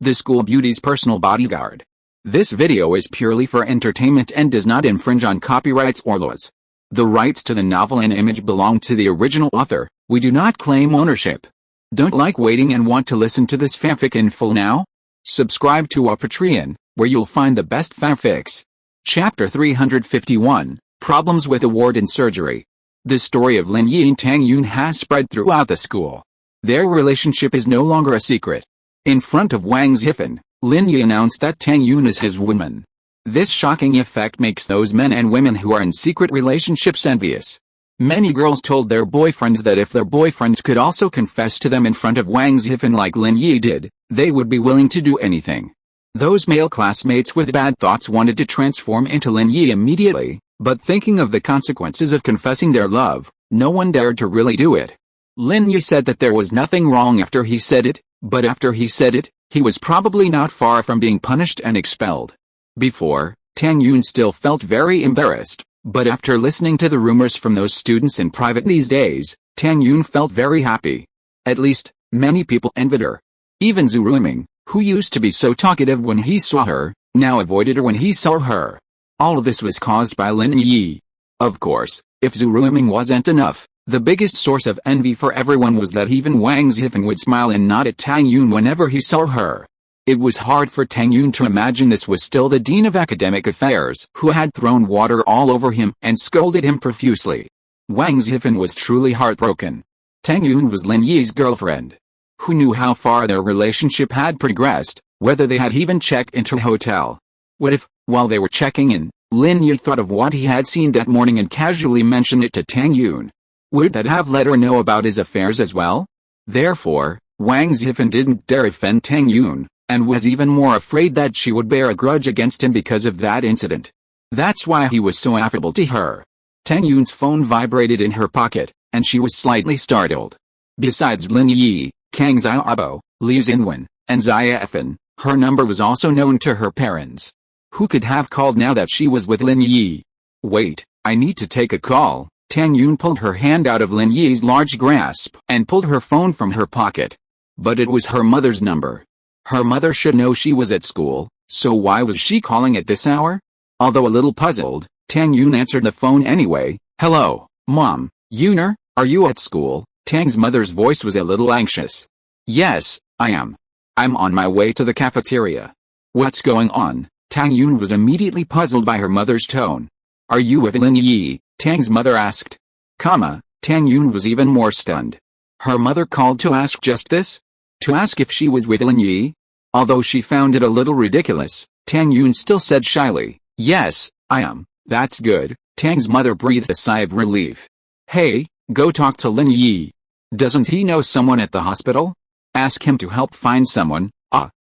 the school beauty's personal bodyguard. This video is purely for entertainment and does not infringe on copyrights or laws. The rights to the novel and image belong to the original author. We do not claim ownership. Don't like waiting and want to listen to this fanfic in full now? Subscribe to our Patreon, where you'll find the best fanfics. Chapter 351, Problems with Award in Surgery. The story of Lin Yi and Tang Yun has spread throughout the school. Their relationship is no longer a secret. In front of Wang Xixing, Lin Yi announced that Tang Yun is his woman. This shocking effect makes those men and women who are in secret relationships envious. Many girls told their boyfriends that if their boyfriends could also confess to them in front of Wang Xixing like Lin Yi did, they would be willing to do anything. Those male classmates with bad thoughts wanted to transform into Lin Yi immediately, but thinking of the consequences of confessing their love, no one dared to really do it. Lin Yi said that there was nothing wrong after he said it, but after he said it, he was probably not far from being punished and expelled. Before, Tang Yun still felt very embarrassed, but after listening to the rumors from those students in private these days, Tang Yun felt very happy. At least, many people envied her. Even Zhu Ruming, who used to be so talkative when he saw her, now avoided her when he saw her. All of this was caused by Lin Yi. Of course, if Zhu Ruming wasn't enough, the biggest source of envy for everyone was that even Wang Xixing would smile and nod at Tang Yun whenever he saw her. It was hard for Tang Yun to imagine this was still the Dean of Academic Affairs who had thrown water all over him and scolded him profusely. Wang Xixing was truly heartbroken. Tang Yun was Lin Yi's girlfriend. Who knew how far their relationship had progressed, whether they had even checked into a hotel? What if, while they were checking in, Lin Yi thought of what he had seen that morning and casually mentioned it to Tang Yun? Would that have let her know about his affairs as well? Therefore, Wang Xixing didn't dare offend Tang Yun, and was even more afraid that she would bear a grudge against him because of that incident. That's why he was so affable to her. Tang Yun's phone vibrated in her pocket, and she was slightly startled. Besides Lin Yi, Kang Xiaobo, Li Xinwen, and Xia Fen, her number was also known to her parents. Who could have called now that she was with Lin Yi? Wait, I need to take a call. Tang Yun pulled her hand out of Lin Yi's large grasp and pulled her phone from her pocket. But it was her mother's number. Her mother should know she was at school, so why was she calling at this hour? Although a little puzzled, Tang Yun answered the phone anyway. Hello, Mom. Yuner, are you at school? Tang's mother's voice was a little anxious. Yes, I am. I'm on my way to the cafeteria. What's going on? Tang Yun was immediately puzzled by her mother's tone. Are you with Lin Yi? Tang's mother asked. Tang Yun was even more stunned. Her mother called to ask just this? To ask if she was with Lin Yi? Although she found it a little ridiculous, Tang Yun still said shyly, yes, I am. That's good. Tang's mother breathed a sigh of relief. Hey, go talk to Lin Yi. Doesn't he know someone at the hospital? Ask him to help find someone.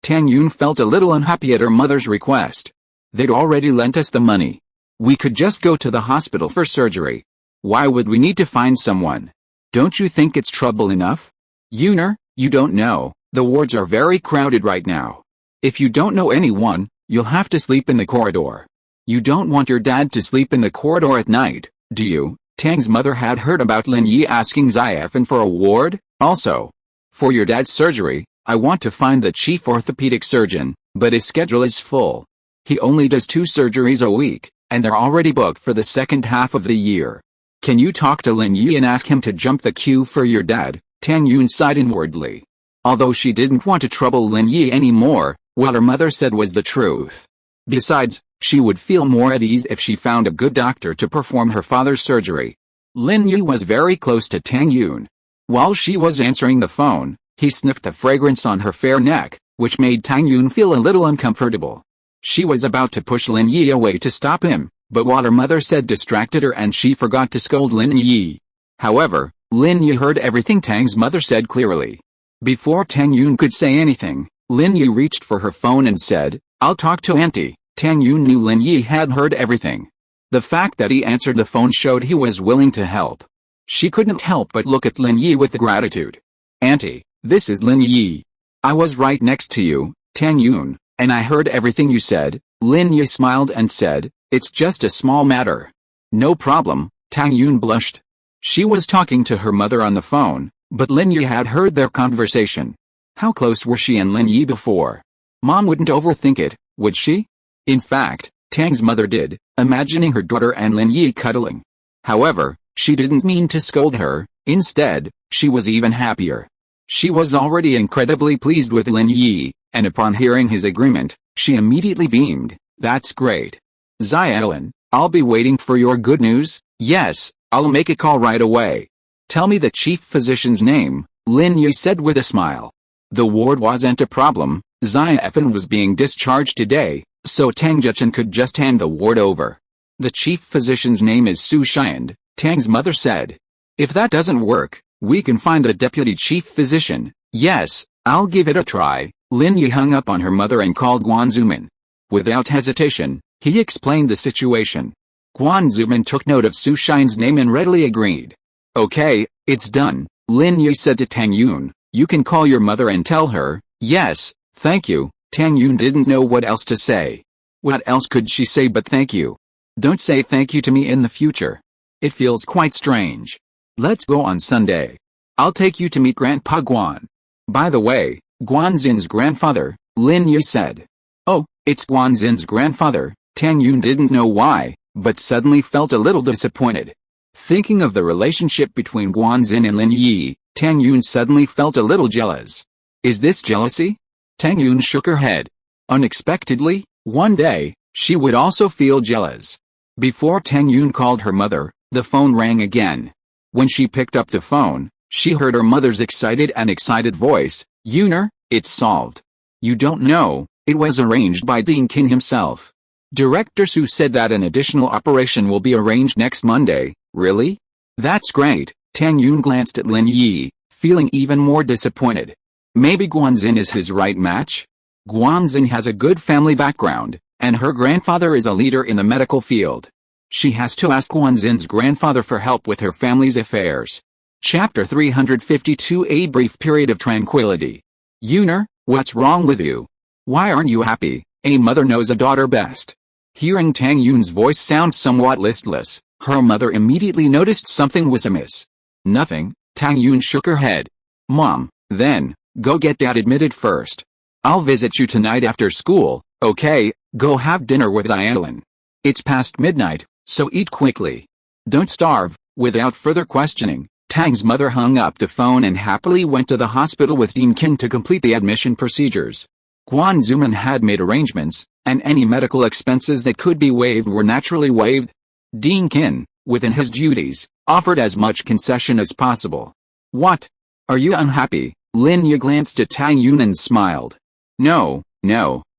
Tang Yun felt a little unhappy at her mother's request. They'd already lent us the money. We could just go to the hospital for surgery. Why would we need to find someone? Don't you think it's trouble enough? Yuner, you don't know, the wards are very crowded right now. If you don't know anyone, you'll have to sleep in the corridor. You don't want your dad to sleep in the corridor at night, do you? Tang's mother had heard about Lin Yi asking Xia Fen for a ward. Also, for your dad's surgery, I want to find the chief orthopedic surgeon, but his schedule is full. He only does 2 surgeries a week, and they're already booked for the second half of the year. Can you talk to Lin Yi and ask him to jump the queue for your dad? Tang Yun sighed inwardly. Although she didn't want to trouble Lin Yi anymore, what her mother said was the truth. Besides, she would feel more at ease if she found a good doctor to perform her father's surgery. Lin Yi was very close to Tang Yun. While she was answering the phone, he sniffed the fragrance on her fair neck, which made Tang Yun feel a little uncomfortable. She was about to push Lin Yi away to stop him, but what her mother said distracted her and she forgot to scold Lin Yi. However, Lin Yi heard everything Tang's mother said clearly. Before Tang Yun could say anything, Lin Yi reached for her phone and said, I'll talk to Auntie. Tang Yun knew Lin Yi had heard everything. The fact that he answered the phone showed he was willing to help. She couldn't help but look at Lin Yi with gratitude. Auntie, this is Lin Yi. I was right next to you, Tang Yun, and I heard everything you said. Lin Yi smiled and said, it's just a small matter. No problem, Tang Yun blushed. She was talking to her mother on the phone, but Lin Yi had heard their conversation. How close were she and Lin Yi before? Mom wouldn't overthink it, would she? In fact, Tang's mother did, imagining her daughter and Lin Yi cuddling. However, she didn't mean to scold her. Instead, she was even happier. She was already incredibly pleased with Lin Yi, and upon hearing his agreement, she immediately beamed. That's great. Xiaolin, I'll be waiting for your good news. Yes, I'll make a call right away. Tell me the chief physician's name, Lin Yi said with a smile. The ward wasn't a problem. Xiaolin was being discharged today, so Tang Jichen could just hand the ward over. The chief physician's name is Xuanyuan, Tang's mother said. If that doesn't work, we can find a deputy chief physician. Yes, I'll give it a try. Lin Yi hung up on her mother and called Guan Zuman. Without hesitation, he explained the situation. Guan Zuman took note of Xuanyuan's name and readily agreed. Okay, it's done, Lin Yi said to Tang Yun. You can call your mother and tell her. Yes, thank you. Tang Yun didn't know what else to say. What else could she say but thank you? Don't say thank you to me in the future. It feels quite strange. Let's go on Sunday. I'll take you to meet Grandpa Guan. By the way, Guanzin's grandfather, Lin Yi said. Oh, it's Guanzin's grandfather. Tang Yun didn't know why, but suddenly felt a little disappointed. Thinking of the relationship between Guanzin and Lin Yi, Tang Yun suddenly felt a little jealous. Is this jealousy? Tang Yun shook her head. Unexpectedly, one day, she would also feel jealous. Before Tang Yun called her mother, the phone rang again. When she picked up the phone, she heard her mother's excited voice. Yuner, it's solved. You don't know, it was arranged by Dean Qin himself. Director Su said that an additional operation will be arranged next Monday. Really? That's great. Tang Yun glanced at Lin Yi, feeling even more disappointed. Maybe Guanzin is his right match? Guanzin has a good family background, and her grandfather is a leader in the medical field. She has to ask Guanzin's grandfather for help with her family's affairs. Chapter 352 A brief period of tranquility. Yuner, what's wrong with you? Why aren't you happy? A mother knows a daughter best. Hearing Tang Yun's voice sound somewhat listless, her mother immediately noticed something was amiss. Nothing, Tang Yun shook her head. Mom, then, go get Dad admitted first. I'll visit you tonight after school, okay? Go have dinner with Xiaolin. It's past midnight, so eat quickly. Don't starve. Without further questioning, Tang's mother hung up the phone and happily went to the hospital with Dean Qin to complete the admission procedures. Guan Zuman had made arrangements, and any medical expenses that could be waived were naturally waived. Dean Qin, within his duties, offered as much concession as possible. What? Are you unhappy? Lin Yi glanced at Tang Yun and smiled. No,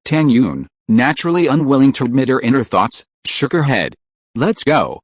Tang Yun, naturally unwilling to admit her inner thoughts, shook her head. Let's go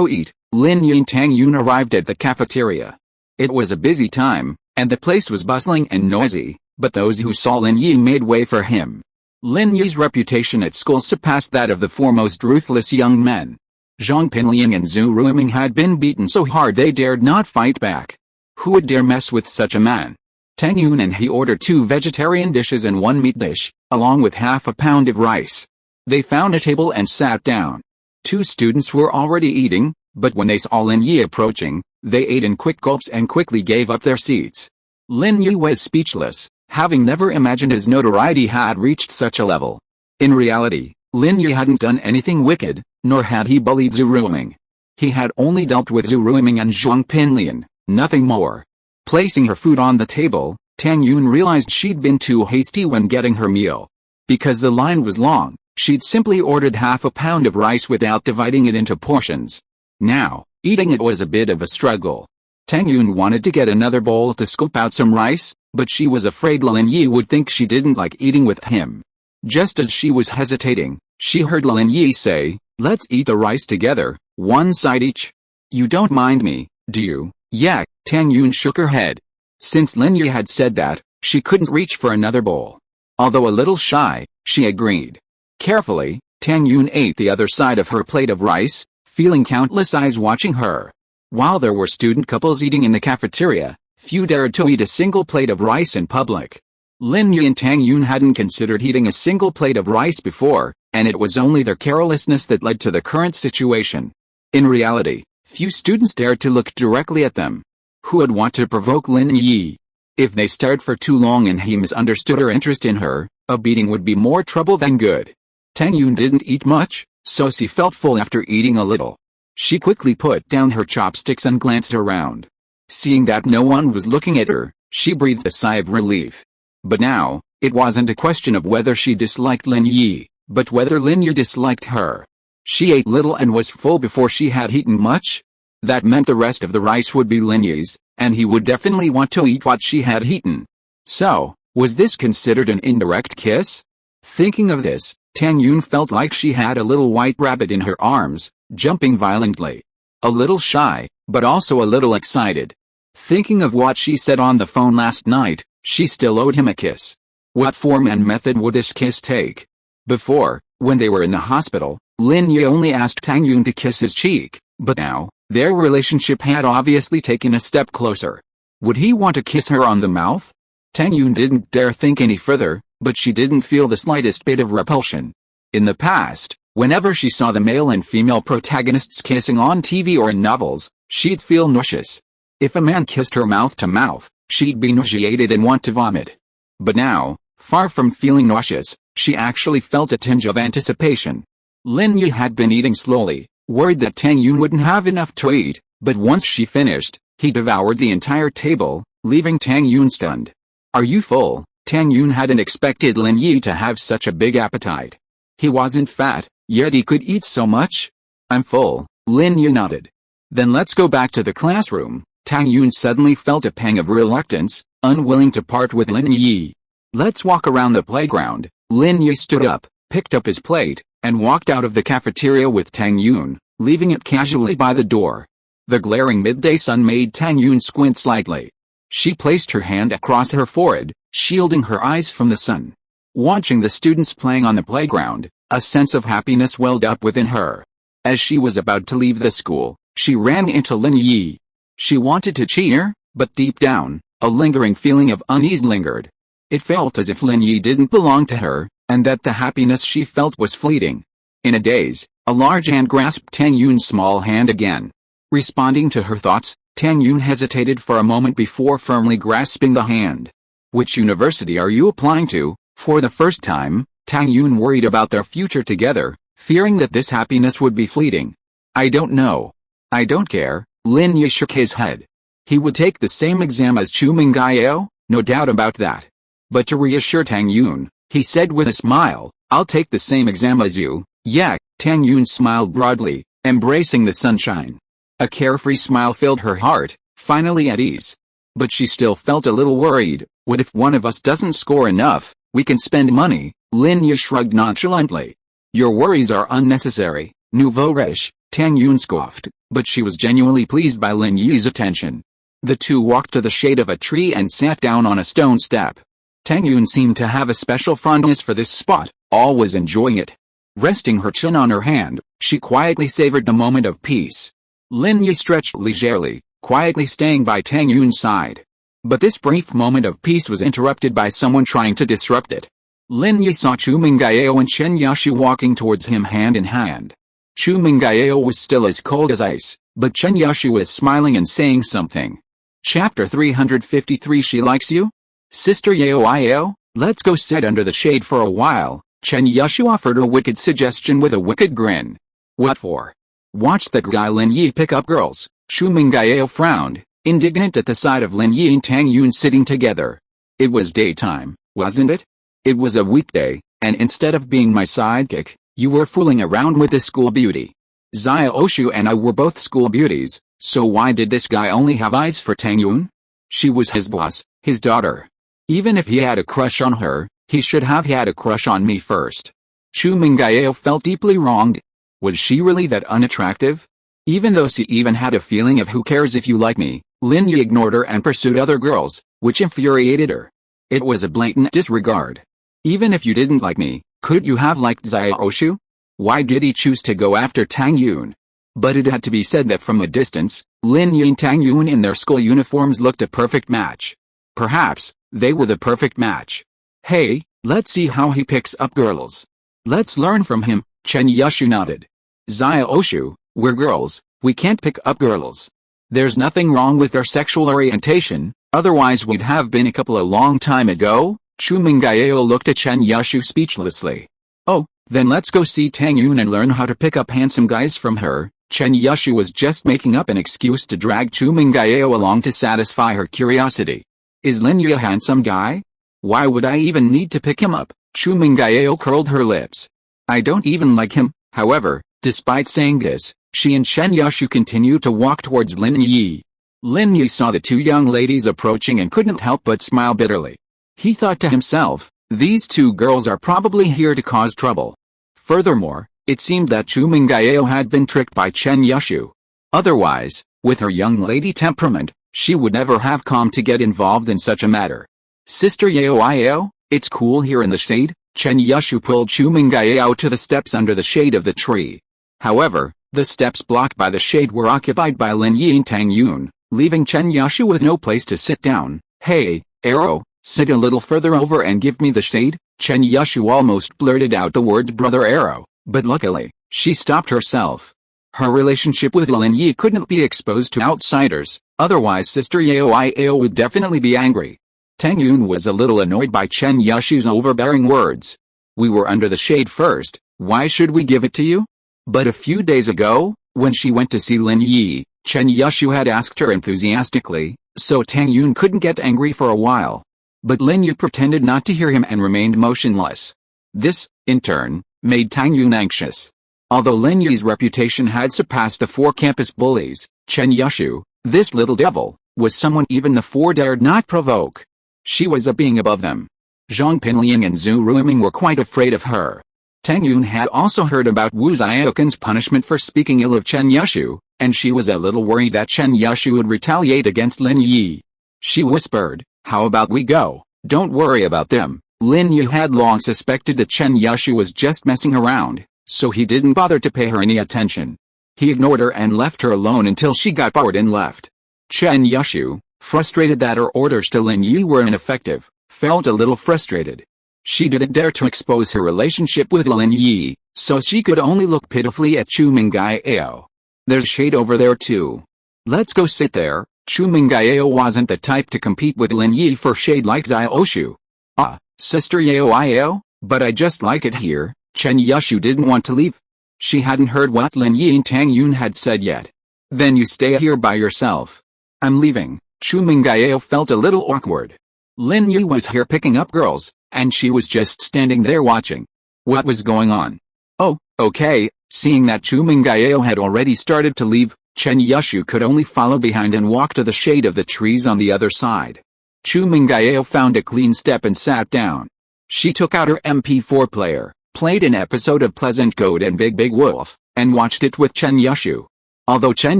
eat. Lin Yi and Tang Yun arrived at the cafeteria. It was a busy time, and the place was bustling and noisy, but those who saw Lin Yi made way for him. Lin Yi's reputation at school surpassed that of the foremost ruthless young men. Zhong Pinliang and Zhu Ruiming had been beaten so hard they dared not fight back. Who would dare mess with such a man? Tang Yun and he ordered 2 vegetarian dishes and 1 meat dish, along with half a pound of rice. They found a table and sat down. 2 students were already eating, but when they saw Lin Yi approaching, they ate in quick gulps and quickly gave up their seats. Lin Yi was speechless, having never imagined his notoriety had reached such a level. In reality, Lin Yi hadn't done anything wicked, nor had he bullied Zhu Ruiming. He had only dealt with Zhu Ruiming and Zhong Pinliang, nothing more. Placing her food on the table, Tang Yun realized she'd been too hasty when getting her meal. Because the line was long, she'd simply ordered half a pound of rice without dividing it into portions. Now, eating it was a bit of a struggle. Tang Yun wanted to get another bowl to scoop out some rice, but she was afraid Lin Yi would think she didn't like eating with him. Just as she was hesitating, she heard Lin Yi say, "Let's eat the rice together, 1 side each. You don't mind me, do you?" "Yeah," Tang Yun shook her head. Since Lin Yi had said that, she couldn't reach for another bowl. Although a little shy, she agreed. Carefully, Tang Yun ate the other side of her plate of rice, feeling countless eyes watching her. While there were student couples eating in the cafeteria, few dared to eat a single plate of rice in public. Lin Yi and Tang Yun hadn't considered eating a single plate of rice before, and it was only their carelessness that led to the current situation. In reality, few students dared to look directly at them. Who would want to provoke Lin Yi? If they stared for too long and he misunderstood her interest in her, A beating would be more trouble than good. Tang Yun didn't eat much, so she felt full after eating a little. She quickly put down her chopsticks and glanced around. Seeing that no one was looking at her, she breathed a sigh of relief. But now, it wasn't a question of whether she disliked Lin Yi, but whether Lin Yi disliked her. She ate little and was full before she had eaten much. That meant the rest of the rice would be Lin Yi's, and he would definitely want to eat what she had eaten. So, was this considered an indirect kiss? Thinking of this, Tang Yun felt like she had a little white rabbit in her arms, jumping violently. A little shy, but also a little excited. Thinking of what she said on the phone last night, she still owed him a kiss. What form and method would this kiss take? Before, when they were in the hospital, Lin Yi only asked Tang Yun to kiss his cheek, but now, their relationship had obviously taken a step closer. Would he want to kiss her on the mouth? Tang Yun didn't dare think any further, but she didn't feel the slightest bit of repulsion. In the past, whenever she saw the male and female protagonists kissing on TV or in novels, she'd feel nauseous. If a man kissed her mouth to mouth, she'd be nauseated and want to vomit. But now, far from feeling nauseous, she actually felt a tinge of anticipation. Lin Yi had been eating slowly, worried that Tang Yun wouldn't have enough to eat, but once she finished, he devoured the entire table, leaving Tang Yun stunned. Are you full? Tang Yun hadn't expected Lin Yi to have such a big appetite. He wasn't fat, yet he could eat so much. I'm full, Lin Yi nodded. Then let's go back to the classroom. Tang Yun suddenly felt a pang of reluctance, unwilling to part with Lin Yi. Let's walk around the playground. Lin Yi stood up, picked up his plate, and walked out of the cafeteria with Tang Yun, leaving it casually by the door. The glaring midday sun made Tang Yun squint slightly. She placed her hand across her forehead, shielding her eyes from the sun. Watching the students playing on the playground, a sense of happiness welled up within her. As she was about to leave the school, she ran into Lin Yi. She wanted to cheer, but deep down, a lingering feeling of unease lingered. It felt as if Lin Yi didn't belong to her, and that the happiness she felt was fleeting. In a daze, a large hand grasped Tang Yun's small hand again. Responding to her thoughts, Tang Yun hesitated for a moment before firmly grasping the hand. Which university are you applying to? For the first time, Tang Yun worried about their future together, fearing that this happiness would be fleeting. I don't know. I don't care, Lin Yi shook his head. He would take the same exam as Chu Mengyao, no doubt about that. But to reassure Tang Yun, he said with a smile, I'll take the same exam as you. Yeah, Tang Yun smiled broadly, embracing the sunshine. A carefree smile filled her heart, finally at ease. But she still felt a little worried. What if one of us doesn't score enough? We can spend money. Lin Yi shrugged nonchalantly. Your worries are unnecessary, nouveau riche, Tang Yun scoffed, but she was genuinely pleased by Lin Yi's attention. The two walked to the shade of a tree and sat down on a stone step. Tang Yun seemed to have a special fondness for this spot, always enjoying it. Resting her chin on her hand, she quietly savored the moment of peace. Lin Yi stretched leisurely, quietly staying by Tang Yun's side. But this brief moment of peace was interrupted by someone trying to disrupt it. Lin Yi saw Chu Mengyao and Chen Yashi walking towards him hand in hand. Chu Mengyao was still as cold as ice, but Chen Yashi was smiling and saying something. Chapter 353 She likes you? Sister Yao, let's go sit under the shade for a while, Chen Yashi offered a wicked suggestion with a wicked grin. What for? Watch that guy Lin Yi pick up girls. Chu Mengyao frowned, indignant at the sight of Lin Yi and Tang Yun sitting together. It was daytime, wasn't it? It was a weekday, and instead of being my sidekick, you were fooling around with a school beauty. Xia Oshu and I were both school beauties, so why did this guy only have eyes for Tang Yun? She was his boss, his daughter. Even if he had a crush on her, he should have had a crush on me first. Chu Mengyao felt deeply wronged. Was she really that unattractive? Even though she even had a feeling of who cares if you like me, Lin Yi ignored her and pursued other girls, which infuriated her. It was a blatant disregard. Even if you didn't like me, could you have liked Xia Oshu? Why did he choose to go after Tang Yun? But it had to be said that from a distance, Lin Yi and Tang Yun in their school uniforms looked a perfect match. Perhaps, they were the perfect match. Hey, let's see how he picks up girls. Let's learn from him, Chen Yashu nodded. Xia Oshu, we're girls, we can't pick up girls. There's nothing wrong with our sexual orientation, otherwise we'd have been a couple a long time ago, Chu Mengyao looked at Chen Yushu speechlessly. Oh, then let's go see Tang Yun and learn how to pick up handsome guys from her. Chen Yushu was just making up an excuse to drag Chu Mengyao along to satisfy her curiosity. Is Lin Yi a handsome guy? Why would I even need to pick him up? Chu Mengyao curled her lips. I don't even like him. However, despite saying this, she and Chen Yushu continued to walk towards Lin Yi. Lin Yi saw the two young ladies approaching and couldn't help but smile bitterly. He thought to himself, these two girls are probably here to cause trouble. Furthermore, it seemed that Chu Mengyao had been tricked by Chen Yushu. Otherwise, with her young lady temperament, she would never have come to get involved in such a matter. Sister Yao, it's cool here in the shade. Chen Yushu pulled Chu Mengyao to the steps under the shade of the tree. However, the steps blocked by the shade were occupied by Lin Yi and Tang Yun, leaving Chen Yushu with no place to sit down. Hey, Arrow, sit a little further over and give me the shade. Chen Yushu almost blurted out the words Brother Arrow, but luckily, she stopped herself. Her relationship with Lin Yi couldn't be exposed to outsiders, otherwise Sister Yao would definitely be angry. Tang Yun was a little annoyed by Chen Yushu's overbearing words. We were under the shade first, why should we give it to you? But a few days ago, when she went to see Lin Yi, Chen Yushu had asked her enthusiastically, so Tang Yun couldn't get angry for a while. But Lin Yi pretended not to hear him and remained motionless. This, in turn, made Tang Yun anxious. Although Lin Yi's reputation had surpassed the four campus bullies, Chen Yushu, this little devil, was someone even the four dared not provoke. She was a being above them. Zhong Pinliang and Zhu Ruiming were quite afraid of her. Tang Yun had also heard about Wu Xiaoqin's punishment for speaking ill of Chen Yushu, and she was a little worried that Chen Yushu would retaliate against Lin Yi. She whispered, how about we go? Don't worry about them. Lin Yi had long suspected that Chen Yushu was just messing around, so he didn't bother to pay her any attention. He ignored her and left her alone until she got bored and left. Chen Yushu, frustrated that her orders to Lin Yi were ineffective, felt a little frustrated. She didn't dare to expose her relationship with Lin Yi, so she could only look pitifully at Chu Mengyao. There's shade over there too. Let's go sit there. Chu Mengyao wasn't the type to compete with Lin Yi for shade like Xiaoshu. Ah, Sister Yao, but I just like it here. Chen Yushu didn't want to leave. She hadn't heard what Lin Yi and Tang Yun had said yet. Then you stay here by yourself. I'm leaving. Chu Mengyao felt a little awkward. Lin Yi was here picking up girls, and she was just standing there watching. What was going on? Oh, okay. Seeing that Chu Mengyao had already started to leave, Chen Yushu could only follow behind and walk to the shade of the trees on the other side. Chu Mengyao found a clean step and sat down. She took out her MP4 player, played an episode of Pleasant Goat and Big Big Wolf, and watched it with Chen Yushu. Although Chen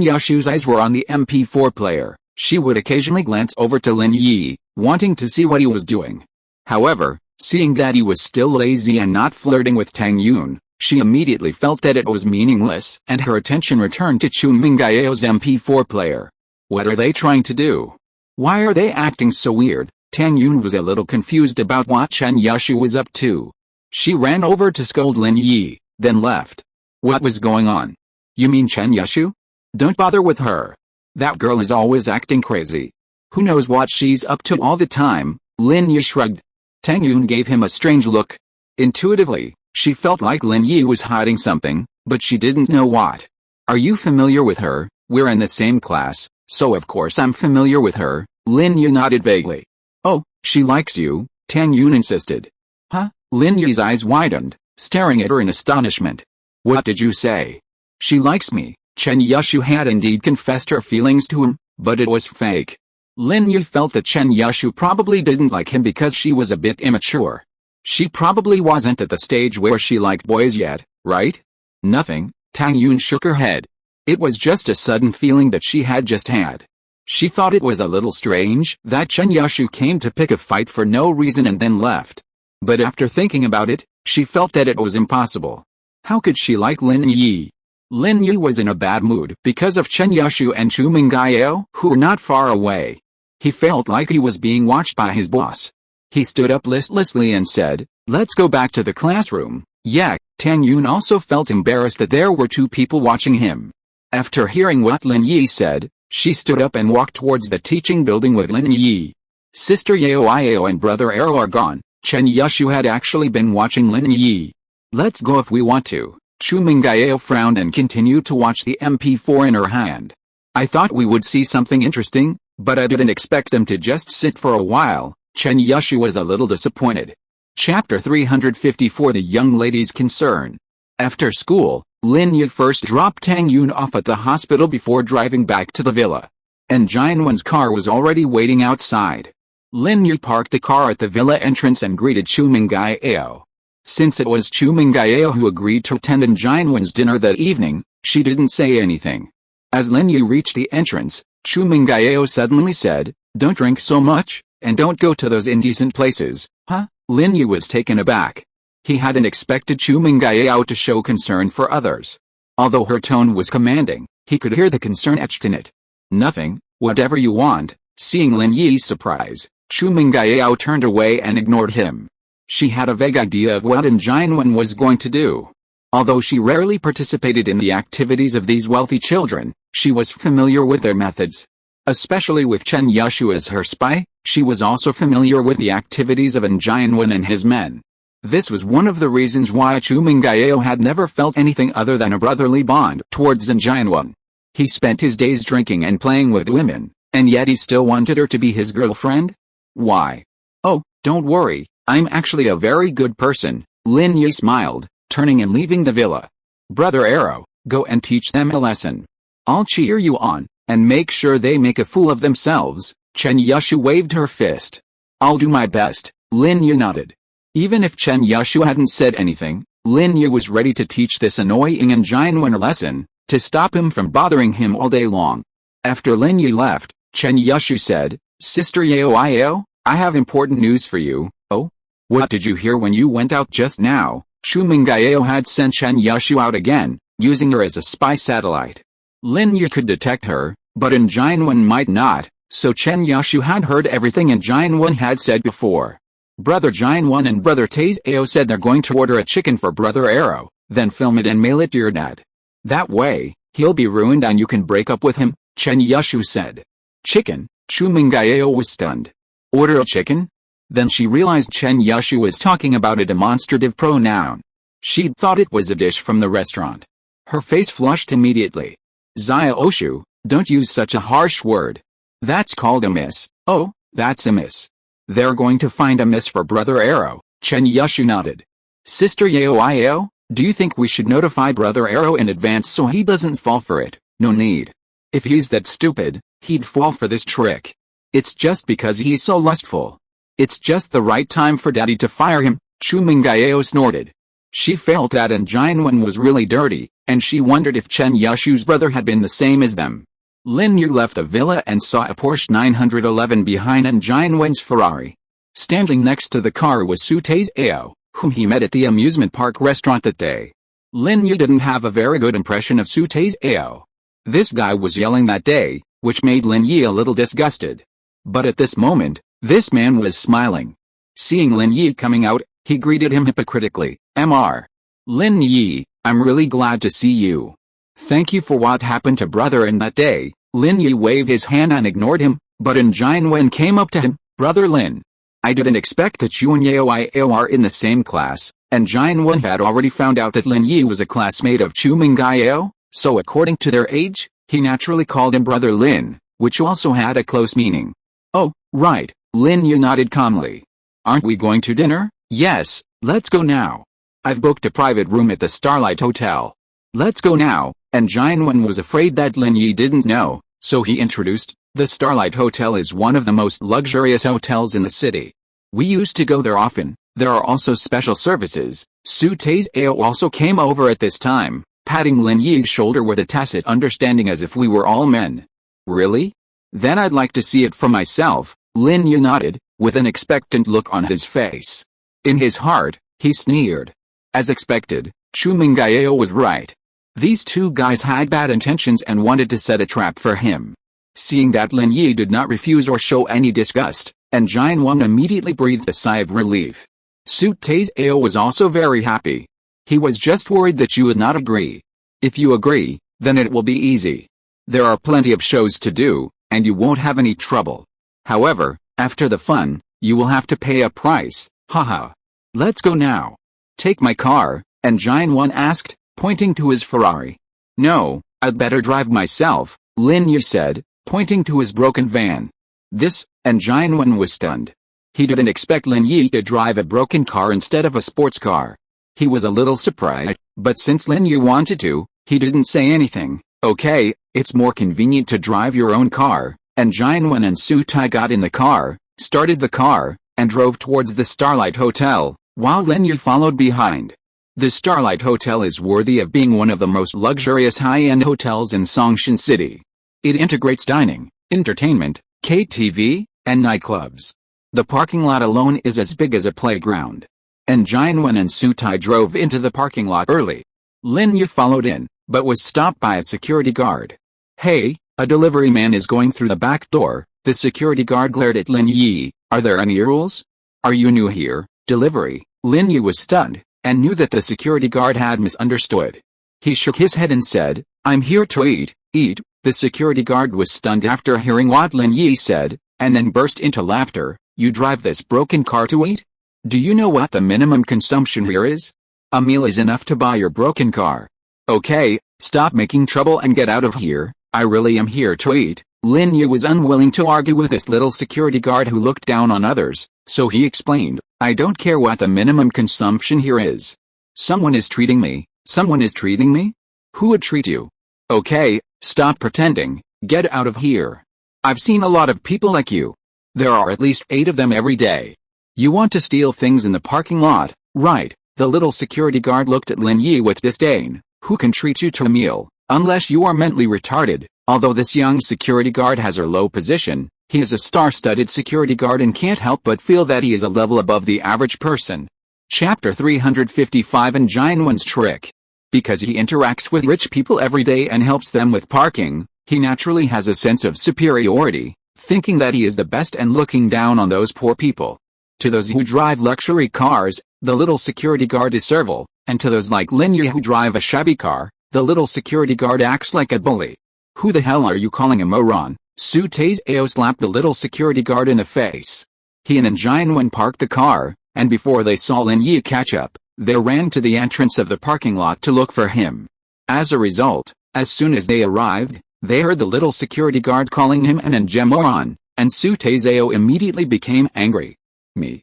Yushu's eyes were on the MP4 player, she would occasionally glance over to Lin Yi, wanting to see what he was doing. However, seeing that he was still lazy and not flirting with Tang Yun, she immediately felt that it was meaningless and her attention returned to Chu Mengyao's MP4 player. What are they trying to do? Why are they acting so weird? Tang Yun was a little confused about what Chen Yushu was up to. She ran over to scold Lin Yi, then left. What was going on? You mean Chen Yushu? Don't bother with her. That girl is always acting crazy. Who knows what she's up to all the time? Lin Yi shrugged. Tang Yun gave him a strange look. Intuitively, she felt like Lin Yi was hiding something, but she didn't know what. Are you familiar with her? We're in the same class, so of course I'm familiar with her. Lin Yi nodded vaguely. Oh, she likes you? Tang Yun insisted. Huh? Lin Yi's eyes widened, staring at her in astonishment. What did you say? She likes me. Chen Yushu had indeed confessed her feelings to him, but it was fake. Lin Yi felt that Chen Yushu probably didn't like him because she was a bit immature. She probably wasn't at the stage where she liked boys yet, right? Nothing. Tang Yun shook her head. It was just a sudden feeling that she had just had. She thought it was a little strange that Chen Yushu came to pick a fight for no reason and then left. But after thinking about it, she felt that it was impossible. How could she like Lin Yi? Lin Yi was in a bad mood because of Chen Yushu and Chu Mengyao, who were not far away. He felt like he was being watched by his boss. He stood up listlessly and said, "Let's go back to the classroom." Yeah, Tang Yun also felt embarrassed that there were two people watching him. After hearing what Lin Yi said, she stood up and walked towards the teaching building with Lin Yi. Sister Yao and Brother Arrow are gone. Chen Yushu had actually been watching Lin Yi. Let's go if we want to. Chu Mengyao frowned and continued to watch the MP4 in her hand. I thought we would see something interesting, but I didn't expect them to just sit for a while. Chen Yushu was a little disappointed. Chapter 354 The Young Lady's Concern. After school, Lin Yi first dropped Tang Yun off at the hospital before driving back to the villa. And Jianwen's car was already waiting outside. Lin Yi parked the car at the villa entrance and greeted Chu Mengyao. Since it was Chu Mengyao who agreed to attend Jianwen's dinner that evening, she didn't say anything. As Lin Yi reached the entrance, Chu Mengyao suddenly said, "Don't drink so much, and don't go to those indecent places." Huh? Lin Yi was taken aback. He hadn't expected Chu Mengyao to show concern for others. Although her tone was commanding, he could hear the concern etched in it. "Nothing, whatever you want." Seeing Lin Yi's surprise, Chu Mengyao turned away and ignored him. She had a vague idea of what Jianwen was going to do. Although she rarely participated in the activities of these wealthy children, she was familiar with their methods. Especially with Chen Yushu as her spy, she was also familiar with the activities of Jianwen and his men. This was one of the reasons why Chu Mengyao had never felt anything other than a brotherly bond towards Jianwen. He spent his days drinking and playing with women, and yet he still wanted her to be his girlfriend? Why? "Oh, don't worry, I'm actually a very good person," Lin Yi smiled, turning and leaving the villa. "Brother Arrow, go and teach them a lesson. I'll cheer you on, and make sure they make a fool of themselves." Chen Yushu waved her fist. "I'll do my best," Lin Yi nodded. Even if Chen Yushu hadn't said anything, Lin Yi was ready to teach this annoying Jianwen a lesson, to stop him from bothering him all day long. After Lin Yi left, Chen Yushu said, "Sister Yao, I have important news for you." "Oh? What did you hear when you went out just now?" Chu Mengyao had sent Chen Yushu out again, using her as a spy satellite. Lin Yi could detect her, but Jianwen might not, so Chen Yushu had heard everything Jianwen had said before. Brother Jianwen and Brother Tazao said they're going to order a chicken for Brother Arrow, then film it and mail it to your dad. That way, he'll be ruined and you can break up with him, Chen Yushu said. "Chicken?" Chu Mengyao was stunned. "Order a chicken?" Then she realized Chen Yushu was talking about a demonstrative pronoun. She'd thought it was a dish from the restaurant. Her face flushed immediately. "Zia Oshu, don't use such a harsh word. That's called a miss." "Oh, that's a miss. They're going to find a miss for Brother Arrow," Chen Yushu nodded. "Sister Yao, do you think we should notify Brother Arrow in advance so he doesn't fall for it?" "No need. If he's that stupid, he'd fall for this trick. It's just because he's so lustful. It's just the right time for Daddy to fire him," Chu Mengyao snorted. She felt that Jianwen was really dirty, and she wondered if Chen Yushu's brother had been the same as them. Lin Yi left the villa and saw a Porsche 911 behind Jianwen's Ferrari. Standing next to the car was Su Tazao, whom he met at the amusement park restaurant that day. Lin Yi didn't have a very good impression of Su Tazao. This guy was yelling that day, which made Lin Yi a little disgusted. But at this moment, this man was smiling. Seeing Lin Yi coming out, he greeted him hypocritically. "Mr. Lin Yi, I'm really glad to see you. Thank you for what happened to brother in that day." Lin Yi waved his hand and ignored him, but Jianwen came up to him. "Brother Lin, I didn't expect that you and Yao are in the same class," and Jianwen had already found out that Lin Yi was a classmate of Chu Mengyao, so according to their age, he naturally called him Brother Lin, which also had a close meaning. "Oh, right," Lin Yi nodded calmly. "Aren't we going to dinner?" "Yes, let's go now. I've booked a private room at the Starlight Hotel. Let's go now," and Jianwen was afraid that Lin Yi didn't know, so he introduced, "The Starlight Hotel is one of the most luxurious hotels in the city. We used to go there often. There are also special services." Su Tazao also came over at this time, patting Lin Yi's shoulder with a tacit understanding as if we were all men. "Really? Then I'd like to see it for myself," Lin Yi nodded, with an expectant look on his face. In his heart, he sneered. As expected, Chu Mengyao was right. These two guys had bad intentions and wanted to set a trap for him. Seeing that Lin Yi did not refuse or show any disgust, Jianwen immediately breathed a sigh of relief. Su Tazao was also very happy. He was just worried that you would not agree. "If you agree, then it will be easy. There are plenty of shows to do, and you won't have any trouble. However, after the fun, you will have to pay a price," Haha. Let's go now. Take my car, and Xuanyuan asked, pointing to his Ferrari. No, I'd better drive myself, Lin Yi said, pointing to his broken van. This, and Xuanyuan was stunned. He didn't expect Lin Yi to drive a broken car instead of a sports car. He was a little surprised, but since Lin Yi wanted to, he didn't say anything. Okay, it's more convenient to drive your own car, and Xuanyuan and Su Tai got in the car, started the car, and drove towards the Starlight Hotel, while Lin Yi followed behind. The Starlight Hotel is worthy of being one of the most luxurious high-end hotels in Songshan City. It integrates dining, entertainment, KTV, and nightclubs. The parking lot alone is as big as a playground. And Xuanyuan and Su Tai drove into the parking lot early. Lin Yi followed in, but was stopped by a security guard. Hey, a delivery man is going through the back door. The security guard glared at Lin Yi. Are there any rules? Are you new here? Delivery. Lin Yi was stunned, and knew that the security guard had misunderstood. He shook his head and said, I'm here to eat. Eat? The security guard was stunned after hearing what Lin Yi said, and then burst into laughter. You drive this broken car to eat? Do you know what the minimum consumption here is? A meal is enough to buy your broken car. Okay, stop making trouble and get out of here. I really am here to eat. Lin Yi was unwilling to argue with this little security guard who looked down on others, so he explained, I don't care what the minimum consumption here is. Someone is treating me. Someone is treating me? Who would treat you? Okay, stop pretending. Get out of here. I've seen a lot of people like you. There are at least 8 of them every day. You want to steal things in the parking lot, right? The little security guard looked at Lin Yi with disdain. Who can treat you to a meal, unless you are mentally retarded? Although this young security guard has a low position, he is a star-studded security guard and can't help but feel that he is a level above the average person. Chapter 355 and Xuanyuan's trick. Because he interacts with rich people every day and helps them with parking, he naturally has a sense of superiority, thinking that he is the best and looking down on those poor people. To those who drive luxury cars, the little security guard is servile, and to those like Lin Yi who drive a shabby car, the little security guard acts like a bully. Who the hell are you calling a moron? Su Tai's AO slapped the little security guard in the face. He and Xuanyuan parked the car, and before they saw Lin Yi catch up, they ran to the entrance of the parking lot to look for him. As a result, as soon as they arrived, they heard the little security guard calling him an moron, and Su Tai's AO immediately became angry. Me.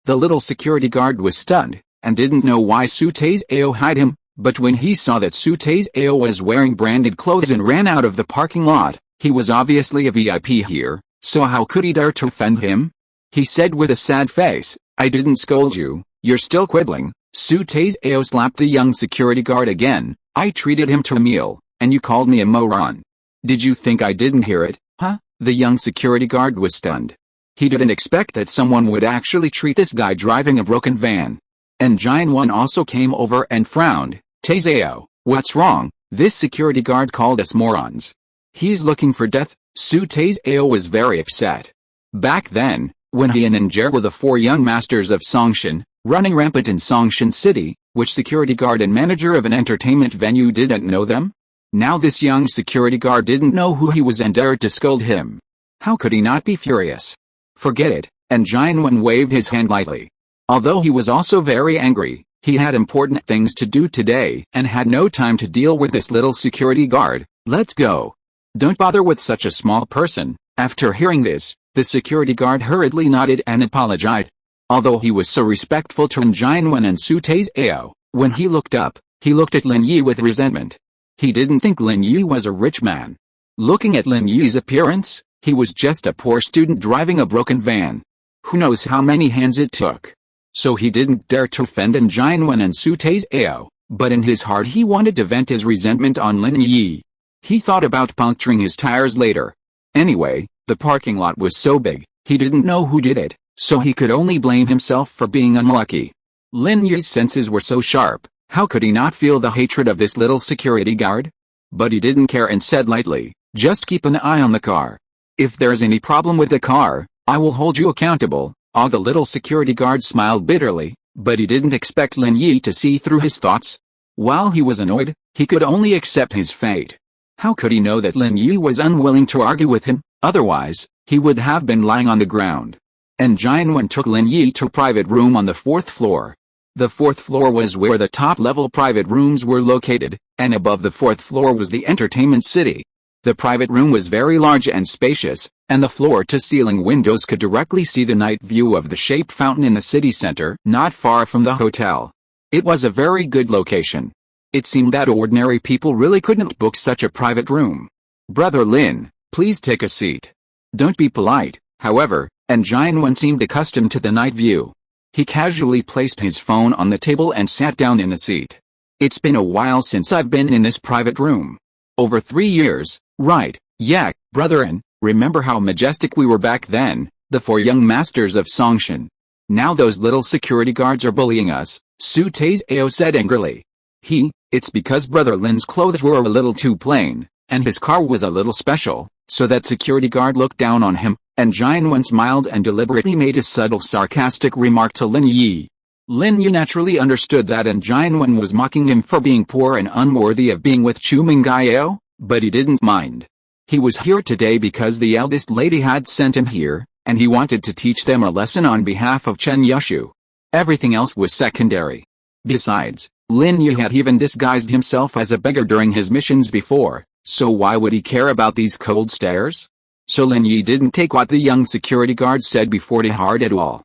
The little security guard was stunned, and didn't know why Su Tai's AO hid him. But when he saw that Su Tai's AO was wearing branded clothes and ran out of the parking lot, he was obviously a VIP here, so how could he dare to offend him? He said with a sad face, I didn't scold you, you're still quibbling. Su Tai's AO slapped the young security guard again. I treated him to a meal, and you called me a moron. Did you think I didn't hear it, huh? The young security guard was stunned. He didn't expect that someone would actually treat this guy driving a broken van. And Xuanyuan also came over and frowned. Taizao, what's wrong? This security guard called us morons. He's looking for death. Su Taizao was very upset. Back then, when he and Jer were the 4 young masters of Songshan, running rampant in Songshan City, which security guard and manager of an entertainment venue didn't know them? Now this young security guard didn't know who he was and dared to scold him. How could he not be furious? Forget it, and Xuanyuan waved his hand lightly. Although he was also very angry, he had important things to do today and had no time to deal with this little security guard. Let's go. Don't bother with such a small person. After hearing this, the security guard hurriedly nodded and apologized. Although he was so respectful to Xuanyuan and Su Tai's AO, when he looked up, he looked at Lin Yi with resentment. He didn't think Lin Yi was a rich man. Looking at Lin Yi's appearance, he was just a poor student driving a broken van. Who knows how many hands it took. So he didn't dare to offend Xuanyuan and Su Tai's AO, but in his heart he wanted to vent his resentment on Lin Yi. He thought about puncturing his tires later. Anyway, the parking lot was so big, he didn't know who did it, so he could only blame himself for being unlucky. Lin Yi's senses were so sharp, how could he not feel the hatred of this little security guard? But he didn't care and said lightly, just keep an eye on the car. If there's any problem with the car, I will hold you accountable. The little security guard smiled bitterly, but he didn't expect Lin Yi to see through his thoughts. While he was annoyed, he could only accept his fate. How could he know that Lin Yi was unwilling to argue with him? Otherwise, he would have been lying on the ground. and Xuanyuan took Lin Yi to a private room on the 4th floor. The 4th floor was where the top-level private rooms were located, and above the 4th floor was the entertainment city. The private room was very large and spacious, and the floor-to-ceiling windows could directly see the night view of the shaped fountain in the city center, not far from the hotel. It was a very good location. It seemed that ordinary people really couldn't book such a private room. "Brother Lin, please take a seat. Don't be polite, however," and Xuanyuan seemed accustomed to the night view. He casually placed his phone on the table and sat down in the seat. "It's been a while since I've been in this private room. Over 3 years, right? Yeah, brother, and remember how majestic we were back then, the 4 young masters of Songshan. Now those little security guards are bullying us," Su Taizao said angrily. It's because Brother Lin's clothes were a little too plain, and his car was a little special, so that security guard looked down on him, and Xuanyuan smiled and deliberately made a subtle sarcastic remark to Lin Yi. Lin Yi naturally understood that and Xuanyuan was mocking him for being poor and unworthy of being with Chu Mengyao, but he didn't mind. He was here today because the eldest lady had sent him here, and he wanted to teach them a lesson on behalf of Chen Yushu. Everything else was secondary. Besides, Lin Yi had even disguised himself as a beggar during his missions before, so why would he care about these cold stares? So Lin Yi didn't take what the young security guard said before to heart at all.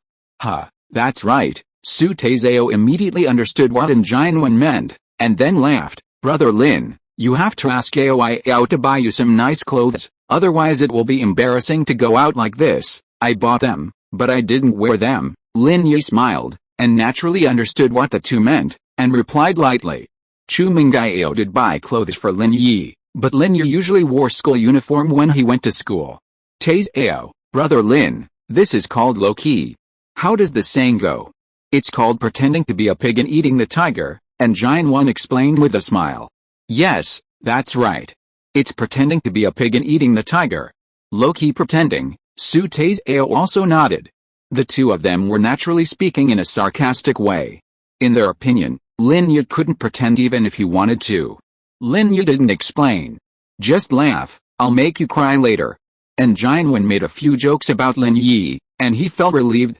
That's right, Su Taizao immediately understood what Xuanyuan meant, and then laughed. "Brother Lin, you have to ask Ao to buy you some nice clothes, otherwise it will be embarrassing to go out like this. I bought them, but I didn't wear them." Lin Yi smiled, and naturally understood what the two meant, and replied lightly. Chu Mengyao did buy clothes for Lin Yi, but Lin Yi usually wore school uniform when he went to school. "Taizao, brother Lin, this is called low-key. How does the saying go? It's called pretending to be a pig and eating the tiger," and Xuanyuan explained with a smile. "Yes, that's right. It's pretending to be a pig and eating the tiger. Low-key pretending," Su Taizao also nodded. The two of them were naturally speaking in a sarcastic way. In their opinion, Lin Yi couldn't pretend even if he wanted to. Lin Yi didn't explain. "Just laugh, I'll make you cry later." And Xuanyuan made a few jokes about Lin Yi, and he felt relieved.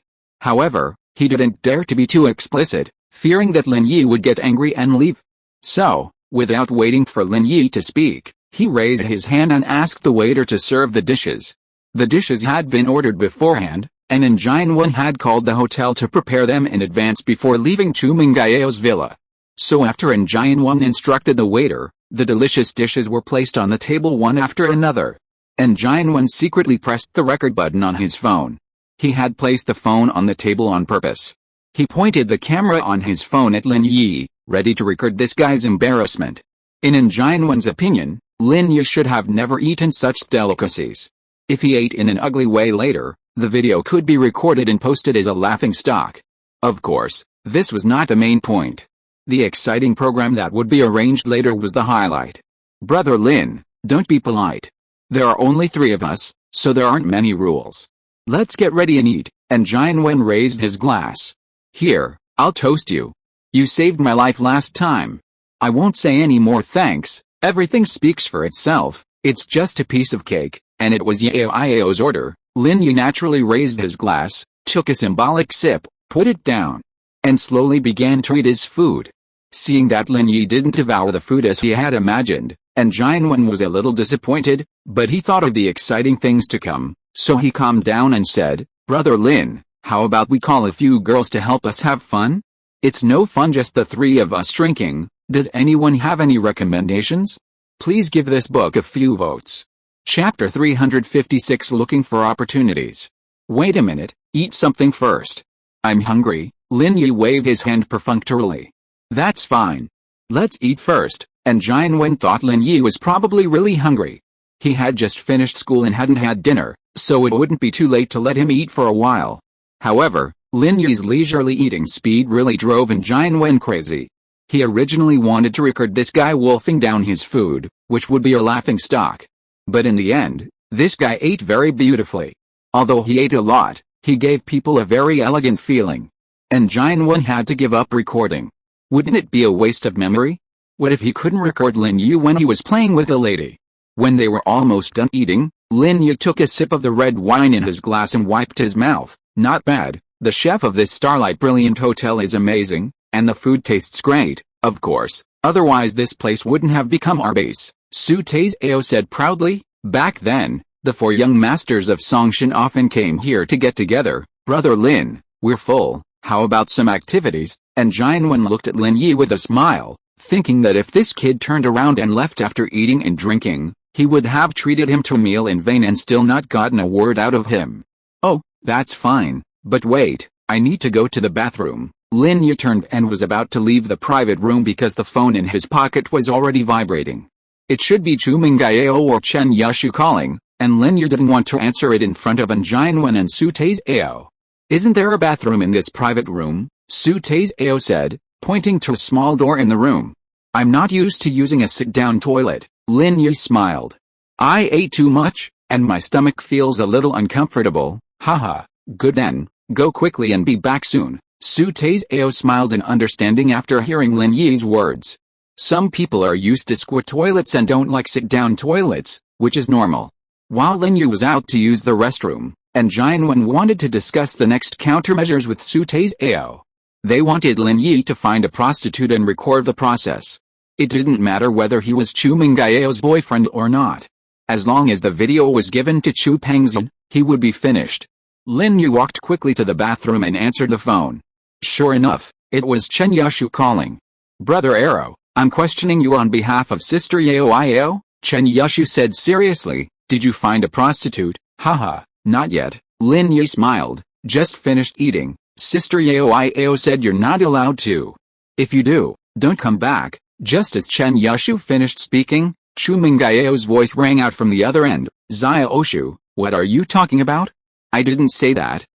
However, he didn't dare to be too explicit, fearing that Lin Yi would get angry and leave. So, without waiting for Lin Yi to speak, he raised his hand and asked the waiter to serve the dishes. The dishes had been ordered beforehand, and Xuanyuan had called the hotel to prepare them in advance before leaving Chu Mengyao's villa. So after Xuanyuan instructed the waiter, the delicious dishes were placed on the table one after another. And Xuanyuan secretly pressed the record button on his phone. He had placed the phone on the table on purpose. He pointed the camera on his phone at Lin Yi, ready to record this guy's embarrassment. In Xuanyuan's opinion, Lin Yi should have never eaten such delicacies. If he ate in an ugly way later, the video could be recorded and posted as a laughingstock. Of course, this was not the main point. The exciting program that would be arranged later was the highlight. "Brother Lin, don't be polite. There are only 3 of us, so there aren't many rules. Let's get ready and eat," and Xuanyuan raised his glass. "Here, I'll toast you. You saved my life last time. I won't say any more thanks, everything speaks for itself, it's just a piece of cake, and it was Yao's order." Lin Yi naturally raised his glass, took a symbolic sip, put it down, and slowly began to eat his food. Seeing that Lin Yi didn't devour the food as he had imagined, and Xuanyuan was a little disappointed, but he thought of the exciting things to come, so he calmed down and said, "Brother Lin, how about we call a few girls to help us have fun? It's no fun just the 3 of us drinking. Does anyone have any recommendations? Please give this book a few votes." Chapter 356 Looking for Opportunities. "Wait a minute, eat something first. I'm hungry." Lin Yi waved his hand perfunctorily. "That's fine. Let's eat first," and Xuanyuan thought Lin Yi was probably really hungry. He had just finished school and hadn't had dinner, so it wouldn't be too late to let him eat for a while. However, Lin Yi's leisurely eating speed really drove Xuanyuan crazy. He originally wanted to record this guy wolfing down his food, which would be a laughingstock. But in the end, this guy ate very beautifully. Although he ate a lot, he gave people a very elegant feeling. And Xuanyuan had to give up recording. Wouldn't it be a waste of memory? What if he couldn't record Lin Yi when he was playing with the lady? When they were almost done eating, Lin Yi took a sip of the red wine in his glass and wiped his mouth, not bad. The chef of this Starlight Brilliant Hotel is amazing, and the food tastes great, of course, otherwise this place wouldn't have become our base, Su Taizao said proudly. Back then, the 4 young masters of Songshan often came here to get together. Brother Lin, we're full, how about some activities? And Xuanyuan looked at Lin Yi with a smile, thinking that if this kid turned around and left after eating and drinking, he would have treated him to a meal in vain and still not gotten a word out of him. Oh, that's fine, but wait, I need to go to the bathroom. Lin Yi turned and was about to leave the private room because the phone in his pocket was already vibrating. It should be Chu Mengyao or Chen Yushu calling, and Lin Yi didn't want to answer it in front of Xuanyuan and Su Taizao. Isn't there a bathroom in this private room? Su Taizao said, pointing to a small door in the room. I'm not used to using a sit-down toilet. Lin Yi smiled. I ate too much, and my stomach feels a little uncomfortable. Haha, good then, go quickly and be back soon. Su Taizao smiled in understanding after hearing Lin Yi's words. Some people are used to squat toilets and don't like sit-down toilets, which is normal. While Lin Yi was out to use the restroom, and Xuanyuan wanted to discuss the next countermeasures with Su Taizao. They wanted Lin Yi to find a prostitute and record the process. It didn't matter whether he was Chu Mengyao's boyfriend or not. As long as the video was given to Chu Pengzhan, he would be finished. Lin Yi walked quickly to the bathroom and answered the phone. Sure enough, it was Chen Yushu calling. Brother Arrow, I'm questioning you on behalf of Sister Yao. Chen Yushu said seriously, did you find a prostitute? Haha, not yet. Lin Yi smiled, just finished eating. Sister Yao said you're not allowed to. If you do, don't come back. Just as Chen Yushu finished speaking, Chu Mengyao's voice rang out from the other end. Zia Oshu, what are you talking about? I didn't say that.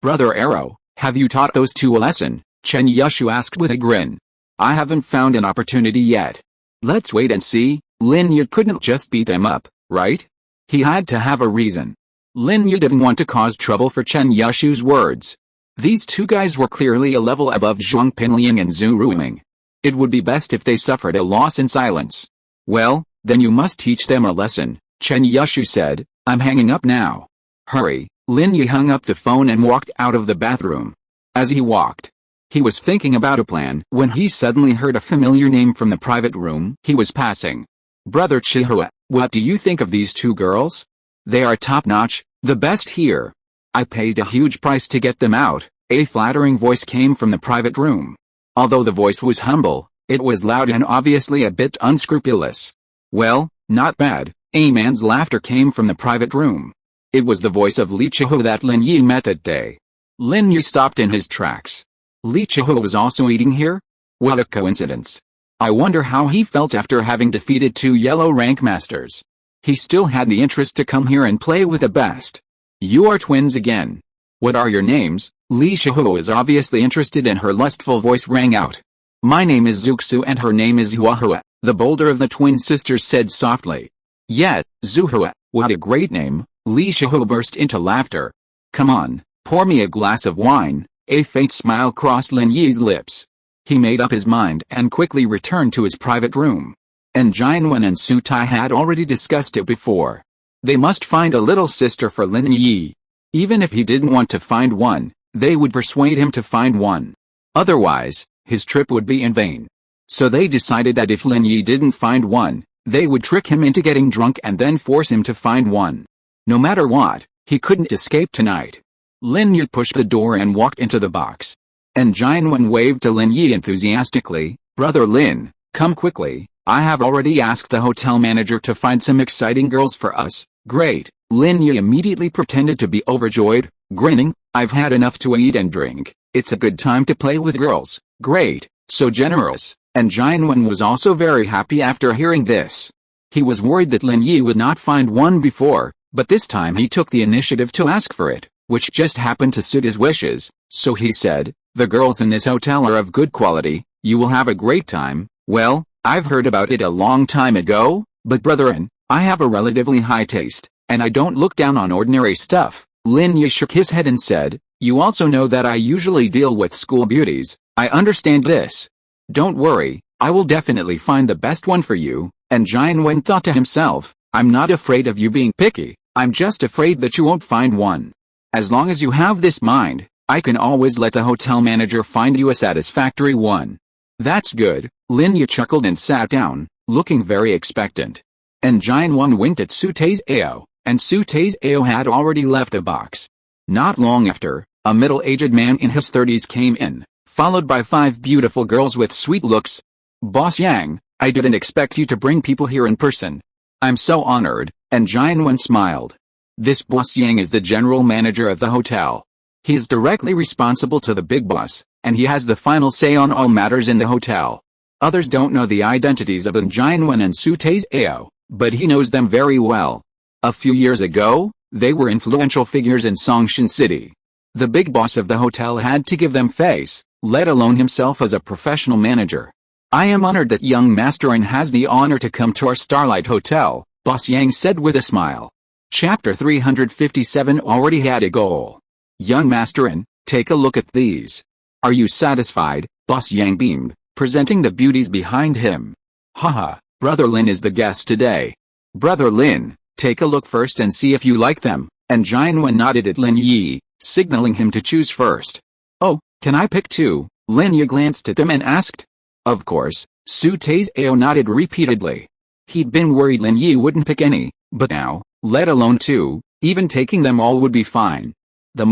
Brother Arrow, have you taught those two a lesson? Chen Yushu asked with a grin. I haven't found an opportunity yet. Let's wait and see. Lin Yi couldn't just beat them up, right? He had to have a reason. Lin Yi didn't want to cause trouble for Chen Yushu's words. These two guys were clearly a level above Zhong Pinliang and Zhu Ruiming. It would be best if they suffered a loss in silence. Well, then you must teach them a lesson, Chen Yushu said. I'm hanging up now. Hurry. Lin Yi hung up the phone and walked out of the bathroom. As he walked, he was thinking about a plan when he suddenly heard a familiar name from the private room he was passing. Brother Chihua, what do you think of these two girls? They are top-notch, the best here. I paid a huge price to get them out. A flattering voice came from the private room. Although the voice was humble, it was loud and obviously a bit unscrupulous. Well, not bad. A man's laughter came from the private room. It was the voice of Li Chihua that Lin Yi met that day. Lin Yi stopped in his tracks. Li Chihua was also eating here? What a coincidence. I wonder how he felt after having defeated 2 yellow rank masters. He still had the interest to come here and play with the best. You are twins again. What are your names? Li Chihua was obviously interested and her lustful voice rang out. My name is Zuxu and her name is Huahua, the bolder of the twin sisters said softly. Yes, Zuhua, what a great name. Li Chihua burst into laughter. Come on, pour me a glass of wine. A faint smile crossed Lin Yi's lips. He made up his mind and quickly returned to his private room. And Xuanyuan and Su Tai had already discussed it before. They must find a little sister for Lin Yi. Even if he didn't want to find one, they would persuade him to find one. Otherwise, his trip would be in vain. So they decided that if Lin Yi didn't find one, they would trick him into getting drunk and then force him to find one. No matter what, he couldn't escape tonight. Lin Yi pushed the door and walked into the box. And Xuanyuan waved to Lin Yi enthusiastically. Brother Lin, come quickly. I have already asked the hotel manager to find some exciting girls for us. Great. Lin Yi immediately pretended to be overjoyed, grinning. I've had enough to eat and drink. It's a good time to play with girls. Great. So generous. And Xuanyuan was also very happy after hearing this. He was worried that Lin Yi would not find one before, but this time he took the initiative to ask for it, which just happened to suit his wishes. So he said, the girls in this hotel are of good quality, you will have a great time. Well, I've heard about it a long time ago, but brethren, I have a relatively high taste, and I don't look down on ordinary stuff. Lin Yi shook his head and said, you also know that I usually deal with school beauties. I understand this. Don't worry, I will definitely find the best one for you. And Xuanyuan thought to himself, I'm not afraid of you being picky, I'm just afraid that you won't find one. As long as you have this mind, I can always let the hotel manager find you a satisfactory one. That's good, Lin Yi chuckled and sat down, looking very expectant. And Jianwen winked at Su Taizao, and Su Taizao had already left the box. Not long after, a middle-aged man in his 30s came in, followed by 5 beautiful girls with sweet looks. Boss Yang, I didn't expect you to bring people here in person. I'm so honored, and Jianwen smiled. This Boss Yang is the general manager of the hotel. He is directly responsible to the big boss, and he has the final say on all matters in the hotel. Others don't know the identities of Jianwen and Su Taizao, but he knows them very well. A few years ago, they were influential figures in Songshan city. The big boss of the hotel had to give them face, let alone himself as a professional manager. I am honored that young Masterin has the honor to come to our Starlight Hotel, Boss Yang said with a smile. Chapter 357 already had a goal. Young Masterin, take a look at these. Are you satisfied? Boss Yang beamed, presenting the beauties behind him. Haha, Brother Lin is the guest today. Brother Lin, take a look first and see if you like them, and Jianwen nodded at Lin Yi, signaling him to choose first. Oh, can I pick 2? Lin Yi glanced at them and asked. Of course, Su Taizao nodded repeatedly. He'd been worried Lin Yi wouldn't pick any, but now, let alone 2, even taking them all would be fine. The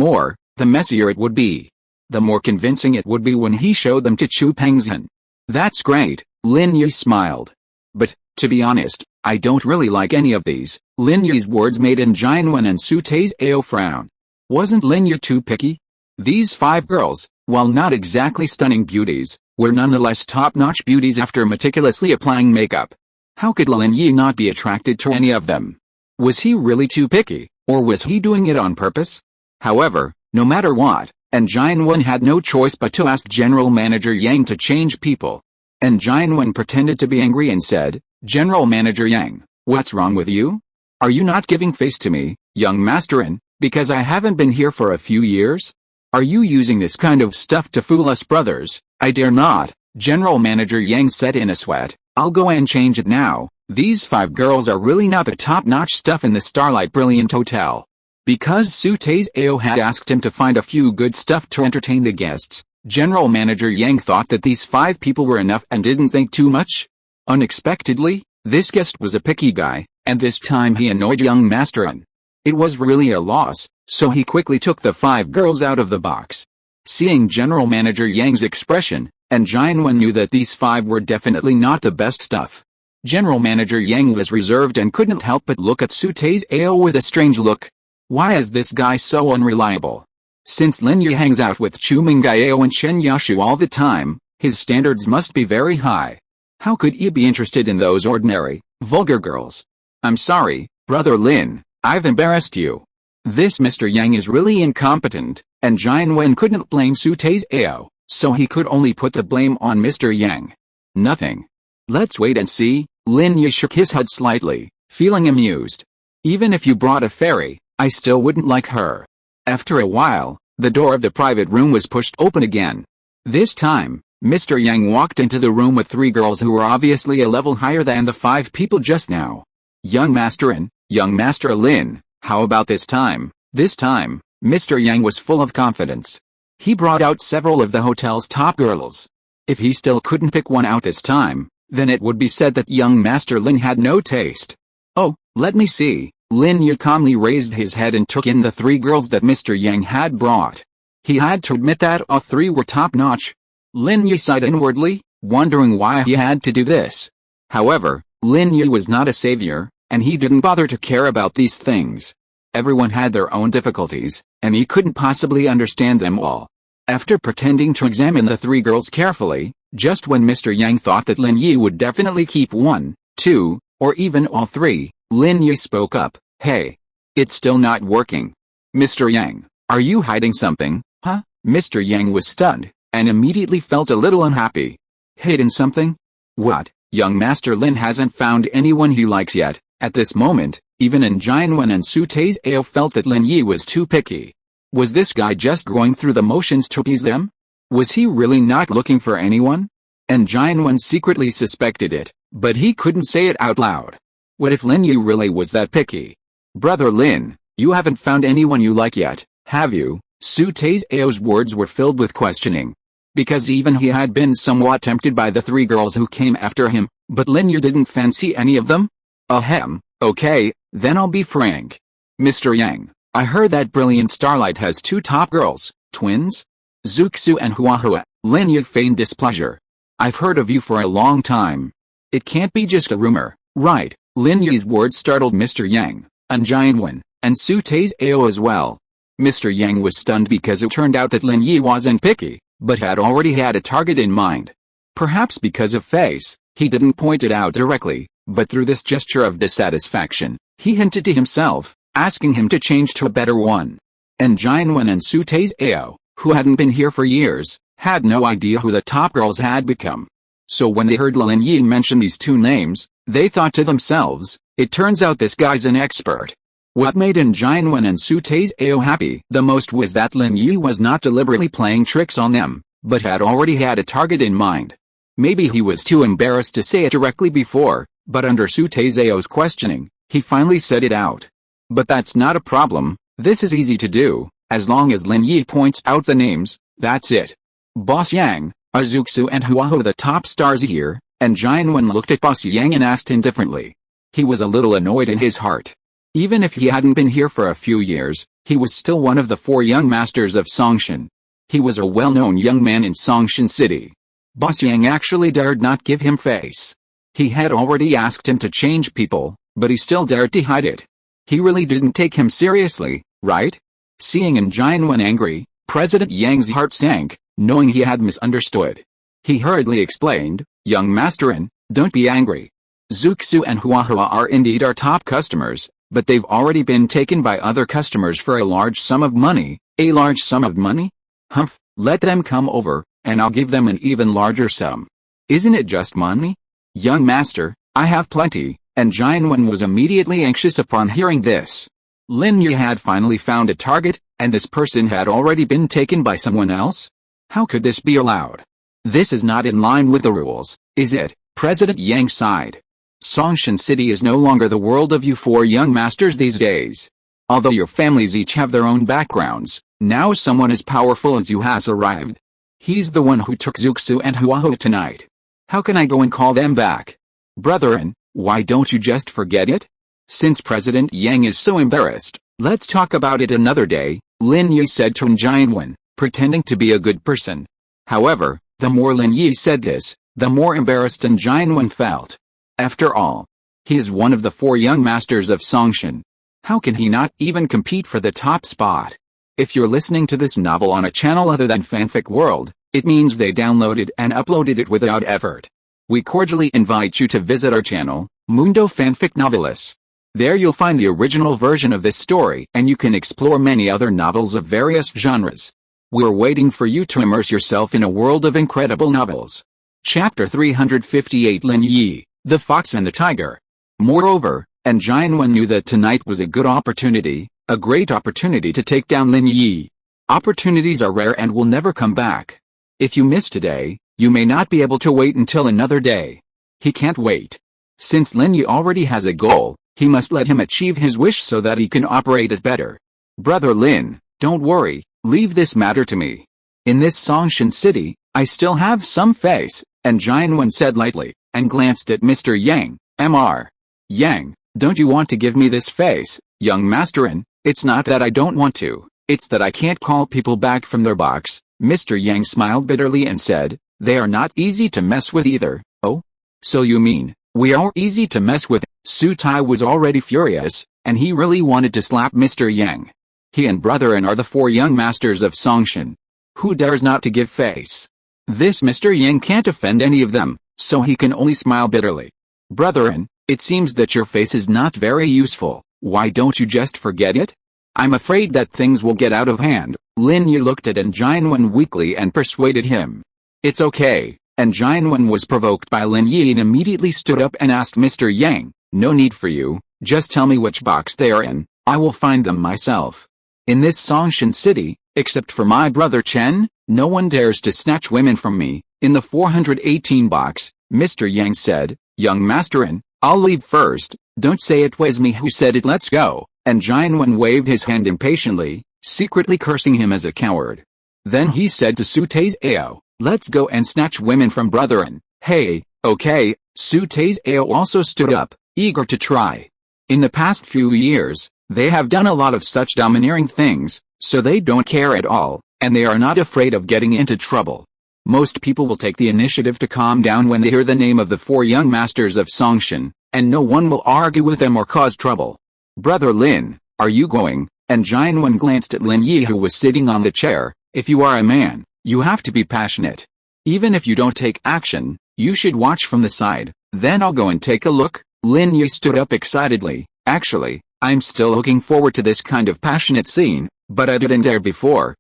messier it would be. The more convincing it would be when he showed them to Chu Pengzhan. That's great, Lin Yi smiled. But, to be honest, I don't really like any of these. Lin Yi's words made Jianwen and Su Taizao frown. Wasn't Lin Yi too picky? These 5 girls, while not exactly stunning beauties, were nonetheless top-notch beauties after meticulously applying makeup. How could Lin Yi not be attracted to any of them? Was he really too picky, or was he doing it on purpose? However, no matter what, Jianwen had no choice but to ask General Manager Yang to change people. Jianwen pretended to be angry and said, General Manager Yang, what's wrong with you? Are you not giving face to me, young Masterin, because I haven't been here for a few years? Are you using this kind of stuff to fool us brothers? I dare not, General Manager Yang said in a sweat. I'll go and change it now. These 5 girls are really not the top-notch stuff in the Starlight Brilliant Hotel. Because Su Taizao had asked him to find a few good stuff to entertain the guests, General Manager Yang thought that these 5 people were enough and didn't think too much. Unexpectedly, this guest was a picky guy, and this time he annoyed young Masterin. It was really a loss, so he quickly took the 5 girls out of the box. Seeing General Manager Yang's expression, Jianwen knew that these 5 were definitely not the best stuff. General Manager Yang was reserved and couldn't help but look at Su Taizao with a strange look. Why is this guy so unreliable? Since Lin Yi hangs out with Chu Mengyao and Chen Yashu all the time, his standards must be very high. How could he be interested in those ordinary, vulgar girls? I'm sorry, Brother Lin, I've embarrassed you. This Mr. Yang is really incompetent, and Jianwen couldn't blame Su Taizao, so he could only put the blame on Mr. Yang. Nothing. Let's wait and see. Lin Yi shook his head slightly, feeling amused. Even if you brought a fairy, I still wouldn't like her. After a while, the door of the private room was pushed open again. This time, Mr. Yang walked into the room with 3 girls who were obviously a level higher than the 5 people just now. Young Masterin, young Master Lin, how about this time? This time, Mr. Yang was full of confidence. He brought out several of the hotel's top girls. If he still couldn't pick one out this time, then it would be said that young Master Lin had no taste. Oh, let me see. Lin Yi calmly raised his head and took in the 3 girls that Mr. Yang had brought. He had to admit that all 3 were top-notch. Lin Yi sighed inwardly, wondering why he had to do this. However, Lin Yi was not a savior, and he didn't bother to care about these things. Everyone had their own difficulties, and he couldn't possibly understand them all. After pretending to examine the 3 girls carefully, just when Mr. Yang thought that Lin Yi would definitely keep 1, 2, or even all 3, Lin Yi spoke up. Hey. It's still not working. Mr. Yang, are you hiding something, huh? Mr. Yang was stunned, and immediately felt a little unhappy. Hidden something? What? Young Master Lin hasn't found anyone he likes yet. At this moment, even Jianwen and Su Taizao felt that Lin Yi was too picky. Was this guy just going through the motions to appease them? Was he really not looking for anyone? Jianwen secretly suspected it, but he couldn't say it out loud. What if Lin Yi really was that picky? Brother Lin, you haven't found anyone you like yet. Have you? Su Taizio's words were filled with questioning. Because even he had been somewhat tempted by the three girls who came after him, but Lin Yi didn't fancy any of them? Ahem, okay, then I'll be frank. Mr. Yang, I heard that brilliant starlight has two top girls, twins? Zuxu and Huahua. Lin Yi feigned displeasure. I've heard of you for a long time. It can't be just a rumor, right? Lin Yi's words startled Mr. Yang, and Xuanyuan, and Su Taizio as well. Mr. Yang was stunned because it turned out that Lin Yi wasn't picky, but had already had a target in mind. Perhaps because of face, he didn't point it out directly, but through this gesture of dissatisfaction, he hinted to himself, asking him to change to a better one. And Xuanyuan and Su Taizio, who hadn't been here for years, had no idea who the top girls had become. So when they heard Lin Yi mention these two names, they thought to themselves, it turns out this guy's an expert. What made Xuanyuan and Su Taizio happy the most was that Lin Yi was not deliberately playing tricks on them, but had already had a target in mind. Maybe he was too embarrassed to say it directly before, but under Su Taizio's questioning, he finally said it out. But that's not a problem, this is easy to do, as long as Lin Yi points out the names, that's it. Boss Yang, Azuxu and Huahua the top stars here, and Xuanyuan looked at Boss Yang and asked indifferently. He was a little annoyed in his heart. Even if he hadn't been here for a few years, he was still one of the 4 young masters of Songshan. He was a well-known young man in Songshan City. Boss Yang actually dared not give him face. He had already asked him to change people, but he still dared to hide it. He really didn't take him seriously, right? Seeing Xuanyuan angry, President Yang's heart sank, knowing he had misunderstood. He hurriedly explained, Young Masterin, don't be angry. Zuxu and Huahua are indeed our top customers, but they've already been taken by other customers for a large sum of money. A large sum of money? Humph, let them come over, and I'll give them an even larger sum. Isn't it just money? Young master, I have plenty, and Xuanyuan was immediately anxious upon hearing this. Lin Yi had finally found a target, and this person had already been taken by someone else? How could this be allowed? This is not in line with the rules, is it? President Yang sighed. Songshan City is no longer the world of you 4 young masters these days. Although your families each have their own backgrounds, now someone as powerful as you has arrived. He's the one who took Zuxu and Huahua tonight. How can I go and call them back? Brethren, why don't you just forget it? Since President Yang is so embarrassed, let's talk about it another day, Lin Yi said to Xuanyuan, pretending to be a good person. However, the more Lin Yi said this, the more embarrassed Xuanyuan felt. After all, he is one of the 4 young masters of Songshan. How can he not even compete for the top spot? If you're listening to this novel on a channel other than Fanfic World, it means they downloaded and uploaded it without effort. We cordially invite you to visit our channel, Mundo Fanfic Novelis. There you'll find the original version of this story and you can explore many other novels of various genres. We're waiting for you to immerse yourself in a world of incredible novels. Chapter 358 Lin Yi, the Fox and the Tiger. Moreover, Xuanyuan knew that tonight was a good opportunity, a great opportunity to take down Lin Yi. Opportunities are rare and will never come back. If you miss today, you may not be able to wait until another day. He can't wait. Since Lin Yi already has a goal, he must let him achieve his wish so that he can operate it better. Brother Lin, don't worry, leave this matter to me. In this Songshan City, I still have some face, Xuanyuan said lightly, and glanced at Mr. Yang. Mr. Yang, don't you want to give me this face, young masterin? It's not that I don't want to, it's that I can't call people back from their box. Mr. Yang smiled bitterly and said, they are not easy to mess with either. Oh? So you mean, we are easy to mess with? Su Tai was already furious, and he really wanted to slap Mr. Yang. He and Brotherin are the 4 young masters of Songshan. Who dares not to give face? This Mr. Yang can't offend any of them, so he can only smile bitterly. Brotherin, it seems that your face is not very useful, why don't you just forget it? I'm afraid that things will get out of hand. Lin Yi looked at Xuanyuan weakly and persuaded him. It's okay, Xuanyuan was provoked by Lin Yi and immediately stood up and asked Mr. Yang, no need for you, just tell me which box they are in, I will find them myself. In this Songshan City, except for my brother Chen, no one dares to snatch women from me. In the 418 box, Mr. Yang said, young masterin, I'll leave first, don't say it was me who said it, let's go. Xuanyuan waved his hand impatiently, secretly cursing him as a coward. Then he said to Su Taizao, "Let's go and snatch women from brethren." "Hey, okay." Su Taizao also stood up, eager to try. In the past few years, they have done a lot of such domineering things, so they don't care at all, and they are not afraid of getting into trouble. Most people will take the initiative to calm down when they hear the name of the 4 young masters of Songshan, and no one will argue with them or cause trouble. "Brother Lin, are you going?" And Xuanyuan glanced at Lin Yi, who was sitting on the chair. "If you are a man, you have to be passionate. Even if you don't take action, you should watch from the side. Then I'll go and take a look." Lin Yi stood up excitedly. "Actually, I'm still looking forward to this kind of passionate scene, but I didn't dare before."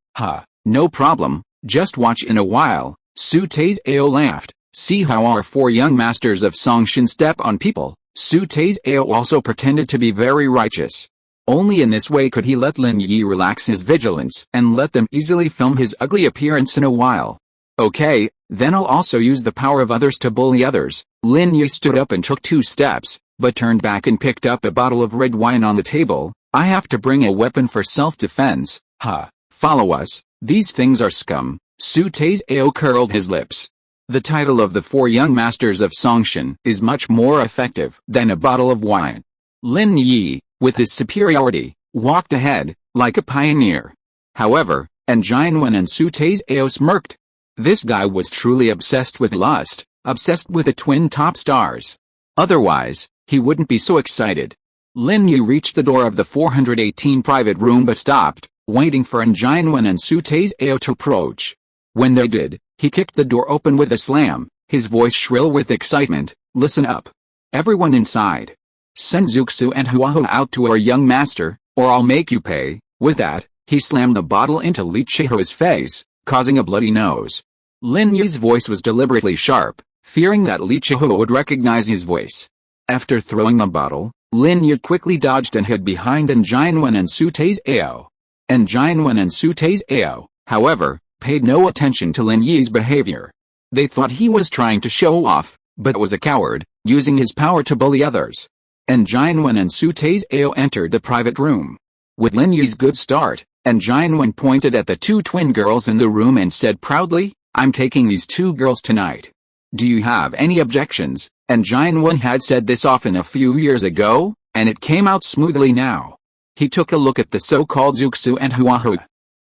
No problem, just watch in a while." Su Taizao laughed. "See how our 4 young masters of Songshan step on people." Su Taizao also pretended to be very righteous. Only in this way could he let Lin Yi relax his vigilance and let them easily film his ugly appearance in a while. "Okay, then I'll also use the power of others to bully others." Lin Yi stood up and took 2 steps, but turned back and picked up a bottle of red wine on the table. "I have to bring a weapon for self-defense." Follow us, these things are scum." Su Taizao curled his lips. The title of the 4 young masters of Songshan is much more effective than a bottle of wine. Lin Yi, with his superiority, walked ahead, like a pioneer. However, and Xuanyuan and Su Taizao smirked. This guy was truly obsessed with lust, obsessed with the twin top stars. Otherwise, he wouldn't be so excited. Lin Yi reached the door of the 418 private room but stopped, waiting for Xuanyuan and Su Taizao to approach. When they did, he kicked the door open with a slam, his voice shrill with excitement. "Listen up. Everyone inside. Send Zuxu and Huahu out to our young master, or I'll make you pay." With that, he slammed the bottle into Li Chihu's face, causing a bloody nose. Lin Yi's voice was deliberately sharp, fearing that Li Chihu would recognize his voice. After throwing the bottle, Lin Yi quickly dodged and hid behind Xuanyuan and Su Taizao. Xuanyuan and Su Taizao, however, paid no attention to Lin Yi's behavior. They thought he was trying to show off, but was a coward, using his power to bully others. Xuanyuan and Su Taizao entered the private room. With Lin Yi's good start, Xuanyuan pointed at the 2 twin girls in the room and said proudly, "I'm taking these 2 girls tonight. Do you have any objections?" Xuanyuan had said this often a few years ago, and it came out smoothly now. He took a look at the so-called Zuxu and Huahu.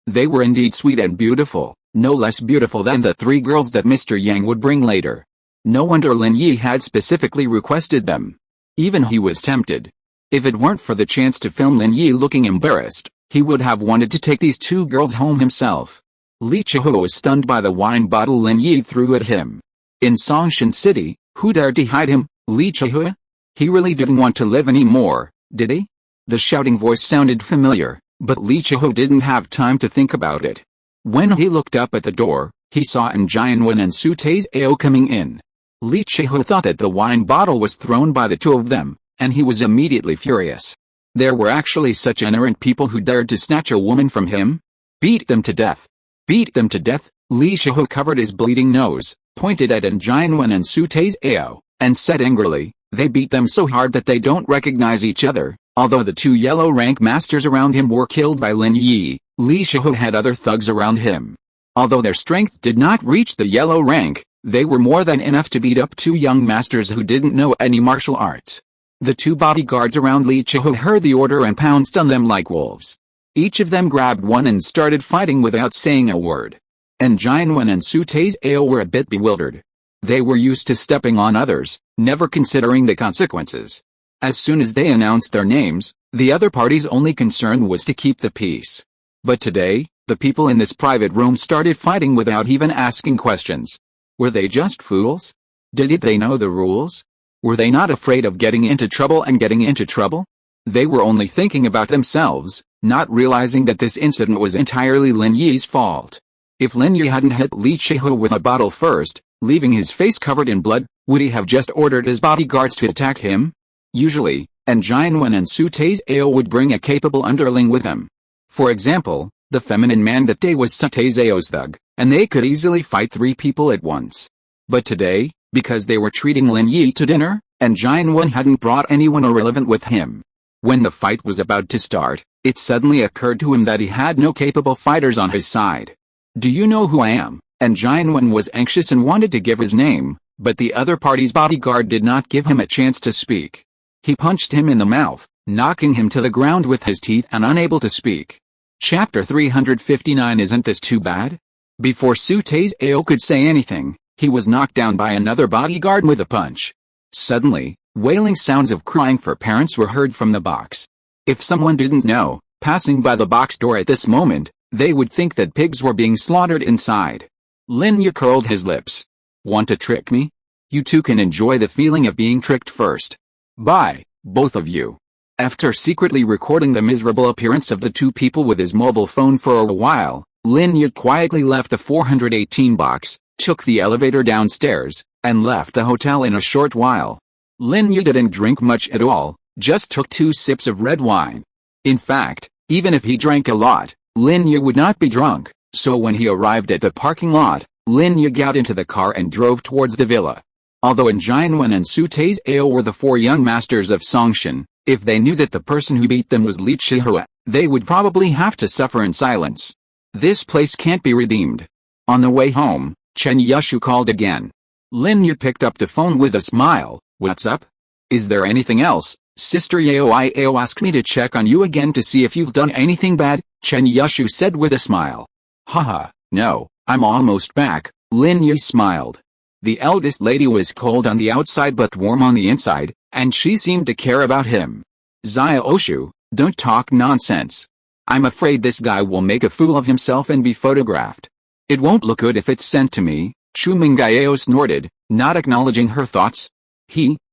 They were indeed sweet and beautiful, no less beautiful than the 3 girls that Mr. Yang would bring later. No wonder Lin Yi had specifically requested them. Even he was tempted. If it weren't for the chance to film Lin Yi looking embarrassed, he would have wanted to take these 2 girls home himself. Li Chihu was stunned by the wine bottle Lin Yi threw at him. In Songshan City, who dared to hide him? Li Chihu? He really didn't want to live anymore, did he? The shouting voice sounded familiar, but Li Chihu didn't have time to think about it. When he looked up at the door, he saw Xuanyuan and Su Taizao coming in. Li Chihu thought that the wine bottle was thrown by the 2 of them, and he was immediately furious. There were actually such ignorant people who dared to snatch a woman from him? Beat them to death. Beat them to death. Li Chihu covered his bleeding nose, pointed at Xuanyuan and Su Taizao, and said angrily, "They beat them so hard that they don't recognize each other." Although the 2 yellow rank masters around him were killed by Lin Yi, Li Chihu had other thugs around him. Although their strength did not reach the yellow rank, they were more than enough to beat up 2 young masters who didn't know any martial arts. The 2 bodyguards around Li Chihu heard the order and pounced on them like wolves. Each of them grabbed one and started fighting without saying a word. Xuanyuan and Su Taizao were a bit bewildered. They were used to stepping on others, never considering the consequences. As soon as they announced their names, the other party's only concern was to keep the peace. But today, the people in this private room started fighting without even asking questions. Were they just fools? Did they know the rules? Were they not afraid of getting into trouble and getting into trouble? They were only thinking about themselves, not realizing that this incident was entirely Lin Yi's fault. If Lin Yi hadn't hit Li Chihu with a bottle first, leaving his face covered in blood, would he have just ordered his bodyguards to attack him? Usually, Xuanyuan and Su Taizao would bring a capable underling with them. For example, the feminine man that day was Su Taizao's thug, and they could easily fight 3 people at once. But today, because they were treating Lin Yi to dinner, Xuanyuan hadn't brought anyone irrelevant with him. When the fight was about to start, It suddenly occurred to him that he had no capable fighters on his side. "Do you know who I am?" And Xuanyuan was anxious and wanted to give his name, but the other party's bodyguard did not give him a chance to speak. He punched him in the mouth, knocking him to the ground with his teeth and unable to speak. Chapter 359. Isn't this too bad? Before Su Taizao could say anything, he was knocked down by another bodyguard with a punch. Suddenly, wailing sounds of crying for parents were heard from the box. If someone didn't know, passing by the box door at this moment, they would think that pigs were being slaughtered inside. Lin Yi curled his lips. "Want to trick me? You two can enjoy the feeling of being tricked first. Bye, both of you." After secretly recording the miserable appearance of the two people with his mobile phone for a while, Lin Yi quietly left the 418 box, took the elevator downstairs, and left the hotel in a short while. Lin Yi didn't drink much at all, just took 2 sips of red wine. In fact, even if he drank a lot, Lin Yi would not be drunk, so when he arrived at the parking lot, Lin Yi got into the car and drove towards the villa. Although Xuanyuan and Su Taizao were the 4 young masters of Songshan, if they knew that the person who beat them was Li Chihua, they would probably have to suffer in silence. This place can't be redeemed. On the way home, Chen Yushu called again. Lin Yi picked up the phone with a smile. "What's up? Is there anything else? Sister Yao asked me to check on you again to see if you've done anything bad," Chen Yushu said with a smile. "Haha, no, I'm almost back," Lin Yi smiled. The eldest lady was cold on the outside but warm on the inside, and she seemed to care about him. "Zia Oshu, don't talk nonsense. I'm afraid this guy will make a fool of himself and be photographed. It won't look good if it's sent to me," Chu Mengyao snorted, not acknowledging her thoughts.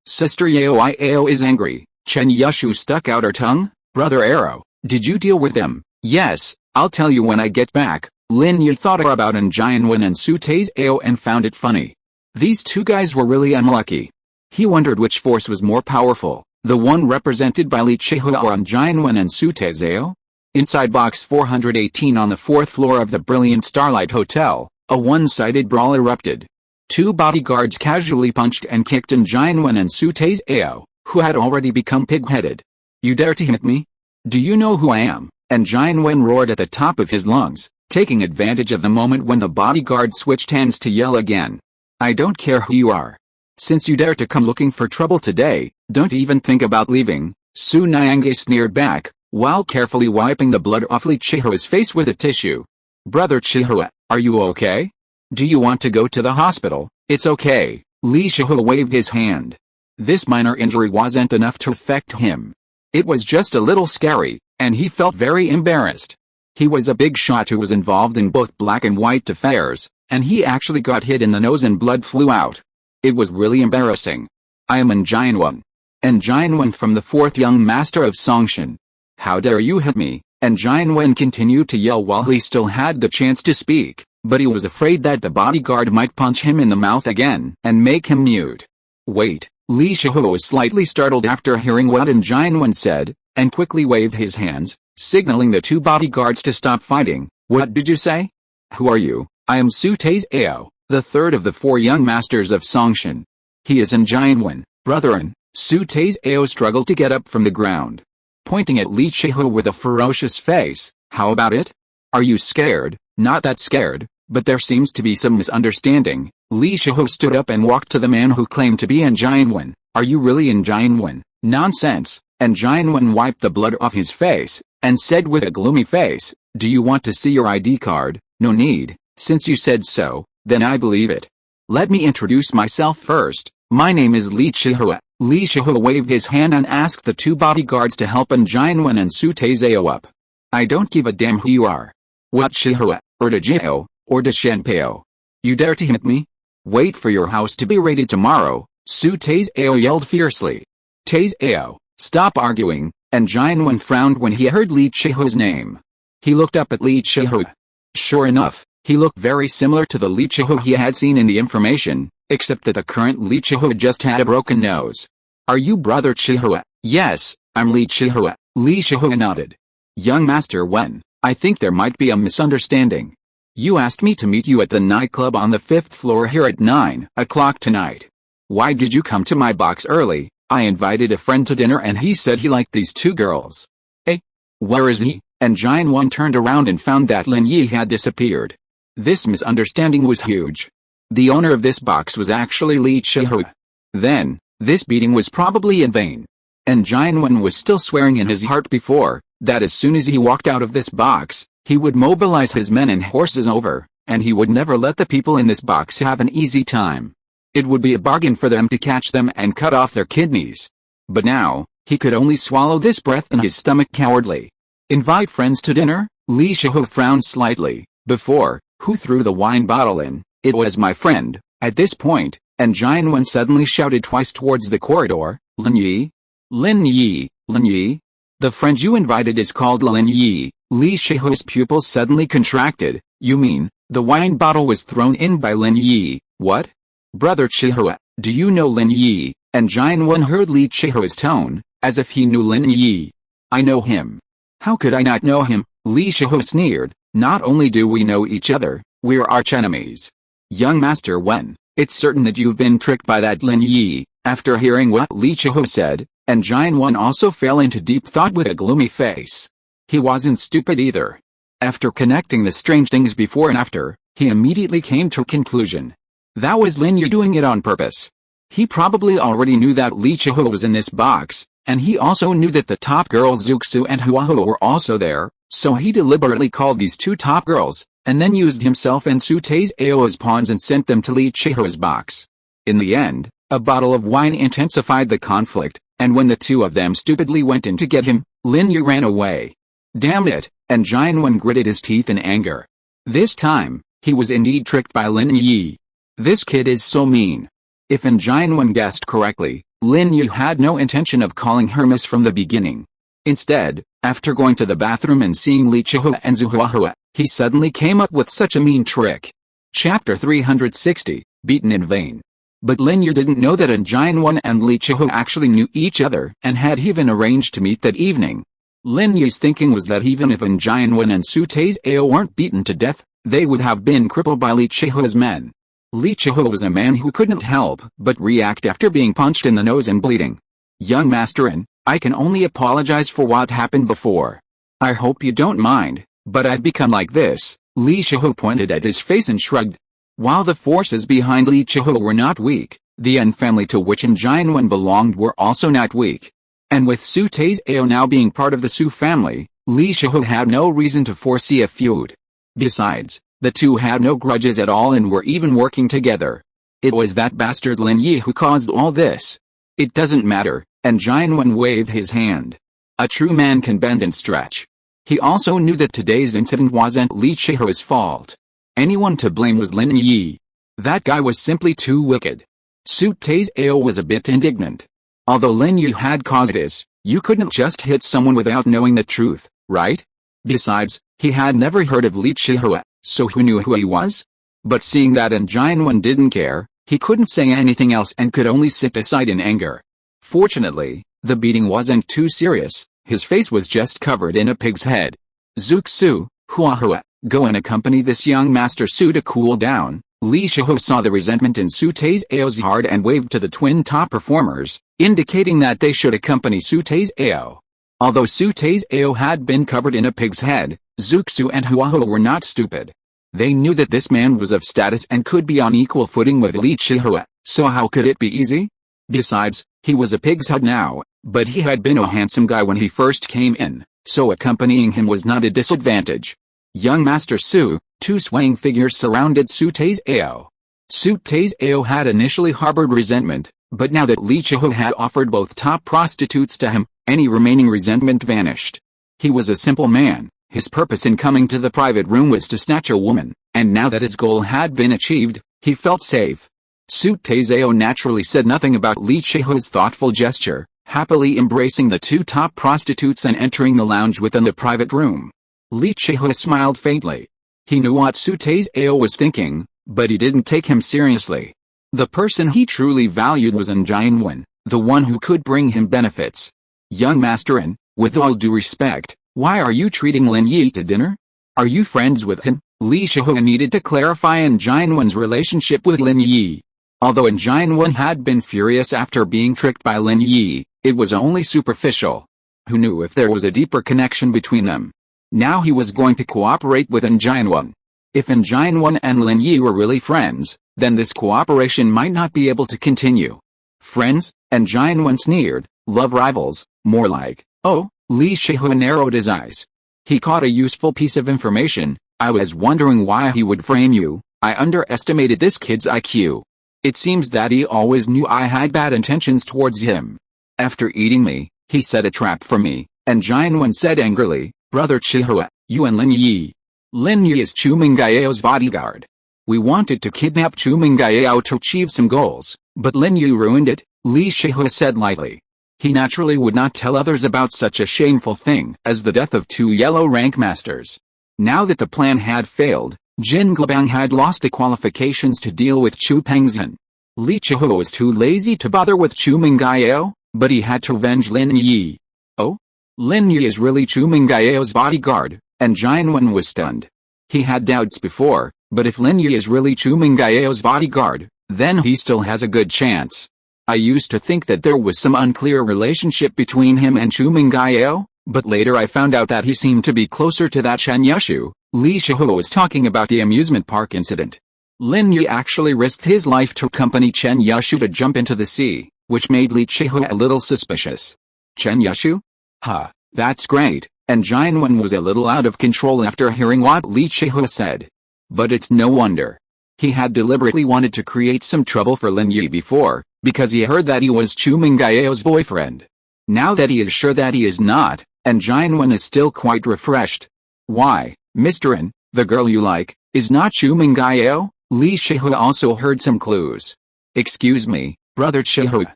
Sister Yao is angry." Chen Yushu stuck out her tongue. "Brother Arrow, did you deal with them?" "Yes, I'll tell you when I get back." Lin Yi thought about Xuanyuan and Su Taizao and found it funny. These two guys were really unlucky. He wondered which force was more powerful, the one represented by Li Chihua or Xuanyuan and Su Taizao? Inside box 418 on the 4th floor of the brilliant Starlight Hotel, a one-sided brawl erupted. 2 bodyguards casually punched and kicked Xuanyuan and Su Taizao, who had already become pig-headed. "You dare to hit me? Do you know who I am?" And Xuanyuan roared at the top of his lungs, taking advantage of the moment when the bodyguard switched hands to yell again. "I don't care who you are. Since you dare to come looking for trouble today, don't even think about leaving," Su Nyange sneered back, while carefully wiping the blood off Li Chihua's face with a tissue. "Brother Chihua, are you okay? Do you want to go to the hospital?" "It's okay," Li Chihua waved his hand. This minor injury wasn't enough to affect him. It was just a little scary, and he felt very embarrassed. He was a big shot who was involved in both black and white affairs, and he actually got hit in the nose and blood flew out. It was really embarrassing. "I am Xuanyuan. Xuanyuan from the 4th young master of Songshan. How dare you hit me?" And Xuanyuan continued to yell while he still had the chance to speak, but he was afraid that the bodyguard might punch him in the mouth again and make him mute. "Wait," Li Chihua was slightly startled after hearing what Xuanyuan said, and quickly waved his hands, signaling the 2 bodyguards to stop fighting. "What did you say?" "Who are you?" "I am Su Taizao, the 3rd of the 4 young masters of Songshan." "He is Xuanyuan, brethren." Su Taizao struggled to get up from the ground, pointing at Li Chihua with a ferocious face. "How about it? Are you scared?" "Not that scared, but there seems to be some misunderstanding." Li Chihua stood up and walked to the man who claimed to be Xuanyuan. "Are you really Xuanyuan?" "Nonsense." And Xuanyuan wiped the blood off his face, and said with a gloomy face, "Do you want to see your ID card?" "No need. Since you said so, then I believe it. Let me introduce myself first. My name is Li Chihua." Li Chihua waved his hand and asked the 2 bodyguards to help Xuanyuan and Su Taizao up. "I don't give a damn who you are. What Chihua, or de Jiao, or de Shenpao. You dare to hit me? Wait for your house to be raided tomorrow," Su Taizao yelled fiercely. "Taizao, stop arguing," and Xuanyuan frowned when he heard Li Chihua's name. He looked up at Li Chihua. Sure enough, he looked very similar to the Li Chihua he had seen in the information, except that the current Li Chihua just had a broken nose. "Are you brother Chihua?" "Yes, I'm Li Chihua," Li Chihua nodded. "Young master Wen, I think there might be a misunderstanding. You asked me to meet you at the nightclub on the 5th floor here at 9 o'clock tonight. Why did you come to my box early?" "I invited a friend to dinner and he said he liked these 2 girls." "Eh? Where is he? And Xuanyuan turned around and found that Lin Yi had disappeared. This misunderstanding was huge. The owner of this box was actually Li Chihua. Then, this beating was probably in vain. And Xuanyuan was still swearing in his heart before, that as soon as he walked out of this box, he would mobilize his men and horses over, and he would never let the people in this box have an easy time. It would be a bargain for them to catch them and cut off their kidneys. But now, he could only swallow this breath in his stomach cowardly. Invite friends to dinner? Li Chihua frowned slightly. Before, who threw the wine bottle in? It was my friend. At this point, and Xuanyuan suddenly shouted twice towards the corridor, Lin Yi? Lin Yi, Lin Yi? The friend you invited is called Lin Yi. Li Chihua's pupils suddenly contracted. You mean, the wine bottle was thrown in by Lin Yi? What? Brother Chihua, do you know Lin Yi? And Xuanyuan heard Li Chihua's tone, as if he knew Lin Yi. I know him. How could I not know him? Li Chihua sneered. Not only do we know each other, we're archenemies. Young Master Wen, it's certain that you've been tricked by that Lin Yi. After hearing what Li Chihua said, and Xuanyuan also fell into deep thought with a gloomy face. He wasn't stupid either. After connecting the strange things before and after, he immediately came to a conclusion. That was Lin Yi doing it on purpose. He probably already knew that Li Chihua was in this box, and he also knew that the top girls Zuxu and Huahua were also there, so he deliberately called these two top girls, and then used himself and Su Tei's Ao as pawns and sent them to Li Chihua's box. In the end, a bottle of wine intensified the conflict, and when the two of them stupidly went in to get him, Lin Yi ran away. Damn it, and Xuanyuan gritted his teeth in anger. This time, he was indeed tricked by Lin Yi. This kid is so mean. If Xuanyuan guessed correctly, Lin Yi had no intention of calling her miss from the beginning. Instead, after going to the bathroom and seeing Li Chihua and Zuhuahua, he suddenly came up with such a mean trick. Chapter 360, Beaten in Vain. But Lin Yi didn't know that Xuanyuan and Li Chihua actually knew each other and had even arranged to meet that evening. Lin Yi's thinking was that even if Xuanyuan and Su Tei's Ao weren't beaten to death, they would have been crippled by Li Chihua's men. Li Chihua was a man who couldn't help but react after being punched in the nose and bleeding. Young Master, I can only apologize for what happened before. I hope you don't mind, but I've become like this. Li Chihua pointed at his face and shrugged. While the forces behind Li Chihua were not weak, the N family to which Xuanyuan belonged were also not weak. And with Su Tei's Ao now being part of the Su family, Li Chihua had no reason to foresee a feud. Besides, the two had no grudges at all and were even working together. It was that bastard Lin Yi who caused all this. It doesn't matter, and Xuanyuan waved his hand. A true man can bend and stretch. He also knew that today's incident wasn't Li Chihua's fault. Anyone to blame was Lin Yi. That guy was simply too wicked. Su Tei's Ao was a bit indignant. Although Lin Yi had caused this, you couldn't just hit someone without knowing the truth, right? Besides, he had never heard of Li Chihua, so who knew who he was? But seeing that Xuanyuan didn't care, he couldn't say anything else and could only sit aside in anger. Fortunately, the beating wasn't too serious, his face was just covered in a pig's head. Zuxu, Huahua, go and accompany this young Master Su to cool down. Li Chihua saw the resentment in Su Tei's Ao's heart and waved to the twin top performers, indicating that they should accompany Su Tei's Ao. Although Su Tei's Ao had been covered in a pig's head, Zuxu and Huahua were not stupid. They knew that this man was of status and could be on equal footing with Li Chihua, so how could it be easy? Besides, he was a pig's head now, but he had been a handsome guy when he first came in, so accompanying him was not a disadvantage. Young Master Su, two swaying figures surrounded Su Tei's Ao. Su Tei's Ao had initially harbored resentment, but now that Li Chihua had offered both top prostitutes to him, any remaining resentment vanished. He was a simple man, his purpose in coming to the private room was to snatch a woman, and now that his goal had been achieved, he felt safe. Su Tei's Ao naturally said nothing about Li Chihua's thoughtful gesture, happily embracing the two top prostitutes and entering the lounge within the private room. Li Chihua smiled faintly. He knew what Su Tei's Ao was thinking, but he didn't take him seriously. The person he truly valued was Xuanyuan, the one who could bring him benefits. Young Master, with all due respect, why are you treating Lin Yi to dinner? Are you friends with him? Li Chihua needed to clarify Xuanyuan's relationship with Lin Yi. Although Xuanyuan had been furious after being tricked by Lin Yi, it was only superficial. Who knew if there was a deeper connection between them? Now he was going to cooperate with Jianwen. If Jianwen and Lin Yi were really friends, then this cooperation might not be able to continue. Friends? Jianwen sneered. Love rivals? More like. Oh, Li Shihua narrowed his eyes. He caught a useful piece of information. I was wondering why he would frame you. I underestimated this kid's IQ. It seems that he always knew I had bad intentions towards him. After eating me, he set a trap for me, Jianwen said angrily, Brother Chihua, you and Lin Yi. Lin Yi is Chu Mengyao's bodyguard. We wanted to kidnap Chu Mengyao to achieve some goals, but Lin Yi ruined it, Li Shihua said lightly. He naturally would not tell others about such a shameful thing as the death of 2 yellow rank masters. Now that the plan had failed, Jin Guobang had lost the qualifications to deal with Chu Pengzhan. Li Shihua was too lazy to bother with Chu Mengyao, but he had to avenge Lin Yi. Oh? Lin Yi is really Chu Mengyao's bodyguard, Jianwen was stunned. He had doubts before, but if Lin Yi is really Chu Mengyao's bodyguard, then he still has a good chance. I used to think that there was some unclear relationship between him and Chu Mengyao, but later I found out that he seemed to be closer to that Shan Yushu. Li Shihua was talking about the amusement park incident. Lin Yi actually risked his life to accompany Chen Yushu to jump into the sea, which made Li Shihua a little suspicious. Chen Yushu? Huh, that's great, Jianwen was a little out of control after hearing what Li Shihua said. But it's no wonder. He had deliberately wanted to create some trouble for Lin Yi before, because he heard that he was Chu Mengyao's boyfriend. Now that he is sure that he is not, Jianwen is still quite refreshed. Why, Mr. N, the girl you like, is not Chu Mengyao? Li Shihua also heard some clues. Excuse me, Brother Chihua.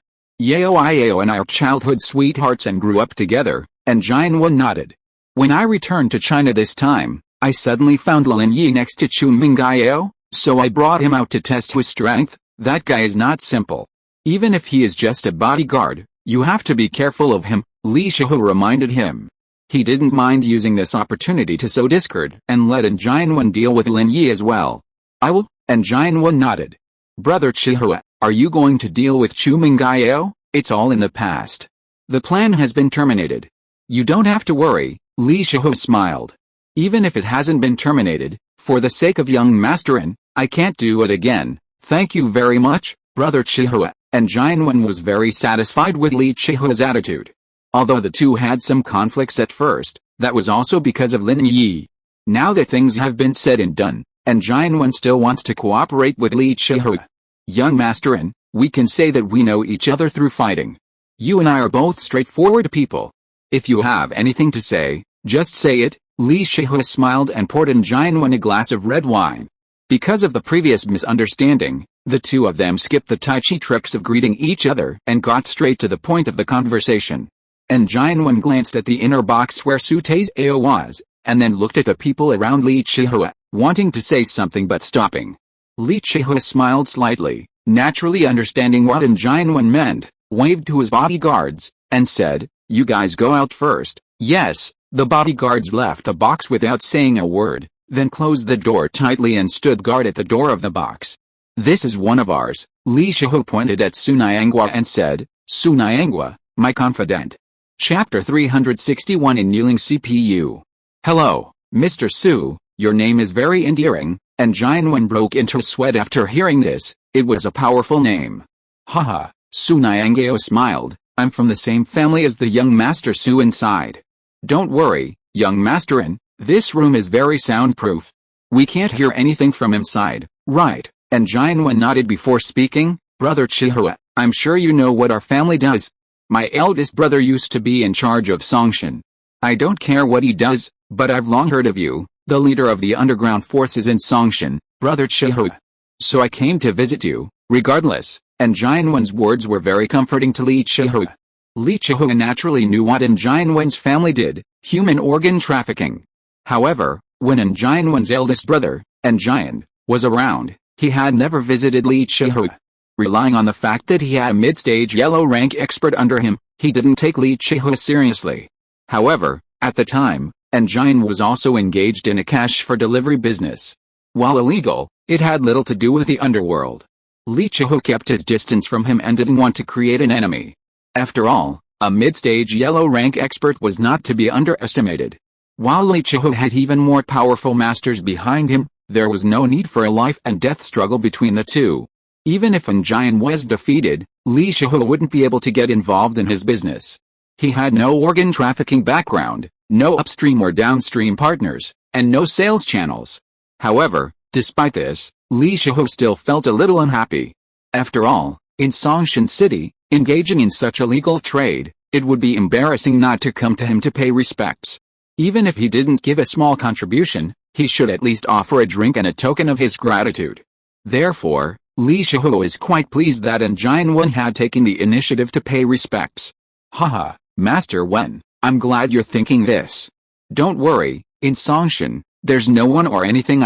Yao and I are childhood sweethearts and grew up together, Jianwen nodded. When I returned to China this time, I suddenly found Lin Yi next to Chu Mengyao, so I brought him out to test his strength. That guy is not simple. Even if he is just a bodyguard, you have to be careful of him, Li Shihua reminded him. He didn't mind using this opportunity to sow discord and let Jianwen deal with Lin Yi as well. I will, Jianwen nodded. Brother Chihua, are you going to deal with Chu Mengyao? It's all in the past. The plan has been terminated. You don't have to worry, Li Shihua smiled. Even if it hasn't been terminated, for the sake of young Masterin, I can't do it again. Thank you very much, Brother Chihua, Jianwen was very satisfied with Li Chihua's attitude. Although the two had some conflicts at first, that was also because of Lin Yi. Now that things have been said and done, Jianwen still wants to cooperate with Li Chihua. Young Masterin, we can say that we know each other through fighting. You and I are both straightforward people. If you have anything to say, just say it. Li Shihua smiled and poured Jianwen a glass of red wine. Because of the previous misunderstanding, the two of them skipped the Tai Chi tricks of greeting each other and got straight to the point of the conversation. Jianwen glanced at the inner box where Su Tai's AO was, and then looked at the people around Li Chihua, wanting to say something but stopping. Li Chihua smiled slightly, naturally understanding what Jianwen meant, waved to his bodyguards, and said, You guys go out first. Yes. The bodyguards left the box without saying a word, then closed the door tightly and stood guard at the door of the box. This is one of ours. Li Shihua pointed at Su Niangua and said, Su Niangua, my confidant. Chapter 361 in Kneeling CPU. Hello, Mr. Su, your name is very endearing, Jianwen broke into a sweat after hearing this. It was a powerful name. Haha, Su Niangua smiled, I'm from the same family as the young Master Su inside. Don't worry, young Masterin, this room is very soundproof. We can't hear anything from inside, right? Jianwen nodded before speaking. Brother Chihua, I'm sure you know what our family does. My eldest brother used to be in charge of Songshan. I don't care what he does, but I've long heard of you, the leader of the underground forces in Songshan, Brother Chihua. So I came to visit you, regardless, Jianwen's words were very comforting to Li Chihua. Li Chihua naturally knew what Jianwen's family did, human organ trafficking. However, when Jianwen's eldest brother, Jian, was around, he had never visited Li Chihua. Relying on the fact that he had a mid-stage yellow rank expert under him, he didn't take Li Chihua seriously. However, at the time, Jian was also engaged in a cash for delivery business. While illegal, it had little to do with the underworld. Li Chihua kept his distance from him and didn't want to create an enemy. After all, A mid-stage yellow rank expert was not to be underestimated. While Li Chihu had even more powerful masters behind him, there was no need for a life and death struggle between the two. Even if Pengzhan was defeated, Li Chihu wouldn't be able to get involved in his business. He had no organ trafficking background, no upstream or downstream partners, and no sales channels. However, despite this, Li Chihu still felt a little unhappy. After all, in Songshan City, engaging in such illegal trade, it would be embarrassing not to come to him to pay respects. Even if he didn't give a small contribution, he should at least offer a drink and a token of his gratitude. Therefore, Li Chihu is quite pleased that Pengzhan Wen had taken the initiative to pay respects. Haha, Master Wen, I'm glad you're thinking this. Don't worry, in Songshan, there's no one or anything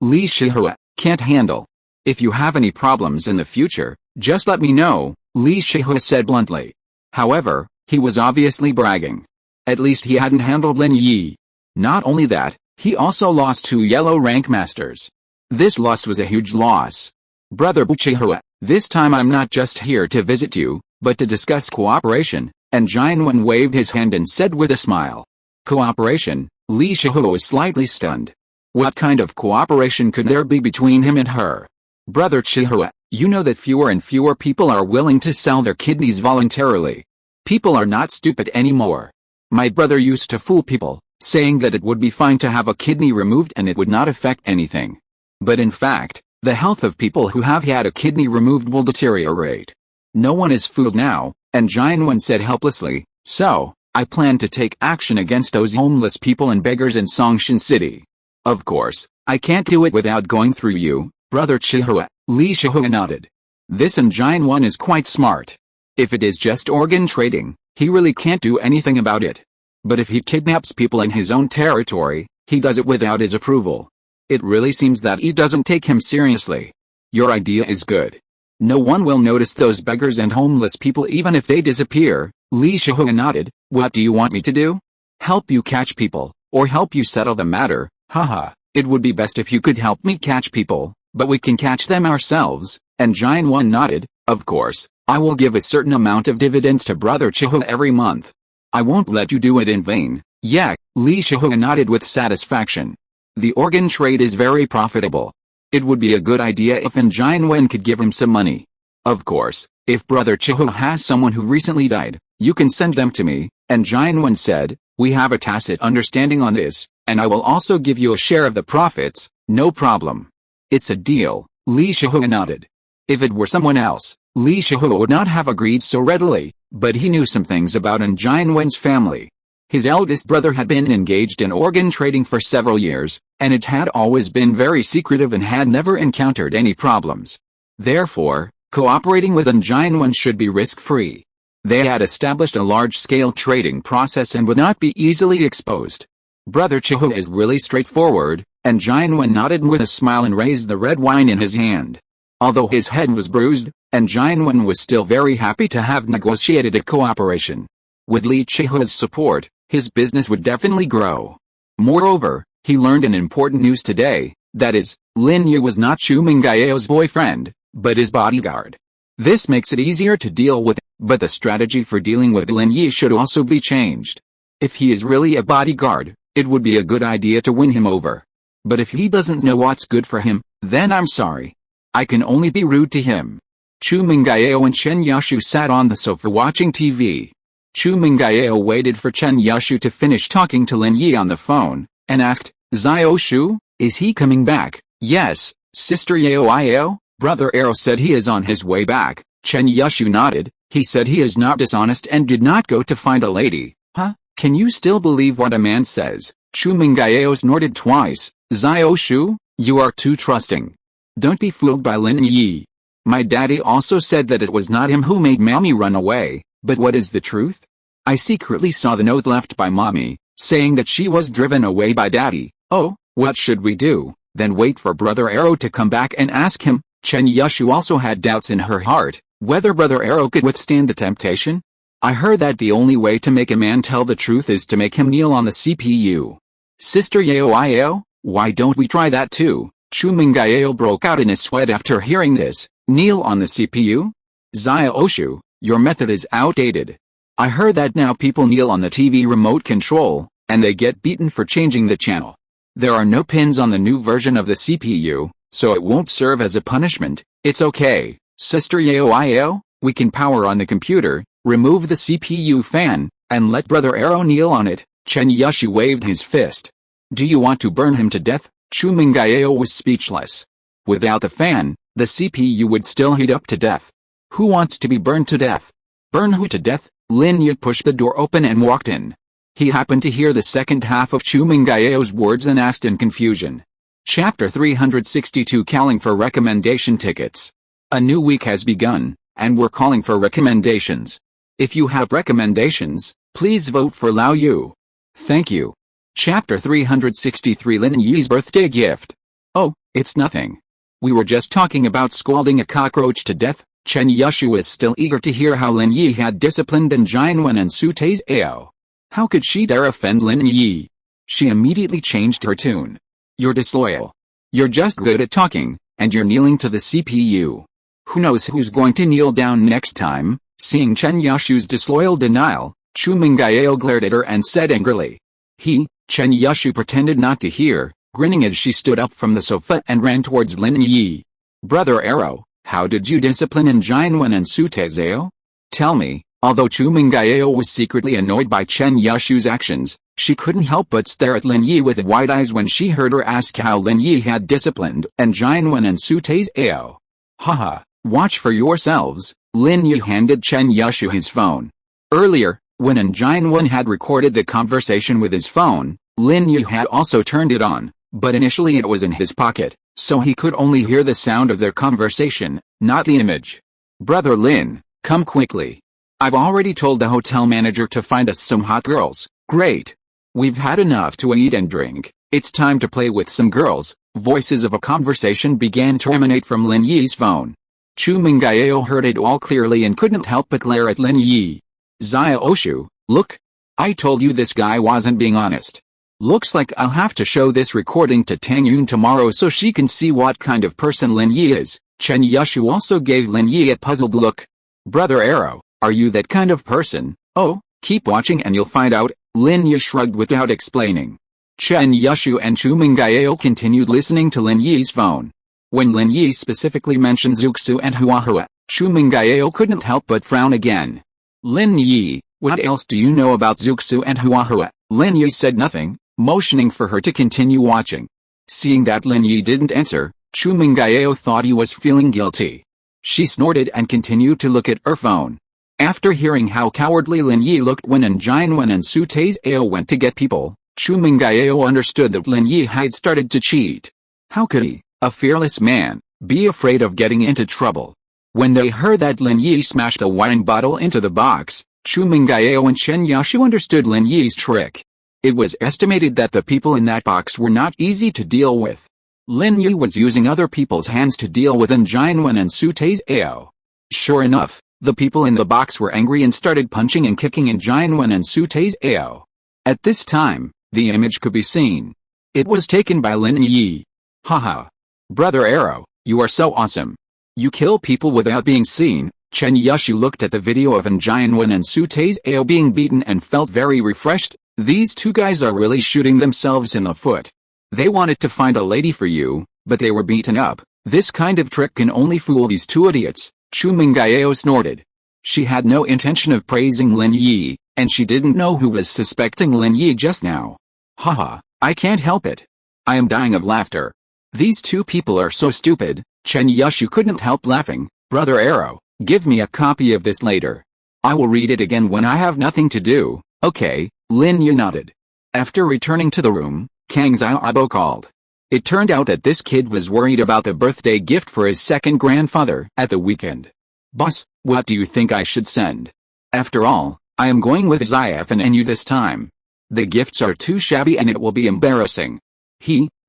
Li Chihu, can't handle. If you have any problems in the future, just let me know, Li Chihu said bluntly. However, he was obviously bragging. At least he hadn't handled Lin Yi. Not only that, he also lost 2 yellow rank masters. This loss was a huge loss. Brother Chihu, this time I'm not just here to visit you, but to discuss cooperation, and Pengzhan Wen waved his hand and said with a smile. Cooperation? Li Chihu was slightly stunned. What kind of cooperation could there be between him and her? Brother Chihu, you know that fewer and fewer people are willing to sell their kidneys voluntarily. People are not stupid anymore. My brother used to fool people, saying that it would be fine to have a kidney removed and it would not affect anything. But in fact, the health of people who have had a kidney removed will deteriorate. No one is fooled now, and Pengzhan Wen said helplessly, so, I plan to take action against those homeless people and beggars in Songshan City. Of course, I can't do it without going through you, Brother Chihu, Li Chihu nodded. This Pengzhan Wen is quite smart. If it is just organ trading, he really can't do anything about it. But if he kidnaps people in his own territory, he does it without his approval. It really seems that he doesn't take him seriously. Your idea is good. No one will notice those beggars and homeless people even if they disappear, Li Chihu nodded. What do you want me to do? Help you catch people, or help you settle the matter? Haha, it would be best if you could help me catch people, but we can catch them ourselves, and Pengzhan Wen nodded. Of course, I will give a certain amount of dividends to Brother Chihu every month. I won't let you do it in vain. Yeah, Li Chihu nodded with satisfaction. The organ trade is very profitable. It would be a good idea if Pengzhan Wen could give him some money. Of course, if Brother Chihu has someone who recently died, you can send them to me, and Pengzhan Wen said, we have a tacit understanding on this, and I will also give you a share of the profits, no problem. It's a deal, Li Chihu nodded. If it were someone else, Li Chihu would not have agreed so readily, but he knew some things about Pengzhan Wen's family. His eldest brother had been engaged in organ trading for several years, and it had always been very secretive and had never encountered any problems. Therefore, cooperating with Pengzhan Wen should be risk-free. They had established a large-scale trading process and would not be easily exposed. Brother Chihu is really straightforward, and Pengzhan Wen nodded with a smile and raised the red wine in his hand. Although his head was bruised, Pengzhan Wen was still very happy to have negotiated a cooperation. With Li Chihu's support, his business would definitely grow. Moreover, he learned an important news today, that is, Lin Yi was not Chu Mengyao's boyfriend, but his bodyguard. This makes it easier to deal with, but the strategy for dealing with Lin Yi should also be changed. If he is really a bodyguard, it would be a good idea to win him over. But if he doesn't know what's good for him, then I'm sorry. I can only be rude to him. Chu Mengyao and Chen Yashu sat on the sofa watching TV. Chu Mengyao waited for Chen Yashu to finish talking to Lin Yi on the phone, and asked, Xiaoshu, is he coming back? Yes, Sister Yao. Brother Arrow said he is on his way back. Chen Yashu nodded. He said he is not dishonest and did not go to find a lady. Huh? Can you still believe what a man says? Chu Mengyao snorted twice. Xiaoshu, you are too trusting. Don't be fooled by Lin Yi. My daddy also said that it was not him who made mommy run away, but what is the truth? I secretly saw the note left by mommy, saying that she was driven away by daddy. Oh, what should we do? Then wait for Brother Arrow to come back and ask him. Chen Yashu also had doubts in her heart, whether Brother Arrow could withstand the temptation. I heard that the only way to make a man tell the truth is to make him kneel on the CPU. Sister Yao, why don't we try that too? Chu Mengyao broke out in a sweat after hearing this. Kneel on the CPU? Xiaoshu, your method is outdated. I heard that now people kneel on the TV remote control, and they get beaten for changing the channel. There are no pins on the new version of the CPU, so it won't serve as a punishment. It's okay, Sister Yao. We can power on the computer, remove the CPU fan, and let Brother Arrow kneel on it. Chen Yushu waved his fist. Do you want to burn him to death? Chu Mengyao was speechless. Without the fan, the CPU would still heat up to death. Who wants to be burned to death? Burn who to death? Lin Yi pushed the door open and walked in. He happened to hear the second half of Chu Mengyao's words and asked in confusion. Chapter 362 Calling for recommendation tickets. A new week has begun, and we're calling for recommendations. If you have recommendations, please vote for Lao Yu. Thank you. Chapter 363 Lin Yi's birthday gift. Oh, it's nothing. We were just talking about scalding a cockroach to death. Chen Yushu is still eager to hear how Lin Yi had disciplined Xuanyuan and Sutei's Ao. How could she dare offend Lin Yi? She immediately changed her tune. You're disloyal. You're just good at talking, and you're kneeling to the CPU. Who knows who's going to kneel down next time? Seeing Chen Yushu's disloyal denial, Chu Mengyao glared at her and said angrily. Chen Yushu pretended not to hear, grinning as she stood up from the sofa and ran towards Lin Yi. Brother Arrow, how did you discipline Xuanyuan and Sutei's Ao? Tell me. Although Chu Mengyao was secretly annoyed by Chen Yushu's actions, she couldn't help but stare at Lin Yi with wide eyes when she heard her ask how Lin Yi had disciplined Xuanyuan and Sutei's Ao. Haha, watch for yourselves. Lin Yi handed Chen Yushu his phone. Earlier, when Xuanyuan had recorded the conversation with his phone, Lin Yi had also turned it on, but initially it was in his pocket, so he could only hear the sound of their conversation, not the image. Brother Lin, come quickly. I've already told the hotel manager to find us some hot girls. Great. We've had enough to eat and drink. It's time to play with some girls. Voices of a conversation began to emanate from Lin Yi's phone. Chu Mengyao heard it all clearly and couldn't help but glare at Lin Yi. Zia Oshu, look. I told you this guy wasn't being honest. Looks like I'll have to show this recording to Tang Yun tomorrow so she can see what kind of person Lin Yi is. Chen Yushu also gave Lin Yi a puzzled look. Brother Arrow, are you that kind of person? Oh, keep watching and you'll find out. Lin Yi shrugged without explaining. Chen Yushu and Chu Mengyao continued listening to Lin Yi's phone. When Lin Yi specifically mentioned Zuxu and Huahua, Chu Mengyao couldn't help but frown again. Lin Yi, what else do you know about Zuxu and Huahua? Lin Yi said nothing, motioning for her to continue watching. Seeing that Lin Yi didn't answer, Chu Mengyao thought he was feeling guilty. She snorted and continued to look at her phone. After hearing how cowardly Lin Yi looked when Xuanyuan and Sutei's Ao went to get people, Chu Mengyao understood that Lin Yi had started to cheat. How could he, a fearless man, be afraid of getting into trouble? When they heard that Lin Yi smashed a wine bottle into the box, Chu Mengyao and Chen Yushu understood Lin Yi's trick. It was estimated that the people in that box were not easy to deal with. Lin Yi was using other people's hands to deal with Xuanyuan and Sutei's Ao. Sure enough, the people in the box were angry and started punching and kicking Xuanyuan and Sutei's Ao. At this time, the image could be seen. It was taken by Lin Yi. Haha. Brother Arrow, you are so awesome. You kill people without being seen. Chen Yushu looked at the video of Xuanyuan and Sutei's Ao being beaten and felt very refreshed. These two guys are really shooting themselves in the foot. They wanted to find a lady for you, but they were beaten up. This kind of trick can only fool these two idiots. Chu Mengyao snorted. She had no intention of praising Lin Yi, and she didn't know who was suspecting Lin Yi just now. Haha, I can't help it. I am dying of laughter. These two people are so stupid. Chen Yushu couldn't help laughing. Brother Arrow, give me a copy of this later. I will read it again when I have nothing to do. Okay, Lin Yi nodded. After returning to the room, Kang Xiaobo called. It turned out that this kid was worried about the birthday gift for his second grandfather at the weekend. Boss, what do you think I should send? After all, I am going with Ziaf and you this time. The gifts are too shabby and it will be embarrassing.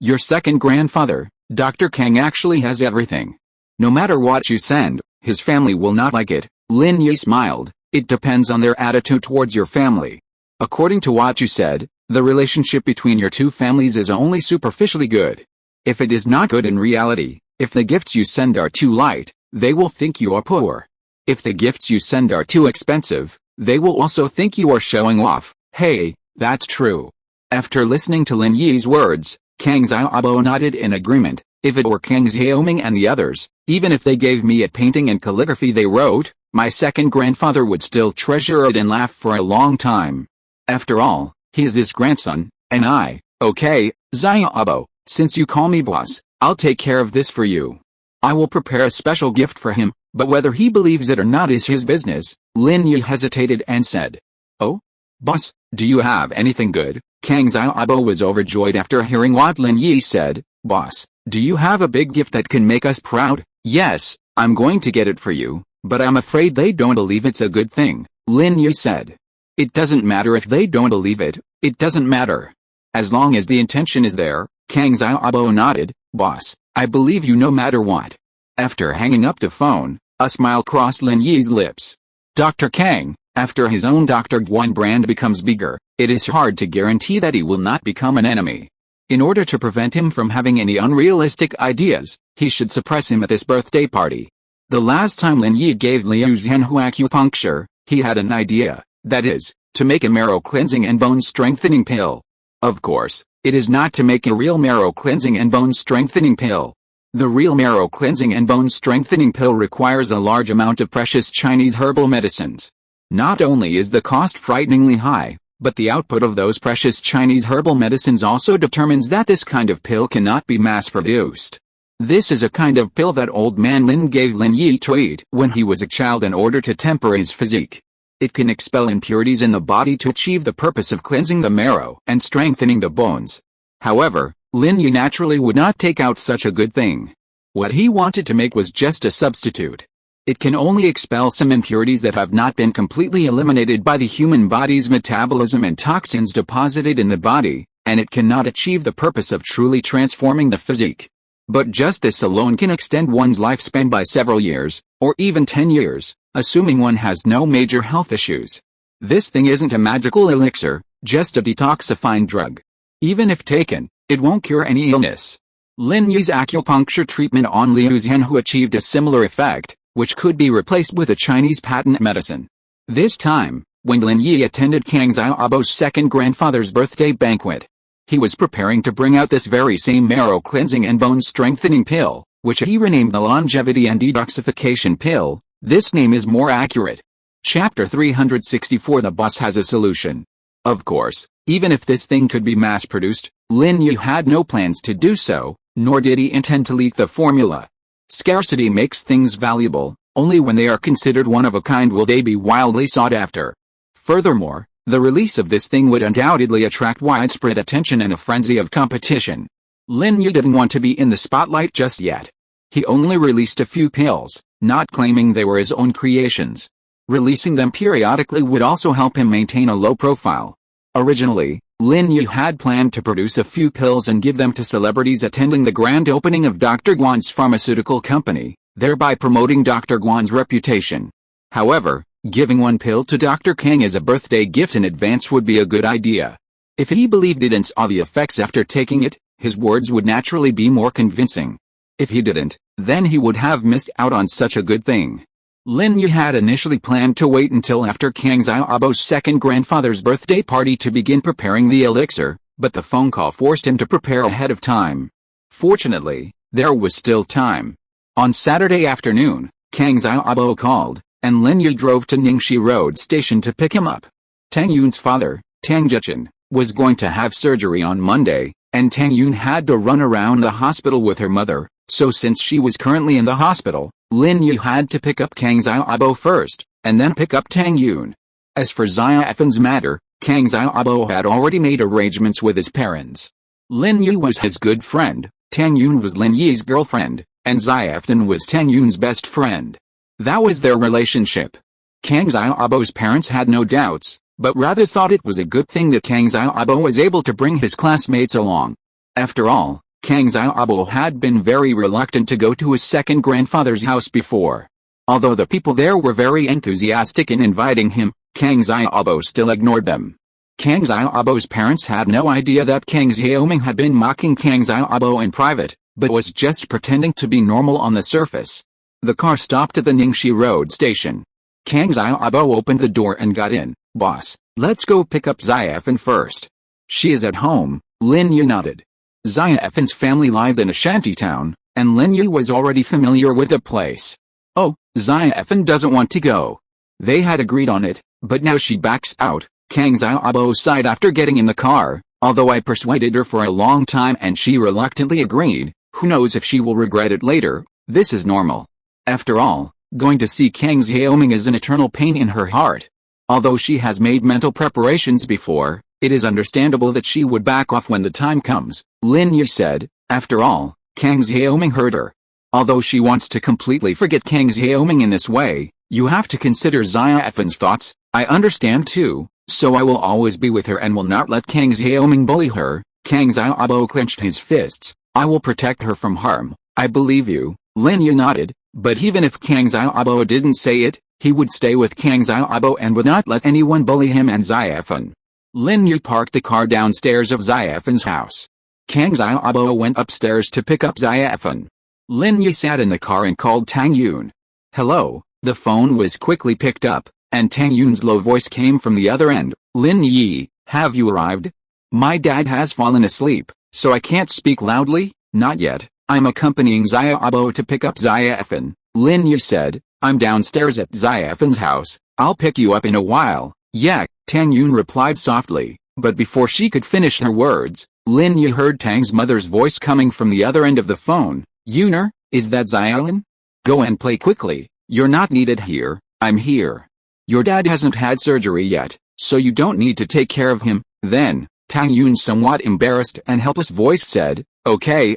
Your second grandfather, Dr. Kang actually has everything. No matter what you send, his family will not like it. Lin Yi smiled. It depends on their attitude towards your family. According to what you said, the relationship between your two families is only superficially good. If it is not good in reality, if the gifts you send are too light, they will think you are poor. If the gifts you send are too expensive, They will also think you are showing off. Hey, that's true. After listening to Lin Yi's words, Kang Xiaobo nodded in agreement. If it were Kang Xiaoming and the others, even if they gave me a painting and calligraphy they wrote, my second grandfather would still treasure it and laugh for a long time. After all, he is his grandson, and I. Okay, Xiaobo, since you call me boss, I'll take care of this for you. I will prepare a special gift for him, but whether he believes it or not is his business. Lin Yi hesitated and said, "Oh? Boss, do you have anything good?" Kang Xiaobo was overjoyed after hearing what Lin Yi said. "Boss, do you have a big gift that can make us proud?" "Yes, I'm going to get it for you, but I'm afraid they don't believe it's a good thing," Lin Yi said. "It doesn't matter if they don't believe it, it doesn't matter. As long as the intention is there," Kang Xiaobo nodded. "Boss, I believe you no matter what." After hanging up the phone, a smile crossed Lin Yi's lips. Dr. Kang, after his own Dr. Guan brand becomes bigger, it is hard to guarantee that he will not become an enemy. In order to prevent him from having any unrealistic ideas, he should suppress him at this birthday party. The last time Lin Yi gave Liu Zhenhu acupuncture, he had an idea, that is, to make a marrow cleansing and bone strengthening pill. Of course, it is not to make a real marrow cleansing and bone strengthening pill. The real marrow cleansing and bone strengthening pill requires a large amount of precious Chinese herbal medicines. Not only is the cost frighteningly high, but the output of those precious Chinese herbal medicines also determines that this kind of pill cannot be mass-produced. This is a kind of pill that old man Lin gave Lin Yi to eat when he was a child in order to temper his physique. It can expel impurities in the body to achieve the purpose of cleansing the marrow and strengthening the bones. However, Lin Yi naturally would not take out such a good thing. What he wanted to make was just a substitute. It can only expel some impurities that have not been completely eliminated by the human body's metabolism and toxins deposited in the body, and it cannot achieve the purpose of truly transforming the physique. But just this alone can extend one's lifespan by several years, or even 10 years, assuming one has no major health issues. This thing isn't a magical elixir, just a detoxifying drug. Even if taken, it won't cure any illness. Lin Yi's acupuncture treatment on Liu Zhenhu achieved a similar effect, which could be replaced with a Chinese patent medicine. This time, when Lin Yi attended Kang Xiaobo's second grandfather's birthday banquet, he was preparing to bring out this very same marrow cleansing and bone strengthening pill, which he renamed the longevity and detoxification pill. This name is more accurate. Chapter 364. The boss has a solution. Of course, even if this thing could be mass-produced, Lin Yi had no plans to do so, nor did he intend to leak the formula. Scarcity makes things valuable, only when they are considered one of a kind will they be wildly sought after. Furthermore, the release of this thing would undoubtedly attract widespread attention and a frenzy of competition. Lin Yi didn't want to be in the spotlight just yet. He only released a few pills, not claiming they were his own creations. Releasing them periodically would also help him maintain a low profile. Originally, Lin Yi had planned to produce a few pills and give them to celebrities attending the grand opening of Dr. Guan's pharmaceutical company, thereby promoting Dr. Guan's reputation. However, giving one pill to Dr. Kang as a birthday gift in advance would be a good idea. If he believed it and saw the effects after taking it, his words would naturally be more convincing. If he didn't, then he would have missed out on such a good thing. Lin Yi had initially planned to wait until after Kang Xiaobo's second grandfather's birthday party to begin preparing the elixir, but the phone call forced him to prepare ahead of time. Fortunately, there was still time. On Saturday afternoon, Kang Xiaobo called, and Lin Yi drove to Ningxi Road Station to pick him up. Tang Yun's father, Tang Zhichen, was going to have surgery on Monday, and Tang Yun had to run around the hospital with her mother, so since she was currently in the hospital, Lin Yi had to pick up Kang Xiaobo first, and then pick up Tang Yun. As for Xiaofan's matter, Kang Xiaobo had already made arrangements with his parents. Lin Yi was his good friend, Tang Yun was Lin Yi's girlfriend, and Xiaofan was Tang Yun's best friend. That was their relationship. Kang Xiaobo's parents had no doubts, but rather thought it was a good thing that Kang Xiaobo was able to bring his classmates along. After all, Kang Xiaobo had been very reluctant to go to his second grandfather's house before. Although the people there were very enthusiastic in inviting him, Kang Xiaobo still ignored them. Kang Xiaobo's parents had no idea that Kang Xiaoming had been mocking Kang Xiaobo in private, but was just pretending to be normal on the surface. The car stopped at the Ningxi Road Station. Kang Xiaobo opened the door and got in. Boss, let's go pick up Xiaofen first. She is at home, Lin Yi nodded. Xiaofen's family lived in a shanty town, and Lin Yi was already familiar with the place. Oh, Xiaofen doesn't want to go. They had agreed on it, but now she backs out, Kang Xiaobo sighed after getting in the car. Although I persuaded her for a long time and she reluctantly agreed, who knows if she will regret it later. This is normal. After all, going to see Kang Xiaoming is an eternal pain in her heart. Although she has made mental preparations before, it is understandable that she would back off when the time comes, Lin Yi said. After all, Kang Xiaoming hurt her. Although she wants to completely forget Kang Xiaoming in this way, you have to consider Xiaofen's thoughts. I understand too. So I will always be with her and will not let Kang Xiaoming bully her. Kang Xiaobo clenched his fists. I will protect her from harm. I believe you, Lin Yi nodded, but even if Kang Xiaobo didn't say it, he would stay with Kang Xiaobo and would not let anyone bully him and Xiaofen. Lin Yi parked the car downstairs of Xiaofen's house. Kang Xiaobo went upstairs to pick up Xiaofen. Lin Yi sat in the car and called Tang Yun. Hello, the phone was quickly picked up, and Tang Yun's low voice came from the other end. Lin Yi, have you arrived? My dad has fallen asleep, so I can't speak loudly. Not yet. I'm accompanying Xiaobo to pick up Xiaofen, Lin Yi said. I'm downstairs at Xiaofen's house. I'll pick you up in a while. Yeah, Tang Yun replied softly, but before she could finish her words, Lin Yi heard Tang's mother's voice coming from the other end of the phone. Yuner, is that Xiaolin? Go and play quickly. You're not needed here. I'm here. Your dad hasn't had surgery yet, so you don't need to take care of him. Then, Tang Yun's somewhat embarrassed and helpless voice said, Okay,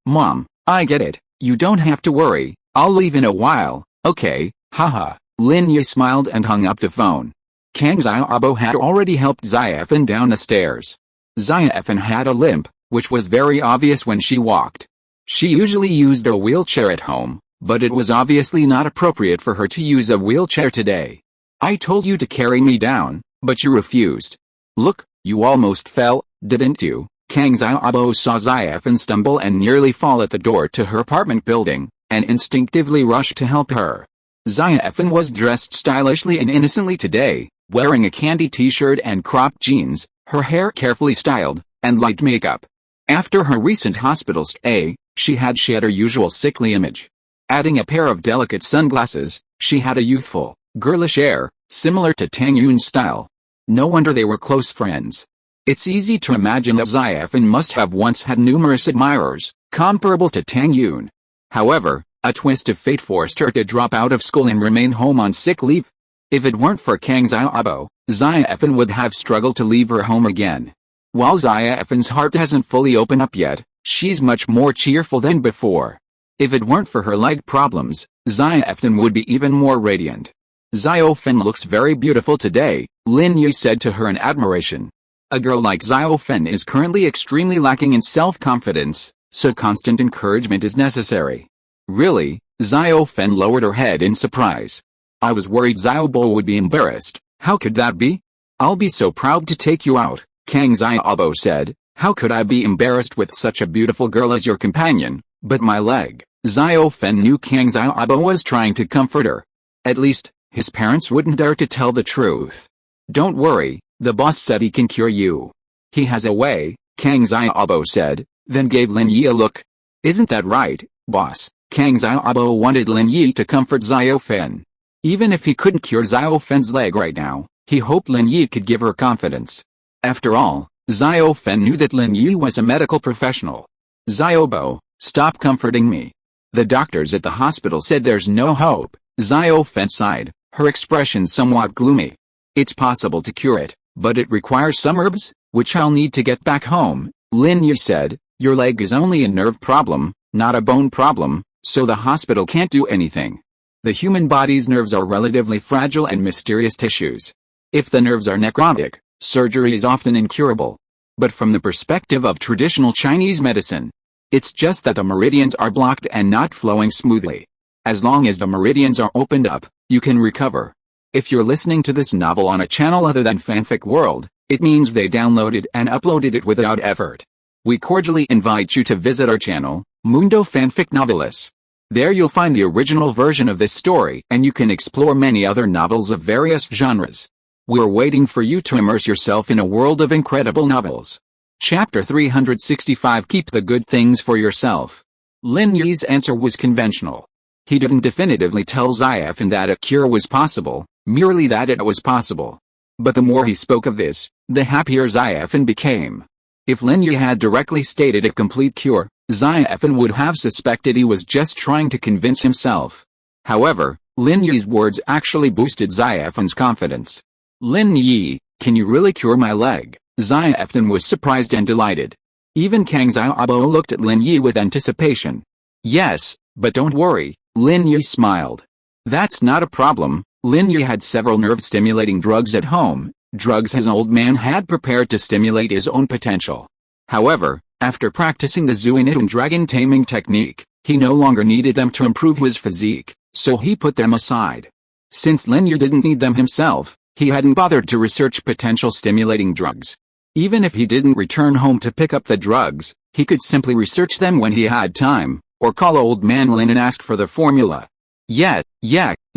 Mom, I get it. You don't have to worry. I'll leave in a while. Okay, haha. Lin Yi smiled and hung up the phone. Kang Xiaobo had already helped Xiaofen down the stairs. Xiaofen had a limp, which was very obvious when she walked. She usually used a wheelchair at home, but it was obviously not appropriate for her to use a wheelchair today. I told you to carry me down, but you refused. Look, you almost fell, didn't you? Kang Xiaobo saw Xiaofen stumble and nearly fall at the door to her apartment building, and instinctively rushed to help her. Xiaofen was dressed stylishly and innocently today, wearing a candy t-shirt and cropped jeans, her hair carefully styled, and light makeup. After her recent hospital stay, she had shed her usual sickly image. Adding a pair of delicate sunglasses, she had a youthful, girlish air, similar to Tang Yun's style. No wonder they were close friends. It's easy to imagine that Xiaofen must have once had numerous admirers, comparable to Tang Yun. However, a twist of fate forced her to drop out of school and remain home on sick leave. If it weren't for Kang Xiaobo, Xiaofen would have struggled to leave her home again. While Xiaofen's heart hasn't fully opened up yet, she's much more cheerful than before. If it weren't for her leg problems, Xiaofen would be even more radiant. Xiaofen looks very beautiful today, Lin Yi said to her in admiration. A girl like Xiaofen is currently extremely lacking in self-confidence, so constant encouragement is necessary. Really? Xiaofen lowered her head in surprise. I was worried Xiaobo would be embarrassed. How could that be? I'll be so proud to take you out, Kang Xiaobo said. How could I be embarrassed with such a beautiful girl as your companion? But my leg. Xiaofen knew Kang Xiaobo was trying to comfort her. At least, his parents wouldn't dare to tell the truth. Don't worry, the boss said he can cure you. He has a way, Kang Xiaobo said, then gave Lin Yi a look. Isn't that right, boss? Kang Xiaobo wanted Lin Yi to comfort Xiaofen. Even if he couldn't cure Xiaofen's leg right now, he hoped Lin Yi could give her confidence. After all, Xiaofen knew that Lin Yi was a medical professional. Xiaobo, stop comforting me. The doctors at the hospital said there's no hope. Xiaofen sighed, her expression somewhat gloomy. It's possible to cure it, but it requires some herbs, which I'll need to get back home, Lin Yi said. Your leg is only a nerve problem, not a bone problem, so the hospital can't do anything. The human body's nerves are relatively fragile and mysterious tissues. If the nerves are necrotic, surgery is often incurable. But from the perspective of traditional Chinese medicine, it's just that the meridians are blocked and not flowing smoothly. As long as the meridians are opened up, you can recover. If you're listening to this novel on a channel other than Fanfic World, it means they downloaded and uploaded it without effort. We cordially invite you to visit our channel, Mundo Fanfic Novelis. There you'll find the original version of this story, and you can explore many other novels of various genres. We're waiting for you to immerse yourself in a world of incredible novels. Chapter 365 Keep the good things for yourself. Lin Yi's answer was conventional. He didn't definitively tell Xiaofan that a cure was possible, merely that it was possible. But the more he spoke of this, the happier Xiaofan became. If Lin Yi had directly stated a complete cure, Xiaofan would have suspected he was just trying to convince himself. However, Lin Yi's words actually boosted Xiaofan's confidence. "Lin Yi, can you really cure my leg?" Xiaofan was surprised and delighted. Even Kang Xiaobo looked at Lin Yi with anticipation. "Yes, but don't worry," Lin Yi smiled. "That's not a problem." Lin Yi had several nerve-stimulating drugs at home, drugs his old man had prepared to stimulate his own potential. However, after practicing the Xuanyuan dragon taming technique, he no longer needed them to improve his physique, so he put them aside. Since Lin Yi didn't need them himself, he hadn't bothered to research potential stimulating drugs. Even if he didn't return home to pick up the drugs, he could simply research them when he had time, or call old man Lin and ask for the formula. Yeah,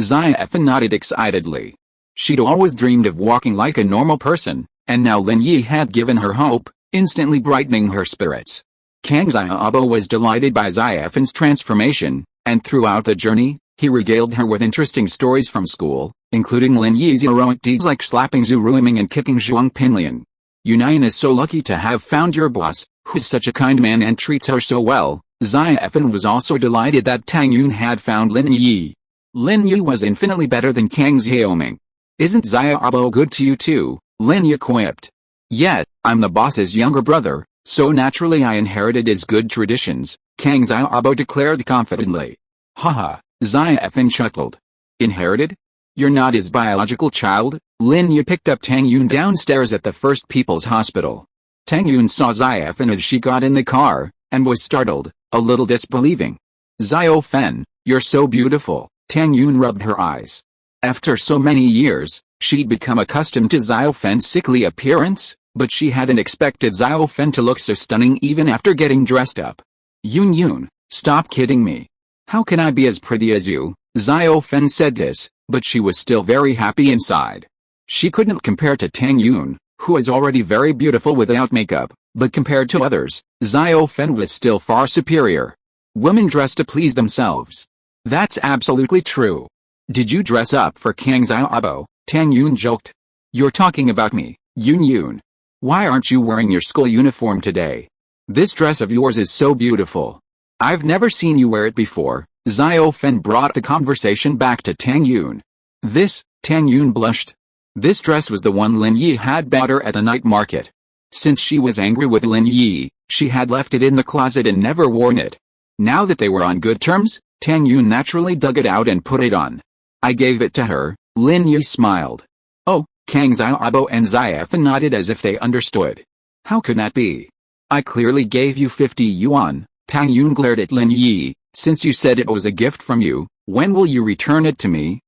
Xiaofan nodded excitedly. She'd always dreamed of walking like a normal person, and now Lin Yi had given her hope, instantly brightening her spirits. Kang Xiaobo was delighted by Xiaofan's transformation, and throughout the journey, he regaled her with interesting stories from school, including Lin Yi's heroic deeds like slapping Zhu Ruiming and kicking Zhong Pinliang. "Yunayan is so lucky to have found your boss, who's such a kind man and treats her so well." Xiaofan was also delighted that Tang Yun had found Lin Yi. Lin Yi was infinitely better than Kang Xiaoming. "Isn't Xiaobo good to you too?" Lin Yi quipped. "Yeah, I'm the boss's younger brother, so naturally I inherited his good traditions," Kang Xiaobo declared confidently. "Haha," Xiaofan chuckled. "Inherited? You're not his biological child?" Lin Yi picked up Tang Yun downstairs at the First People's Hospital. Tang Yun saw Xiaofan as she got in the car, and was startled, a little disbelieving. "Xiaofan, you're so beautiful." Tang Yun rubbed her eyes. After so many years, she'd become accustomed to Xiaofan's sickly appearance, but she hadn't expected Xiaofan to look so stunning even after getting dressed up. Yun, stop kidding me. How can I be as pretty as you?" Xiaofan said this, but she was still very happy inside. She couldn't compare to Tang Yun, who was already very beautiful without makeup, but compared to others, Xiaofan was still far superior. Women dress to please themselves. "That's absolutely true. Did you dress up for Kang Xiaobo?" Tang Yun joked. "You're talking about me, Yun. Why aren't you wearing your school uniform today? This dress of yours is so beautiful. I've never seen you wear it before." Xiaofan brought the conversation back to Tang Yun. "This," Tang Yun blushed. This dress was the one Lin Yi had bought her at the night market. Since she was angry with Lin Yi, she had left it in the closet and never worn it. Now that they were on good terms, Tang Yun naturally dug it out and put it on. "I gave it to her," Lin Yi smiled. "Oh," Kang Xiaobo and Xiaofan nodded as if they understood. "How could that be? I clearly gave you 50 yuan. Tang Yun glared at Lin Yi. "Since you said it was a gift from you, when will you return it to me?"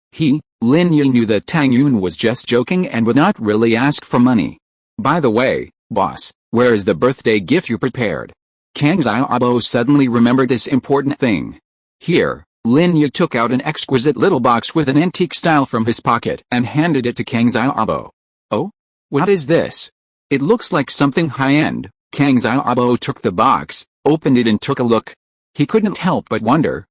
Lin Yi knew that Tang Yun was just joking and would not really ask for money. "By the way, boss, where is the birthday gift you prepared?" Kang Xiaobo suddenly remembered this important thing. "Here." Lin Yi took out an exquisite little box with an antique style from his pocket and handed it to Kang Xiaobo. "Oh? What is this? It looks like something high-end." Kang Xiaobo took the box, opened it and took a look. He couldn't help but wonder,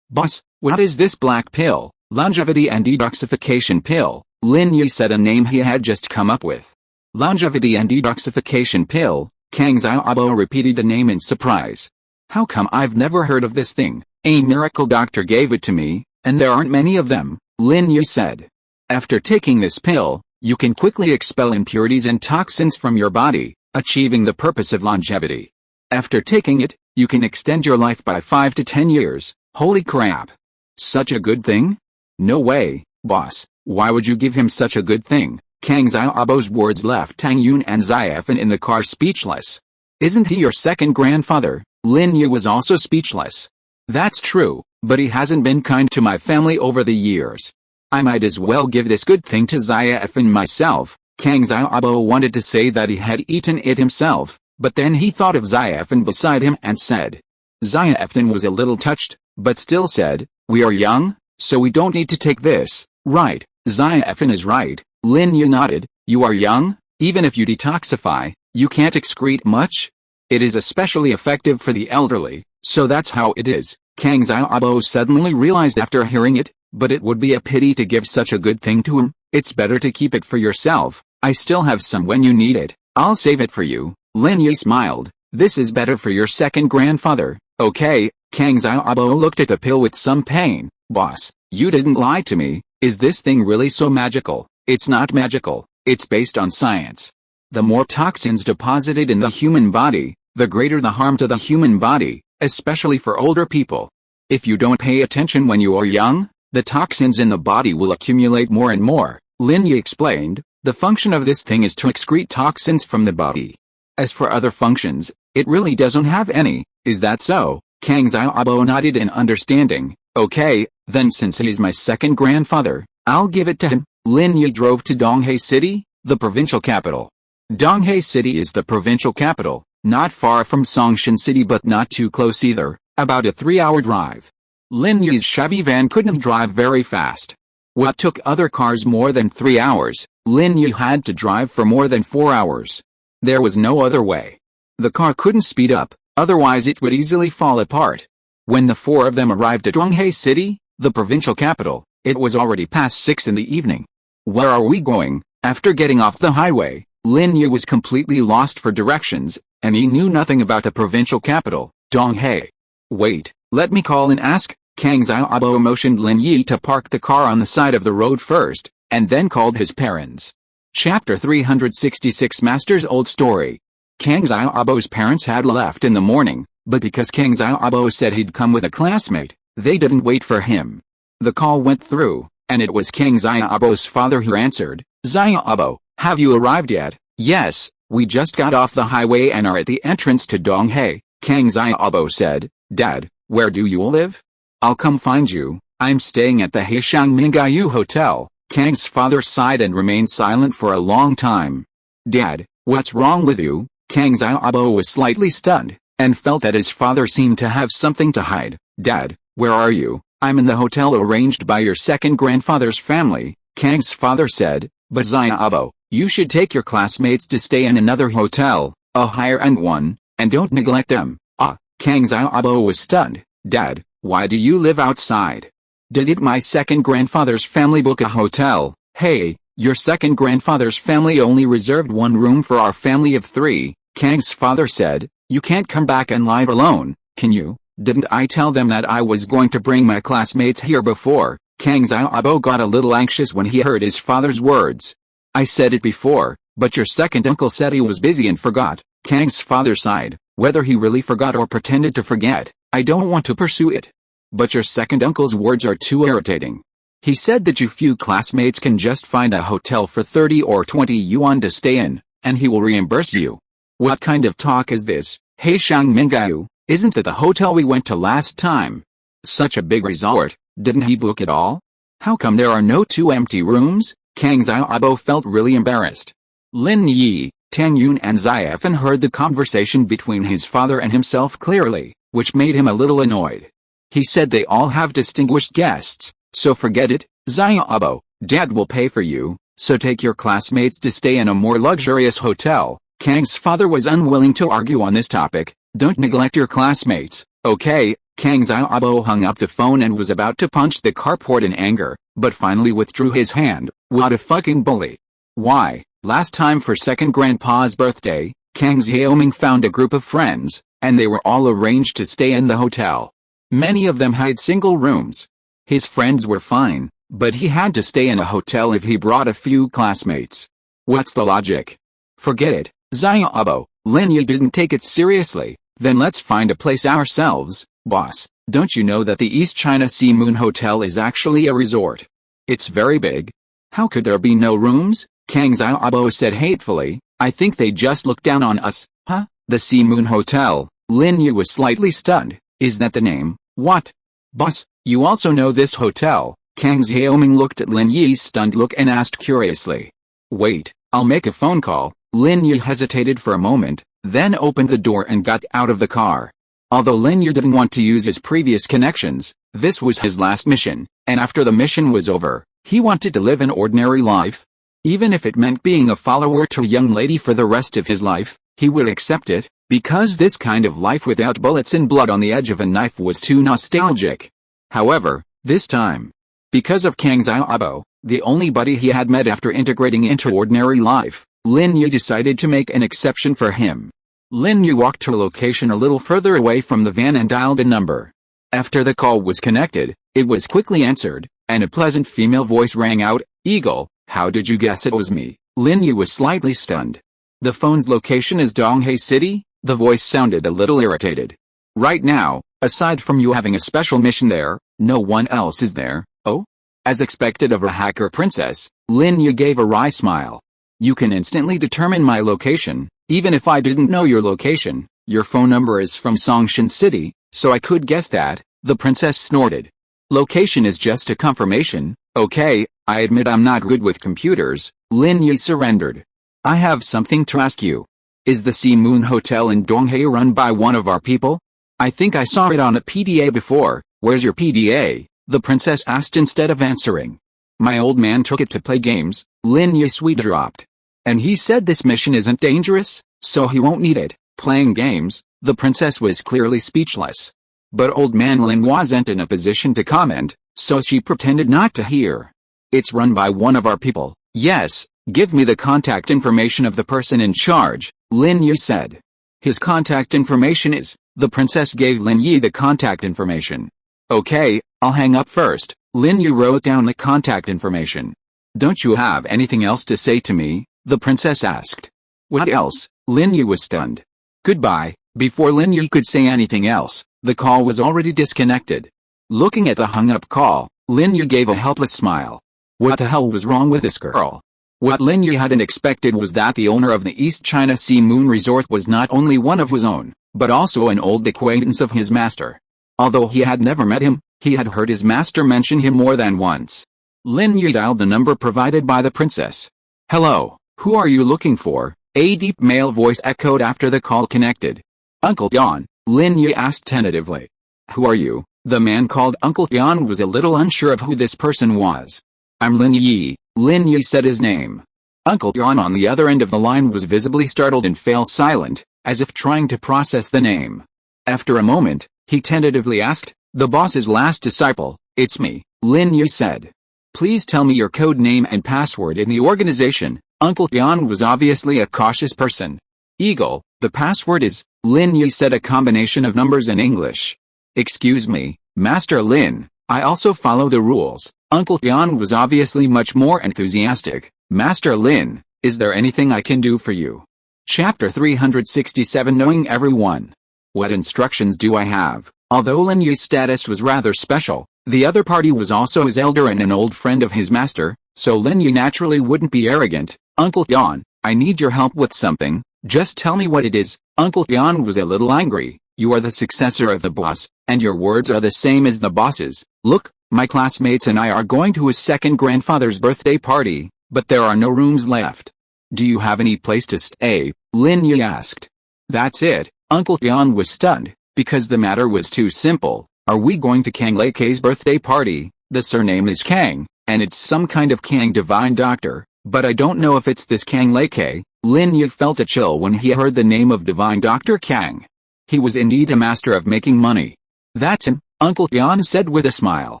"Boss, what is this black pill?" "Longevity and detoxification pill," Lin Yi said, a name he had just come up with. "Longevity and detoxification pill," Kang Xiaobo repeated the name in surprise. "How come I've never heard of this thing? A miracle doctor gave it to me, and there aren't many of them," Lin Yi said. "After taking this pill, you can quickly expel impurities and toxins from your body, achieving the purpose of longevity. After taking it, you can extend your life by 5 to 10 years. Holy crap. Such a good thing? No way, boss, why would you give him such a good thing?" Kang Xiaobo's words left Tang Yun and Xiaofan in the car speechless. "Isn't he your second grandfather?" Lin Yi was also speechless. "That's true, but he hasn't been kind to my family over the years. I might as well give this good thing to Xiaofan myself." Kang Xiaobo wanted to say that he had eaten it himself, but then he thought of Xiaofan beside him and said. Xiaofan was a little touched, but still said, "We are young, so we don't need to take this, right?" Xiaofan is right, Lin Yi nodded. "You are young, even if you detoxify, you can't excrete much. It is especially effective for the elderly, so that's how it is." Kang Xiaobo suddenly realized after hearing it, but it would be a pity to give such a good thing to him. "It's better to keep it for yourself. I still have some when you need it. I'll save it for you." Lin Yi smiled. "This is better for your second grandfather." "Okay." Kang Xiaobo looked at the pill with some pain. "Boss, you didn't lie to me. Is this thing really so magical?" "It's not magical. It's based on science. The more toxins deposited in the human body, the greater the harm to the human body, especially for older people. If you don't pay attention when you are young, the toxins in the body will accumulate more and more." Lin Yi explained, "The function of this thing is to excrete toxins from the body. As for other functions, it really doesn't have any." "Is that so?" Kang Xiaobo nodded in understanding. "Okay, then since he is my second grandfather, I'll give it to him." Lin Yi drove to Donghae City, the provincial capital. Donghae City is the provincial capital, not far from Songshan City but not too close either, about a 3-hour drive. Lin Yi's shabby van couldn't drive very fast. What took other cars more than 3 hours, Lin Yi had to drive for more than 4 hours. There was no other way. The car couldn't speed up, otherwise it would easily fall apart. When the four of them arrived at Donghae City, the provincial capital, it was already past 6 in the evening. "Where are we going?" After getting off the highway, Lin Yi was completely lost for directions, and he knew nothing about the provincial capital, Donghae. "Wait, let me call and ask." Kang Xiaobo motioned Lin Yi to park the car on the side of the road first, and then called his parents. Chapter 366 Master's Old Story. Kang Xiaobo's parents had left in the morning, but because Kang Xiaobo said he'd come with a classmate, they didn't wait for him. The call went through, and it was Kang Xiaobo's father who answered. "Xiaobo, have you arrived yet?" "Yes, we just got off the highway and are at the entrance to Donghae," Kang Xiaobo said. "Dad, where do you live?" "I'll come find you. I'm staying at the Chu Mengyao Hotel." Kang's father sighed and remained silent for a long time. "Dad, what's wrong with you?" Kang Xiaobo was slightly stunned, and felt that his father seemed to have something to hide. "Dad, where are you?" "I'm in the hotel arranged by your second grandfather's family," Kang's father said. "But Xiaobo, you should take your classmates to stay in another hotel, a higher-end one, and don't neglect them." "Ah." Kang Xiaobo was stunned. "Dad, why do you live outside?" "Did my second grandfather's family book a hotel?" "Hey, your second grandfather's family only reserved one room for our family of 3, Kang's father said. "You can't come back and live alone, can you?" "Didn't I tell them that I was going to bring my classmates here before?" Kang Xiaobo got a little anxious when he heard his father's words. "I said it before, but your second uncle said he was busy and forgot." Kang's father sighed. "Whether he really forgot or pretended to forget, I don't want to pursue it. But your second uncle's words are too irritating. He said that you few classmates can just find a hotel for 30 or 20 yuan to stay in, and he will reimburse you." "What kind of talk is this?" "Hey Mengyao, isn't that the hotel we went to last time? Such a big resort, didn't he book it all? How come there are no 2 empty rooms?" Kang Xiaobo felt really embarrassed. Lin Yi, Tang Yun and Xiaofan heard the conversation between his father and himself clearly, which made him a little annoyed. He said they all have distinguished guests, so forget it. "Xiaobo, Dad will pay for you, so take your classmates to stay in a more luxurious hotel." Kang's father was unwilling to argue on this topic. "Don't neglect your classmates, okay?" Kang Xiaobo hung up the phone and was about to punch the carport in anger, but finally withdrew his hand. What a fucking bully. "Why, last time for second grandpa's birthday, Kang Xiaoming found a group of friends, and they were all arranged to stay in the hotel. Many of them had single rooms. His friends were fine, but he had to stay in a hotel if he brought a few classmates. What's the logic?" "Forget it, Xiaobo." Lin Yi didn't take it seriously. "Then let's find a place ourselves, boss. Don't you know that the East China Sea Moon Hotel is actually a resort? It's very big. How could there be no rooms?" Kang Xiaobo said hatefully. "I think they just look down on us." "Huh? The Sea Moon Hotel?" Lin Yi was slightly stunned. "Is that the name?" "What? Boss, you also know this hotel?" Kang Xiaoming looked at Lin Yi's stunned look and asked curiously. "Wait, I'll make a phone call." Lin Yi hesitated for a moment, then opened the door and got out of the car. Although Lin Yi didn't want to use his previous connections, this was his last mission, and after the mission was over, he wanted to live an ordinary life. Even if it meant being a follower to a young lady for the rest of his life, he would accept it, because this kind of life without bullets and blood on the edge of a knife was too nostalgic. However, this time, because of Kang Xiaobo, the only buddy he had met after integrating into ordinary life, Lin Yi decided to make an exception for him. Lin Yi walked to a location a little further away from the van and dialed a number. After the call was connected, it was quickly answered, and a pleasant female voice rang out, "Eagle, how did you guess it was me?" Lin Yi was slightly stunned. "The phone's location is Donghae City?" The voice sounded a little irritated. "Right now, aside from you having a special mission there, no one else is there." "Oh?" As expected of a hacker princess, Lin Yi gave a wry smile. "You can instantly determine my location, even if I didn't know your location. Your phone number is from Songshan City, so I could guess that," the princess snorted. "Location is just a confirmation, okay? I admit I'm not good with computers," Lin Yi surrendered. "I have something to ask you. Is the Sea Moon Hotel in Donghae run by one of our people? I think I saw it on a PDA before." "Where's your PDA?" the princess asked instead of answering. "My old man took it to play games," Lin Yi sweet dropped. "And he said this mission isn't dangerous, so he won't need it." Playing games, the princess was clearly speechless. But old man Lin wasn't in a position to comment, so she pretended not to hear. "It's run by one of our people." "Yes, give me the contact information of the person in charge," Lin Yi said. "His contact information is," the princess gave Lin Yi the contact information. "Okay, I'll hang up first." Lin Yi wrote down the contact information. "Don't you have anything else to say to me?" the princess asked. "What else?" Lin Yi was stunned. "Goodbye." Before Lin Yi could say anything else, the call was already disconnected. Looking at the hung-up call, Lin Yi gave a helpless smile. What the hell was wrong with this girl? What Lin Yi hadn't expected was that the owner of the East China Sea Moon Resort was not only one of his own, but also an old acquaintance of his master. Although he had never met him, he had heard his master mention him more than once. Lin Yi dialed the number provided by the princess. "Hello, who are you looking for?" a deep male voice echoed after the call connected. "Uncle Yan," Lin Yi asked tentatively. "Who are you?" The man called Uncle Yan was a little unsure of who this person was. "I'm Lin Yi," Lin Yi said his name. Uncle Yan on the other end of the line was visibly startled and fell silent, as if trying to process the name. After a moment, he tentatively asked, "The boss's last disciple." "It's me," Lin Yi said. "Please tell me your code name and password in the organization." Uncle Yan was obviously a cautious person. "Eagle, the password is," Lin Yi said, a combination of numbers and English. "Excuse me, Master Lin, I also follow the rules." Uncle Yan was obviously much more enthusiastic. "Master Lin, is there anything I can do for you?" Chapter 367 Knowing Everyone. What instructions do I have? Although Lin Yi's status was rather special, the other party was also his elder and an old friend of his master, so Lin Yi naturally wouldn't be arrogant. "Uncle Yan, I need your help with something, just tell me what it is." Uncle Yan was a little angry. "You are the successor of the boss, and your words are the same as the boss's. Look, my classmates and I are going to his second grandfather's birthday party, but there are no rooms left. Do you have any place to stay?" Lin Yi asked. "That's it." Uncle Yan was stunned, because the matter was too simple. "Are we going to Kang Leike's birthday party? The surname is Kang, and it's some kind of Kang divine doctor, but I don't know if it's this Kang Leike." Lin Yi felt a chill when he heard the name of divine Dr. Kang. He was indeed a master of making money. "That's him," Uncle Yan said with a smile.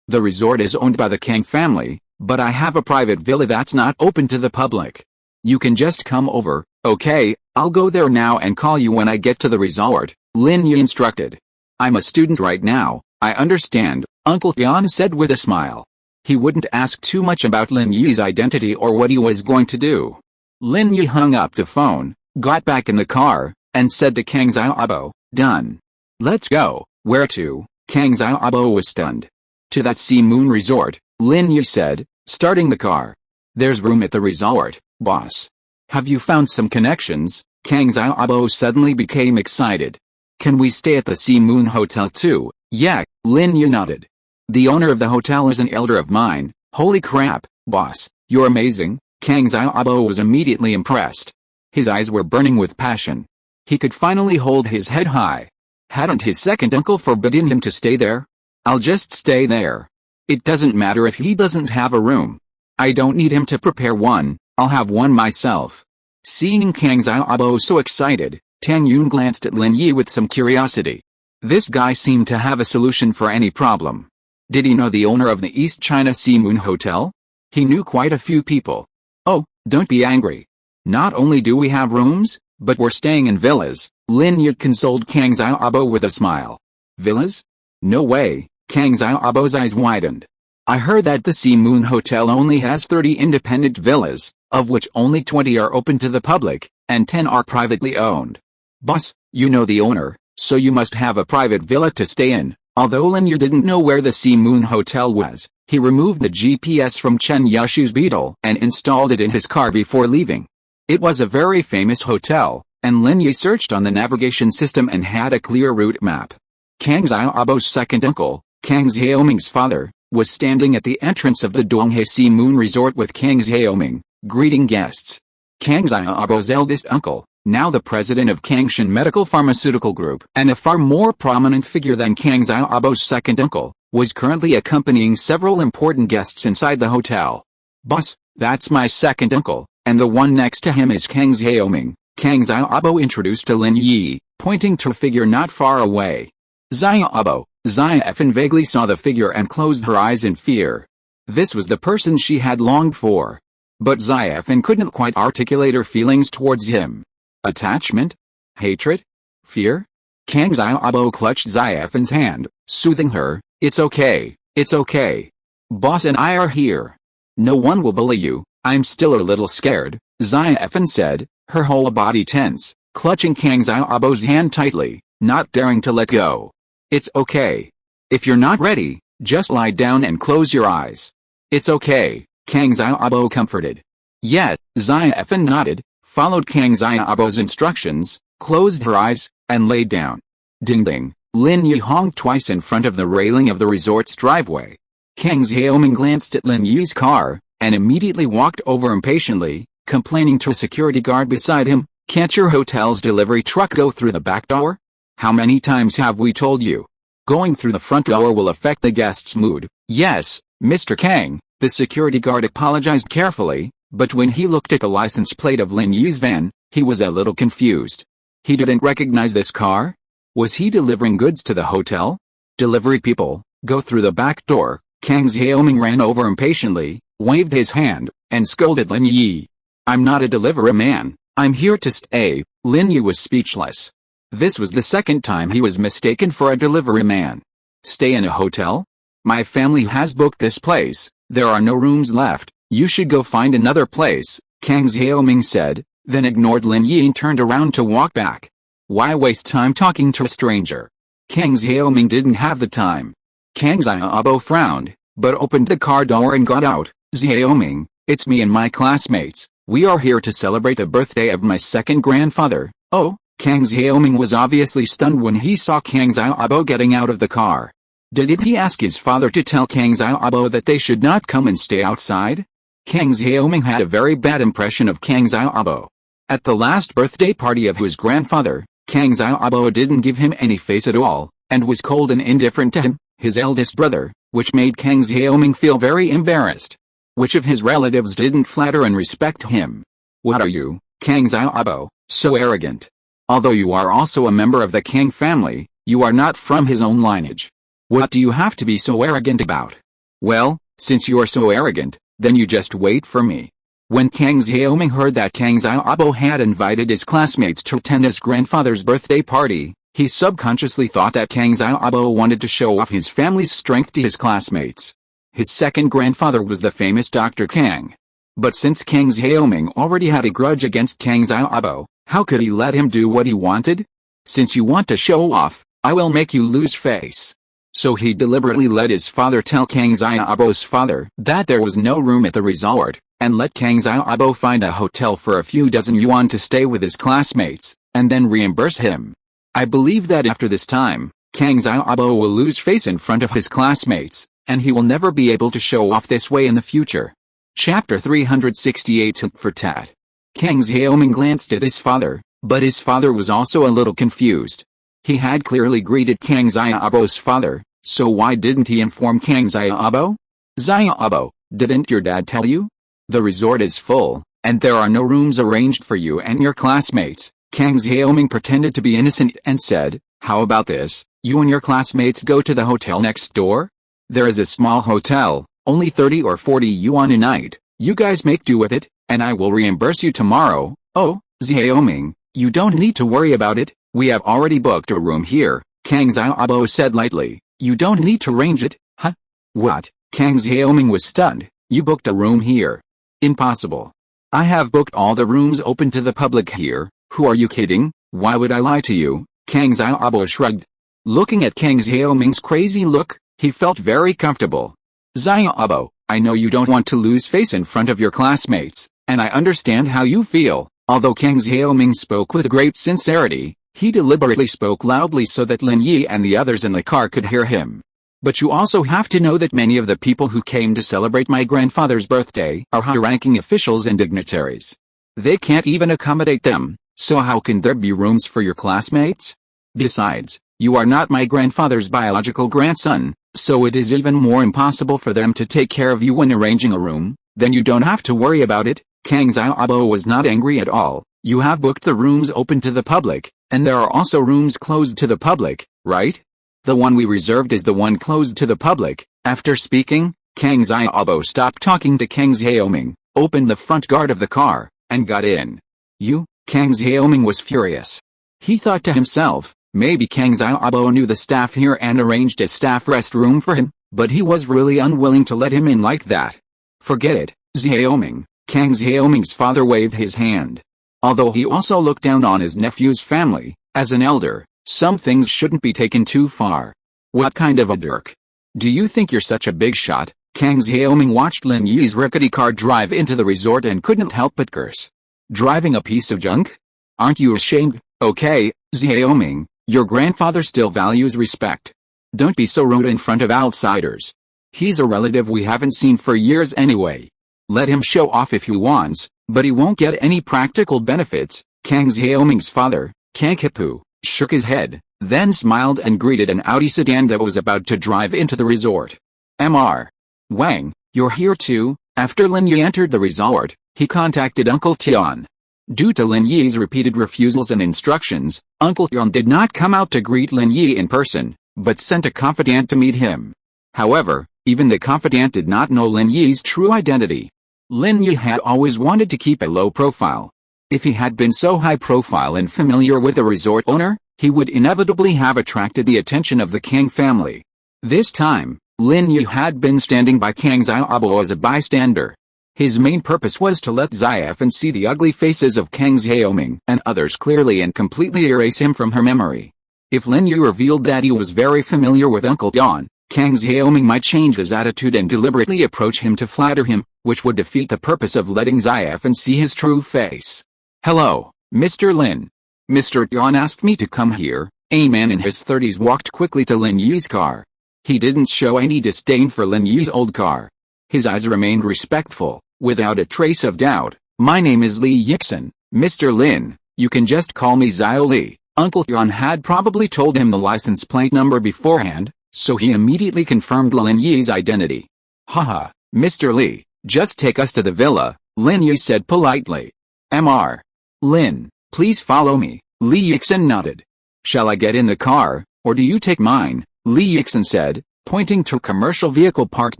"The resort is owned by the Kang family, but I have a private villa that's not open to the public. You can just come over." "Okay, I'll go there now and call you when I get to the resort," Lin Yi instructed. "I'm a student right now." "I understand," Uncle Yan said with a smile. He wouldn't ask too much about Lin Yi's identity or what he was going to do. Lin Yi hung up the phone, got back in the car, and said to Kang Xiaobo, "Done. Let's go." "Where to?" Kang Xiaobo was stunned. "To that Sea Moon Resort," Lin Yi said, starting the car. "There's room at the resort, boss." "Have you found some connections?" Kang Xiaobo suddenly became excited. "Can we stay at the Sea Moon Hotel too?" "Yeah," Lin Yi nodded. "The owner of the hotel is an elder of mine." "Holy crap, boss, you're amazing." Kang Xiaobo was immediately impressed. His eyes were burning with passion. He could finally hold his head high. Hadn't his second uncle forbidden him to stay there? I'll just stay there. It doesn't matter if he doesn't have a room. I don't need him to prepare one, I'll have one myself. Seeing Kang Xiaobo so excited, Tang Yun glanced at Lin Yi with some curiosity. This guy seemed to have a solution for any problem. Did he know the owner of the East China Sea Moon Hotel? He knew quite a few people. Oh, don't be angry. Not only do we have rooms, but we're staying in villas, Lin Yi consoled Kang Xiaobo with a smile. Villas? No way, Kang Xiaobo's eyes widened. I heard that the Sea Moon Hotel only has 30 independent villas, of which only 20 are open to the public, and 10 are privately owned. Boss, you know the owner, so you must have a private villa to stay in. Although Lin Yi didn't know where the Sea Moon Hotel was, he removed the GPS from Chen Yashu's Beetle and installed it in his car before leaving. It was a very famous hotel, and Lin Yi searched on the navigation system and had a clear route map. Kang Xiaobo's second uncle, Kang Xiaoming's father, was standing at the entrance of the Donghe Sea Moon Resort with Kang Xiaoming, greeting guests. Kang Xiaobo's eldest uncle, now the president of Kangshan Medical Pharmaceutical Group and a far more prominent figure than Kang Xiaobo's second uncle, was currently accompanying several important guests inside the hotel. Boss, that's my second uncle, and the one next to him is Kang Xiaoming, Kang Xiaobo introduced to Lin Yi, pointing to a figure not far away. Xiaobo, Xiaofan vaguely saw the figure and closed her eyes in fear. This was the person she had longed for. But Xiaofan couldn't quite articulate her feelings towards him. Attachment? Hatred? Fear? Kang Xiaobo clutched Xiaofan's hand, soothing her. It's okay, it's okay. Boss and I are here. No one will bully you. I'm still a little scared, Xiaofan said, her whole body tense, clutching Kang Xiaobo's hand tightly, not daring to let go. It's okay. If you're not ready, just lie down and close your eyes. It's okay, Kang Xiaobo comforted. Yet, Xiaofan nodded, followed Kang Xiaobo's instructions, closed her eyes, and lay down. Ding ding, Lin Yi honked twice in front of the railing of the resort's driveway. Kang Xiaoming glanced at Lin Yi's car, and immediately walked over impatiently, complaining to a security guard beside him, "Can't your hotel's delivery truck go through the back door? How many times have we told you? Going through the front door will affect the guest's mood." "Yes, Mr. Kang," the security guard apologized carefully, but when he looked at the license plate of Lin Yi's van, he was a little confused. He didn't recognize this car? Was he delivering goods to the hotel? Delivery people, go through the back door. Kang Xiaoming ran over impatiently, waved his hand, and scolded Lin Yi. "I'm not a delivery man, I'm here to stay." Lin Yi was speechless. This was the second time he was mistaken for a delivery man. Stay in a hotel? My family has booked this place, there are no rooms left, you should go find another place, Kang Xiaoming said, then ignored Lin Yi and turned around to walk back. Why waste time talking to a stranger? Kang Xiaoming didn't have the time. Kang Xiaobo frowned, but opened the car door and got out. "Xiaoming, it's me and my classmates, we are here to celebrate the birthday of my second grandfather." "Oh?" Kang Xiaoming was obviously stunned when he saw Kang Xiaobo getting out of the car. Did he ask his father to tell Kang Xiaobo that they should not come and stay outside? Kang Xiaoming had a very bad impression of Kang Xiaobo. At the last birthday party of his grandfather, Kang Xiaobo didn't give him any face at all, and was cold and indifferent to him, his eldest brother, which made Kang Xiaoming feel very embarrassed. Which of his relatives didn't flatter and respect him? "What are you, Kang Xiaobo, so arrogant? Although you are also a member of the Kang family, you are not from his own lineage. What do you have to be so arrogant about?" "Well, since you are so arrogant, then you just wait for me." When Kang Xiaoming heard that Kang Xiaobo had invited his classmates to attend his grandfather's birthday party, he subconsciously thought that Kang Xiaobo wanted to show off his family's strength to his classmates. His second grandfather was the famous Dr. Kang. But since Kang Xiaoming already had a grudge against Kang Xiaobo, how could he let him do what he wanted? "Since you want to show off, I will make you lose face." So he deliberately let his father tell Kang Xiaobo's father that there was no room at the resort, and let Kang Xiaobo find a hotel for a few dozen yuan to stay with his classmates, and then reimburse him. I believe that after this time, Kang Xiaobo will lose face in front of his classmates, and he will never be able to show off this way in the future. Chapter 368 Tit for Tat. Kang Xiaoming glanced at his father, but his father was also a little confused. He had clearly greeted Kang Xiaobo's father, so why didn't he inform Kang Xiaobo? Xiaobo, didn't your dad tell you? The resort is full, and there are no rooms arranged for you and your classmates. Kang Xiaoming pretended to be innocent and said, how about this, you and your classmates go to the hotel next door? There is a small hotel, only 30 or 40 yuan a night, you guys make do with it, and I will reimburse you tomorrow. Oh, Xiaoming, you don't need to worry about it, we have already booked a room here, Kang Xiaobo said lightly. You don't need to arrange it, huh? What? Kang Xiaoming was stunned. You booked a room here? Impossible. I have booked all the rooms open to the public here. Who are you kidding? Why would I lie to you? Kang Xiaobo shrugged. Looking at Kang Xiaoming's crazy look, he felt very comfortable. Xiaobo, I know you don't want to lose face in front of your classmates, and I understand how you feel. Although Kang Xiaoming spoke with great sincerity, he deliberately spoke loudly so that Lin Yi and the others in the car could hear him. But you also have to know that many of the people who came to celebrate my grandfather's birthday are high-ranking officials and dignitaries. They can't even accommodate them, so how can there be rooms for your classmates? Besides, you are not my grandfather's biological grandson, so it is even more impossible for them to take care of you when arranging a room. Then you don't have to worry about it. Kang Xiaobo was not angry at all. You have booked the rooms open to the public, and there are also rooms closed to the public, right? The one we reserved is the one closed to the public. After speaking, Kang Xiaobo stopped talking to Kang Xiaoming, opened the front guard of the car, and got in. You? Kang Xiaoming was furious. He thought to himself, maybe Kang Xiaobo knew the staff here and arranged a staff rest room for him, but he was really unwilling to let him in like that. Forget it, Xiaoming. Kang Xiaoming's father waved his hand. Although he also looked down on his nephew's family, as an elder, some things shouldn't be taken too far. What kind of a jerk? Do you think you're such a big shot? Kang Xiaoming watched Lin Yi's rickety car drive into the resort and couldn't help but curse. Driving a piece of junk? Aren't you ashamed? Okay, Xiaoming, your grandfather still values respect. Don't be so rude in front of outsiders. He's a relative we haven't seen for years anyway. Let him show off if he wants, but he won't get any practical benefits. Kang Xiaoming's father, Kang Kipu, shook his head, then smiled and greeted an Audi sedan that was about to drive into the resort. Mr. Wang, you're here too? After Lin Yi entered the resort, he contacted Uncle Tian. Due to Lin Yi's repeated refusals and instructions, Uncle Tian did not come out to greet Lin Yi in person, but sent a confidant to meet him. However, even the confidant did not know Lin Yi's true identity. Lin Yi had always wanted to keep a low profile. If he had been so high profile and familiar with the resort owner, he would inevitably have attracted the attention of the Kang family. This time, Lin Yi had been standing by Kang Xiaobo as a bystander. His main purpose was to let Xiaofen see the ugly faces of Kang Xiaoming and others clearly and completely erase him from her memory. If Lin Yi revealed that he was very familiar with Uncle Tian, Kang Xiaoming might change his attitude and deliberately approach him to flatter him, which would defeat the purpose of letting Xiaofen see his true face. Hello, Mr. Lin. Mr. Tian asked me to come here. A man in his 30s walked quickly to Lin Yi's car. He didn't show any disdain for Lin Yi's old car. His eyes remained respectful, without a trace of doubt. My name is Li Yixin, Mr. Lin. You can just call me Xiao Li. Uncle Tian had probably told him the license plate number beforehand, so he immediately confirmed Lin Yi's identity. Haha, Mr. Li, just take us to the villa, Lin Yi said politely. Mr. Lin, please follow me. Li Yixin nodded. Shall I get in the car, or do you take mine? Li Yixin said, pointing to a commercial vehicle parked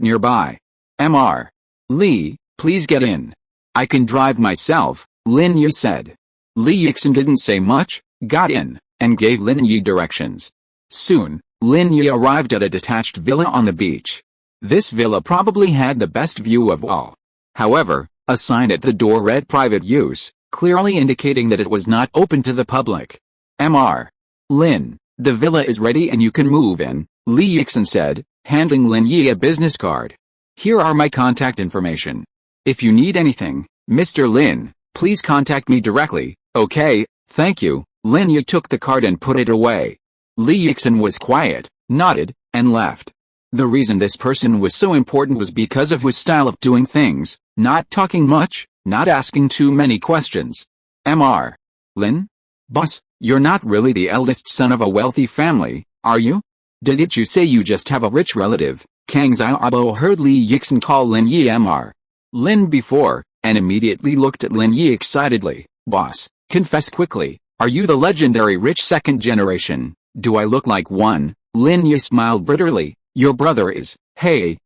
nearby. Mr. Li, please get in. I can drive myself, Lin Yi said. Li Yixin didn't say much, got in, and gave Lin Yi directions. Soon, Lin Yi arrived at a detached villa on the beach. This villa probably had the best view of all. However, a sign at the door read private use, clearly indicating that it was not open to the public. Mr. Lin, the villa is ready and you can move in, Li Yixin said, handing Lin Yi a business card. Here are my contact information. If you need anything, Mr. Lin, please contact me directly. Okay, thank you. Lin Yi took the card and put it away. Li Yixin was quiet, nodded, and left. The reason this person was so important was because of his style of doing things, not talking much, not asking too many questions. Mr. Lin? Boss, You're not really the eldest son of a wealthy family, are you? Didn't you say you just have a rich relative? Kang Xiaobo heard Li Yixin call Lin Yi Mr. Lin before, and immediately looked at Lin Yi excitedly. Boss, confess quickly, are you the legendary rich second generation? Do I look like one? Lin Yi smiled bitterly. Your brother is. Hey,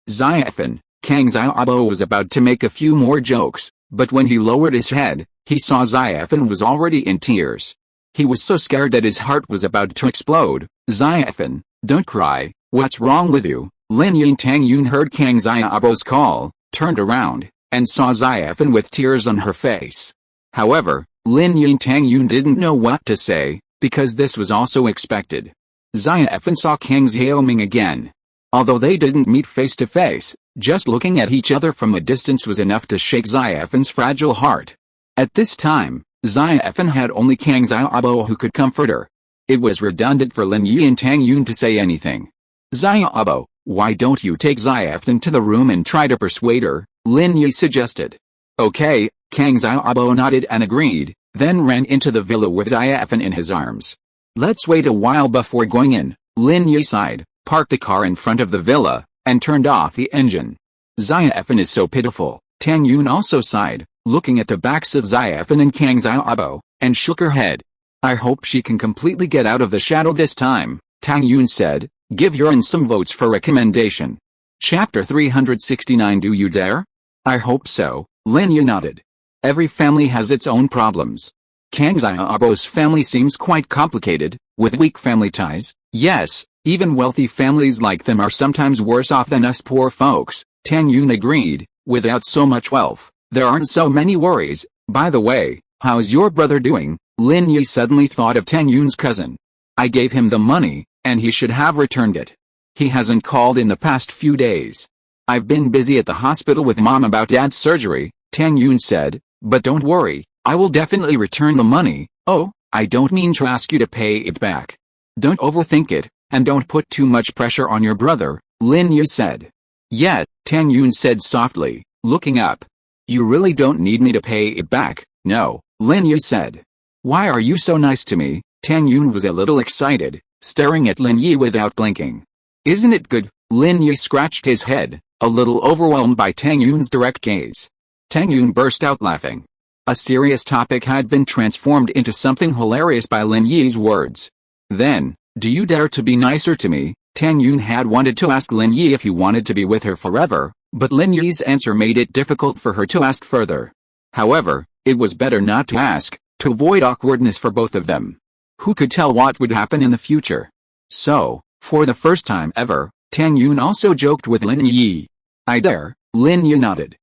Xiaofen. Kang Xiaobo was about to make a few more jokes, but when he lowered his head, he saw Xiaofen was already in tears. He was so scared that his heart was about to explode. Xiaofen, don't cry, what's wrong with you? Lin Yi Tangyun heard Kang Xiaobo's call, turned around, and saw Xiaofen with tears on her face. However, Lin Yi Tangyun didn't know what to say, because this was also expected. Xiaofen saw Kang Xiaoming again. Although they didn't meet face to face, just looking at each other from a distance was enough to shake Xiaofen's fragile heart. At this time, Xiaofen had only Kang Xiaobo who could comfort her. It was redundant for Lin Yi and Tangyun to say anything. Xiaobo, why don't you take Xiaofen to the room and try to persuade her? Lin Yi suggested. Okay, Kang Xiaobo nodded and agreed, then ran into the villa with Xiaofen in his arms. Let's wait a while before going in, Lin Yi sighed, parked the car in front of the villa, and turned off the engine. Xiaofen is so pitiful, Tangyun also sighed, looking at the backs of Xiaofen and Kang Xiaobo, and shook her head. I hope she can completely get out of the shadow this time, Tangyun said. Give Yuan some votes for recommendation. Chapter 369. Do you dare? I hope so, Lin Yi nodded. Every family has its own problems. Kang Xiaobo's family seems quite complicated, with weak family ties. Yes, even wealthy families like them are sometimes worse off than us poor folks, Tangyun agreed. Without so much wealth, there aren't so many worries. By the way, how's your brother doing? Lin Yi suddenly thought of Tangyun's cousin. I gave him the money, and he should have returned it. He hasn't called in the past few days. I've been busy at the hospital with Mom about Dad's surgery, Tangyun said, but don't worry, I will definitely return the money. Oh, I don't mean to ask you to pay it back. Don't overthink it, and don't put too much pressure on your brother, Lin Yi said. Yeah, Tangyun said softly, looking up. You really don't need me to pay it back, no, Lin Yi said. Why are you so nice to me? Tangyun was a little excited, staring at Lin Yi without blinking. Isn't it good? Lin Yi scratched his head, a little overwhelmed by Tangyun's direct gaze. Tangyun burst out laughing. A serious topic had been transformed into something hilarious by Lin Yi's words. Then, do you dare to be nicer to me? Tangyun had wanted to ask Lin Yi if he wanted to be with her forever, but Lin Yi's answer made it difficult for her to ask further. However, it was better not to ask, to avoid awkwardness for both of them. Who could tell what would happen in the future? So, for the first time ever, Tangyun also joked with Lin Yi. I dare, Lin Yi nodded.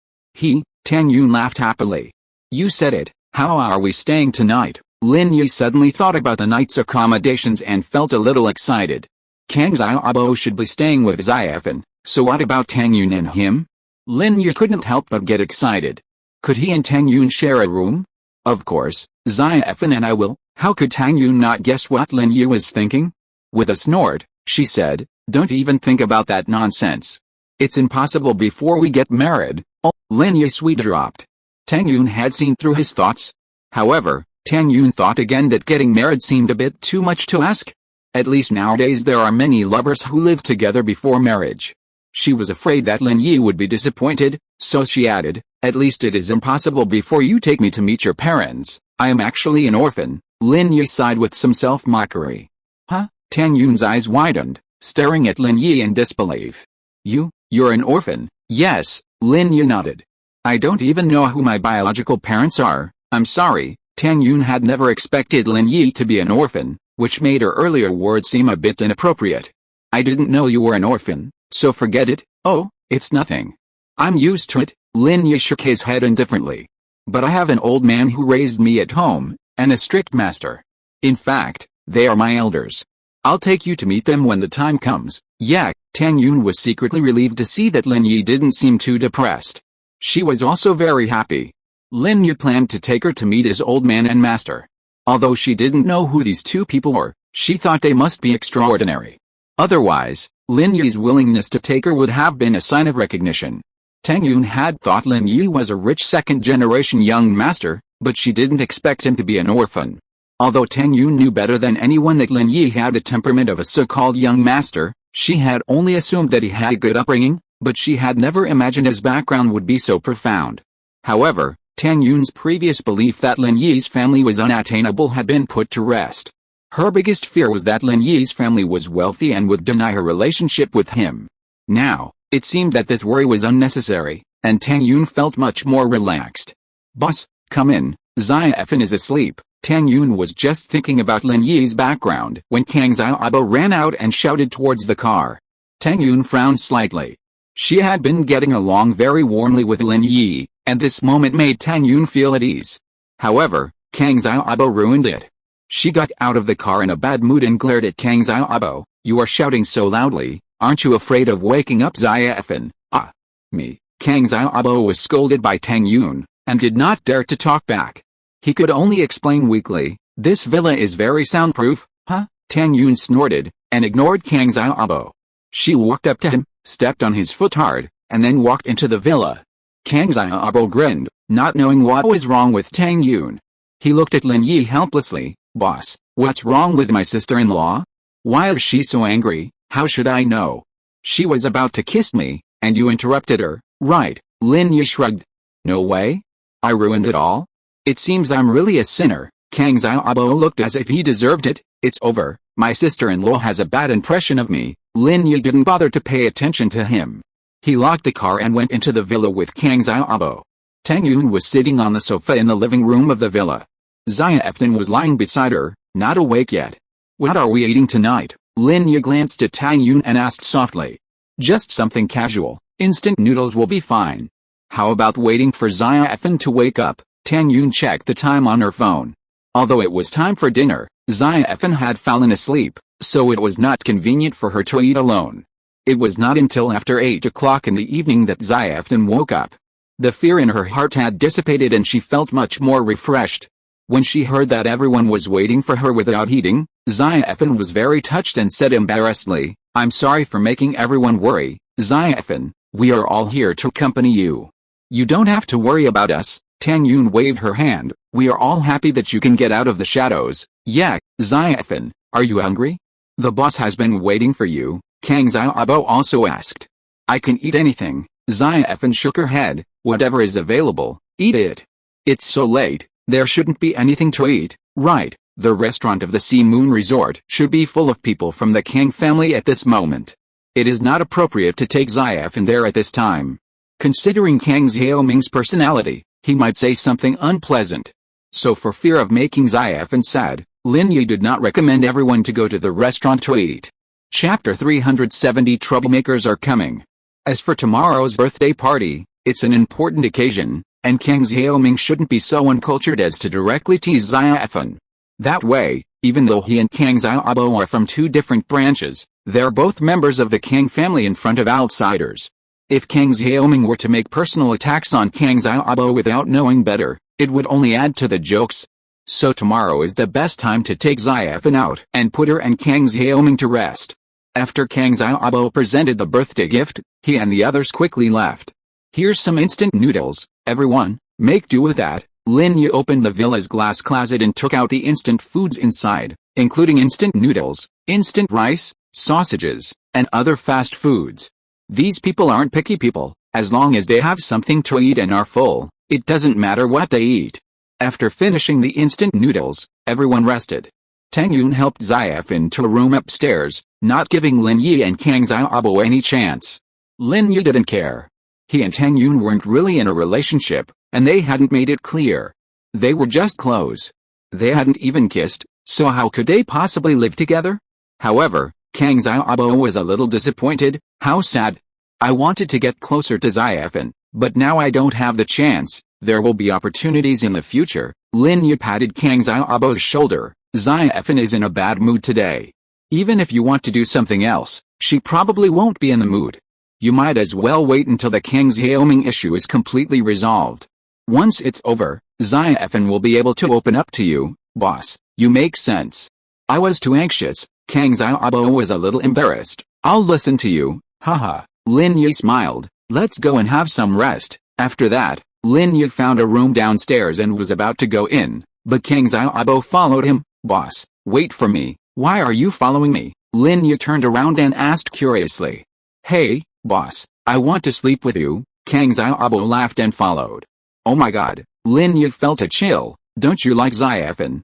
Tangyun laughed happily. You said it, how are we staying tonight? Lin Yi suddenly thought about the night's accommodations and felt a little excited. Kang Xiaobo should be staying with Xiaofen, so what about Tangyun and him? Lin Yi couldn't help but get excited. Could he and Tangyun share a room? Of course, Xiaofen and I will. How could Tangyun not guess what Lin Yi was thinking? With a snort, she said, don't even think about that nonsense. It's impossible before we get married. Oh, Lin Yi sweet dropped. Tangyun had seen through his thoughts. However, Tangyun thought again that getting married seemed a bit too much to ask. At least nowadays there are many lovers who live together before marriage. She was afraid that Lin Yi would be disappointed, so she added, at least it is impossible before you take me to meet your parents. I am actually an orphan. Lin Yi sighed with some self-mockery. Huh? Tangyun's eyes widened, staring at Lin Yi in disbelief. You're an orphan? Yes, Lin Yi nodded. I don't even know who my biological parents are. I'm sorry. Tangyun had never expected Lin Yi to be an orphan, which made her earlier words seem a bit inappropriate. I didn't know you were an orphan, so forget it. Oh, it's nothing. I'm used to it. Lin Yi shook his head indifferently. But I have an old man who raised me at home, and a strict master. In fact, they are my elders. I'll take you to meet them when the time comes. Yeah, Tangyun was secretly relieved to see that Lin Yi didn't seem too depressed. She was also very happy. Lin Yi planned to take her to meet his old man and master. Although she didn't know who these two people were, she thought they must be extraordinary. Otherwise, Lin Yi's willingness to take her would have been a sign of recognition. Tangyun had thought Lin Yi was a rich second-generation young master, but she didn't expect him to be an orphan. Although Tang Yun knew better than anyone that Lin Yi had the temperament of a so-called young master, she had only assumed that he had a good upbringing, but she had never imagined his background would be so profound. However, Tang Yun's previous belief that Lin Yi's family was unattainable had been put to rest. Her biggest fear was that Lin Yi's family was wealthy and would deny her relationship with him. Now, it seemed that this worry was unnecessary, and Tang Yun felt much more relaxed. "Boss, come in, Xiaofan is asleep." Tang Yun was just thinking about Lin Yi's background when Kang Xiaobo ran out and shouted towards the car. Tang Yun frowned slightly. She had been getting along very warmly with Lin Yi, and this moment made Tang Yun feel at ease. However, Kang Xiaobo ruined it. She got out of the car in a bad mood and glared at Kang Xiaobo. "You are shouting so loudly, aren't you afraid of waking up Xiaofan?" "Ah, me." Kang Xiaobo was scolded by Tang Yun, and did not dare to talk back. He could only explain weakly, "This villa is very soundproof, huh?" Tang Yun snorted, and ignored Kang Xiaobo. She walked up to him, stepped on his foot hard, and then walked into the villa. Kang Xiaobo grinned, not knowing what was wrong with Tang Yun. He looked at Lin Yi helplessly. "Boss, what's wrong with my sister-in-law? Why is she so angry?" "How should I know? She was about to kiss me, and you interrupted her." "Right," Lin Yi shrugged. "No way. I ruined it all? It seems I'm really a sinner." Kang Xiaobo looked as if he deserved it. "It's over. My sister-in-law has a bad impression of me." Lin Yi didn't bother to pay attention to him. He locked the car and went into the villa with Kang Xiaobo. Tang Yun was sitting on the sofa in the living room of the villa. Xiaofan was lying beside her, not awake yet. "What are we eating tonight?" Lin Yi glanced at Tang Yun and asked softly. "Just something casual. Instant noodles will be fine." "How about waiting for Xiaofan to wake up?" Tang Yun checked the time on her phone. Although it was time for dinner, Xiaofan had fallen asleep, so it was not convenient for her to eat alone. It was not until after 8 o'clock in the evening that Xiaofan woke up. The fear in her heart had dissipated and she felt much more refreshed. When she heard that everyone was waiting for her without eating, Xiaofan was very touched and said embarrassedly, "I'm sorry for making everyone worry, Xiaofan. We are all here to accompany you. You don't have to worry about us." Tang Yun waved her hand. "We are all happy that you can get out of the shadows." "Yeah, Xiaofan, are you hungry? The boss has been waiting for you," Kang Xiaobo also asked. "I can eat anything." Xiaofan shook her head. "Whatever is available, eat it. It's so late, there shouldn't be anything to eat, right?" The restaurant of the Sea Moon Resort should be full of people from the Kang family at this moment. It is not appropriate to take Xiaofan there at this time. Considering Kang Xiaoming's personality, he might say something unpleasant. So for fear of making Xiaofan sad, Lin Yi did not recommend everyone to go to the restaurant to eat. Chapter 370 Troublemakers are coming. As for tomorrow's birthday party, it's an important occasion, and Kang Xiaoming shouldn't be so uncultured as to directly tease Xiaofan. That way, even though he and Kang Xiaobo are from two different branches, they're both members of the Kang family in front of outsiders. If Kang Xiaoming were to make personal attacks on Kang Xiaobo without knowing better, it would only add to the jokes. So tomorrow is the best time to take Xiaofan out and put her and Kang Xiaoming to rest. After Kang Xiaobo presented the birthday gift, he and the others quickly left. "Here's some instant noodles, everyone, make do with that." Lin Yi opened the villa's glass closet and took out the instant foods inside, including instant noodles, instant rice, sausages, and other fast foods. These people aren't picky people. As long as they have something to eat and are full, it doesn't matter what they eat. After finishing the instant noodles, everyone rested. Tang Yun helped Xiaofan to a room upstairs, not giving Lin Yi and Kang Xiaobo any chance. Lin Yi didn't care. He and Tang Yun weren't really in a relationship, and they hadn't made it clear. They were just close. They hadn't even kissed, so how could they possibly live together? However, Kang Xiaobo was a little disappointed. "How sad. I wanted to get closer to Xiaofan, but now I don't have the chance. There will be opportunities in the future." Lin Yi patted Kang Xiaobo's shoulder. "Xiaofan is in a bad mood today. Even if you want to do something else, she probably won't be in the mood. You might as well wait until the Kang Xiaoming issue is completely resolved. Once it's over, Xiaofan will be able to open up to you." "Boss, you make sense. I was too anxious." Kang Xiaobo was a little embarrassed. "I'll listen to you, haha." Lin Yi smiled. "Let's go and have some rest." After that, Lin Yi found a room downstairs and was about to go in, but Kang Xiaobo followed him. "Boss, wait for me, why are you following me?" Lin Yi turned around and asked curiously. "Hey, boss, I want to sleep with you." Kang Xiaobo laughed and followed. "Oh my god," Lin Yi felt a chill. "Don't you like Xiaofen?"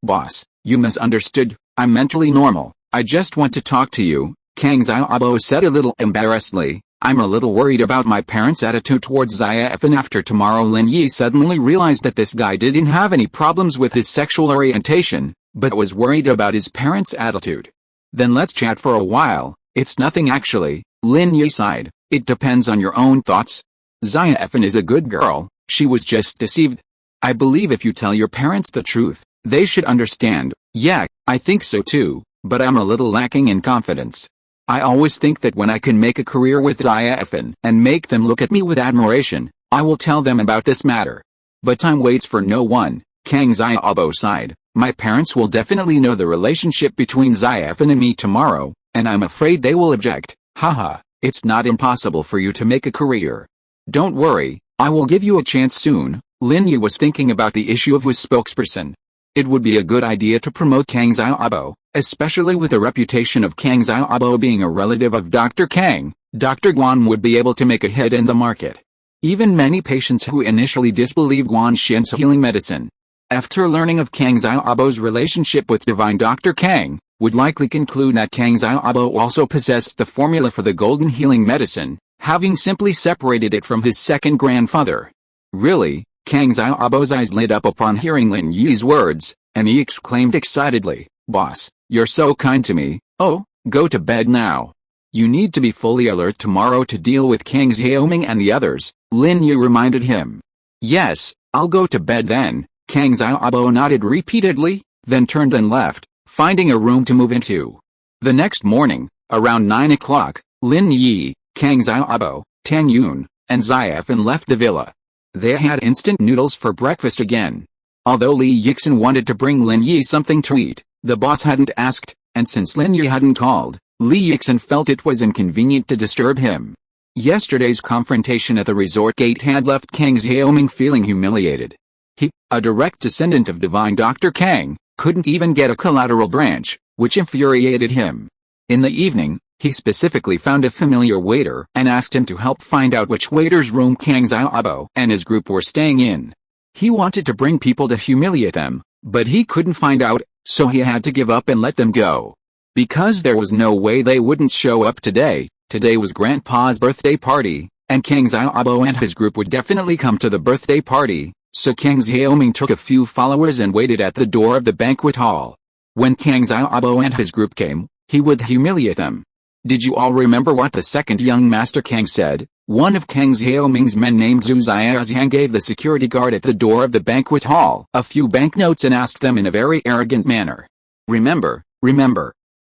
Boss, you misunderstood, I'm mentally normal, I just want to talk to you," Kang Xiaobo said a little embarrassedly. "I'm a little worried about my parents' attitude towards Xiaofen after tomorrow." Lin Yi suddenly realized that this guy didn't have any problems with his sexual orientation, but was worried about his parents' attitude. "Then let's chat for a while." "It's nothing actually," Lin Yi sighed. "It depends on your own thoughts. Xiaofen is a good girl, she was just deceived. I believe if you tell your parents the truth, they should understand." "Yeah, I think so too, but I'm a little lacking in confidence. I always think that when I can make a career with Xiaofen and make them look at me with admiration, I will tell them about this matter. But time waits for no one," Kang Xiaobo sighed. "My parents will definitely know the relationship between Xiaofen and me tomorrow, and I'm afraid they will object." "Haha, it's not impossible for you to make a career. Don't worry, I will give you a chance soon." Lin Yi was thinking about the issue of his spokesperson. It would be a good idea to promote Kang Xiaobo, especially with the reputation of Kang Xiaobo being a relative of Dr. Kang. Dr. Guan would be able to make a hit in the market. Even many patients who initially disbelieved Guan Xin's healing medicine, after learning of Kang Xiaobo's relationship with divine Dr. Kang, would likely conclude that Kang Xiaobo also possessed the formula for the golden healing medicine, having simply separated it from his second grandfather. "Really?" Kang Xiaobo's eyes lit up upon hearing Lin Yi's words, and he exclaimed excitedly, "Boss, you're so kind to me." "Oh, go to bed now. You need to be fully alert tomorrow to deal with Kang Xiaoming and the others," Lin Yi reminded him. "Yes, I'll go to bed then." Kang Xiaobo nodded repeatedly, then turned and left, finding a room to move into. The next morning, around 9 o'clock, Lin Yi, Kang Xiaobo, Tang Yun, and Xiaofen left the villa. They had instant noodles for breakfast again. Although Li Yixin wanted to bring Lin Yi something to eat, the boss hadn't asked, and since Lin Yi hadn't called, Li Yixin felt it was inconvenient to disturb him. Yesterday's confrontation at the resort gate had left Kang Xiaoming feeling humiliated. He, a direct descendant of divine Dr. Kang, couldn't even get a collateral branch, which infuriated him. In the evening, he specifically found a familiar waiter and asked him to help find out which waiter's room Kang Xiaobo and his group were staying in. He wanted to bring people to humiliate them, but he couldn't find out, so he had to give up and let them go. Because there was no way they wouldn't show up today. Today was Grandpa's birthday party, and Kang Xiaobo and his group would definitely come to the birthday party, so Kang Xiaoming took a few followers and waited at the door of the banquet hall. When Kang Xiaobo and his group came, he would humiliate them. Did you all remember what the second young master Kang said? One of Kang Xiaoming's men named Zhu Xiaoxiang gave the security guard at the door of the banquet hall a few banknotes and asked them in a very arrogant manner. Remember.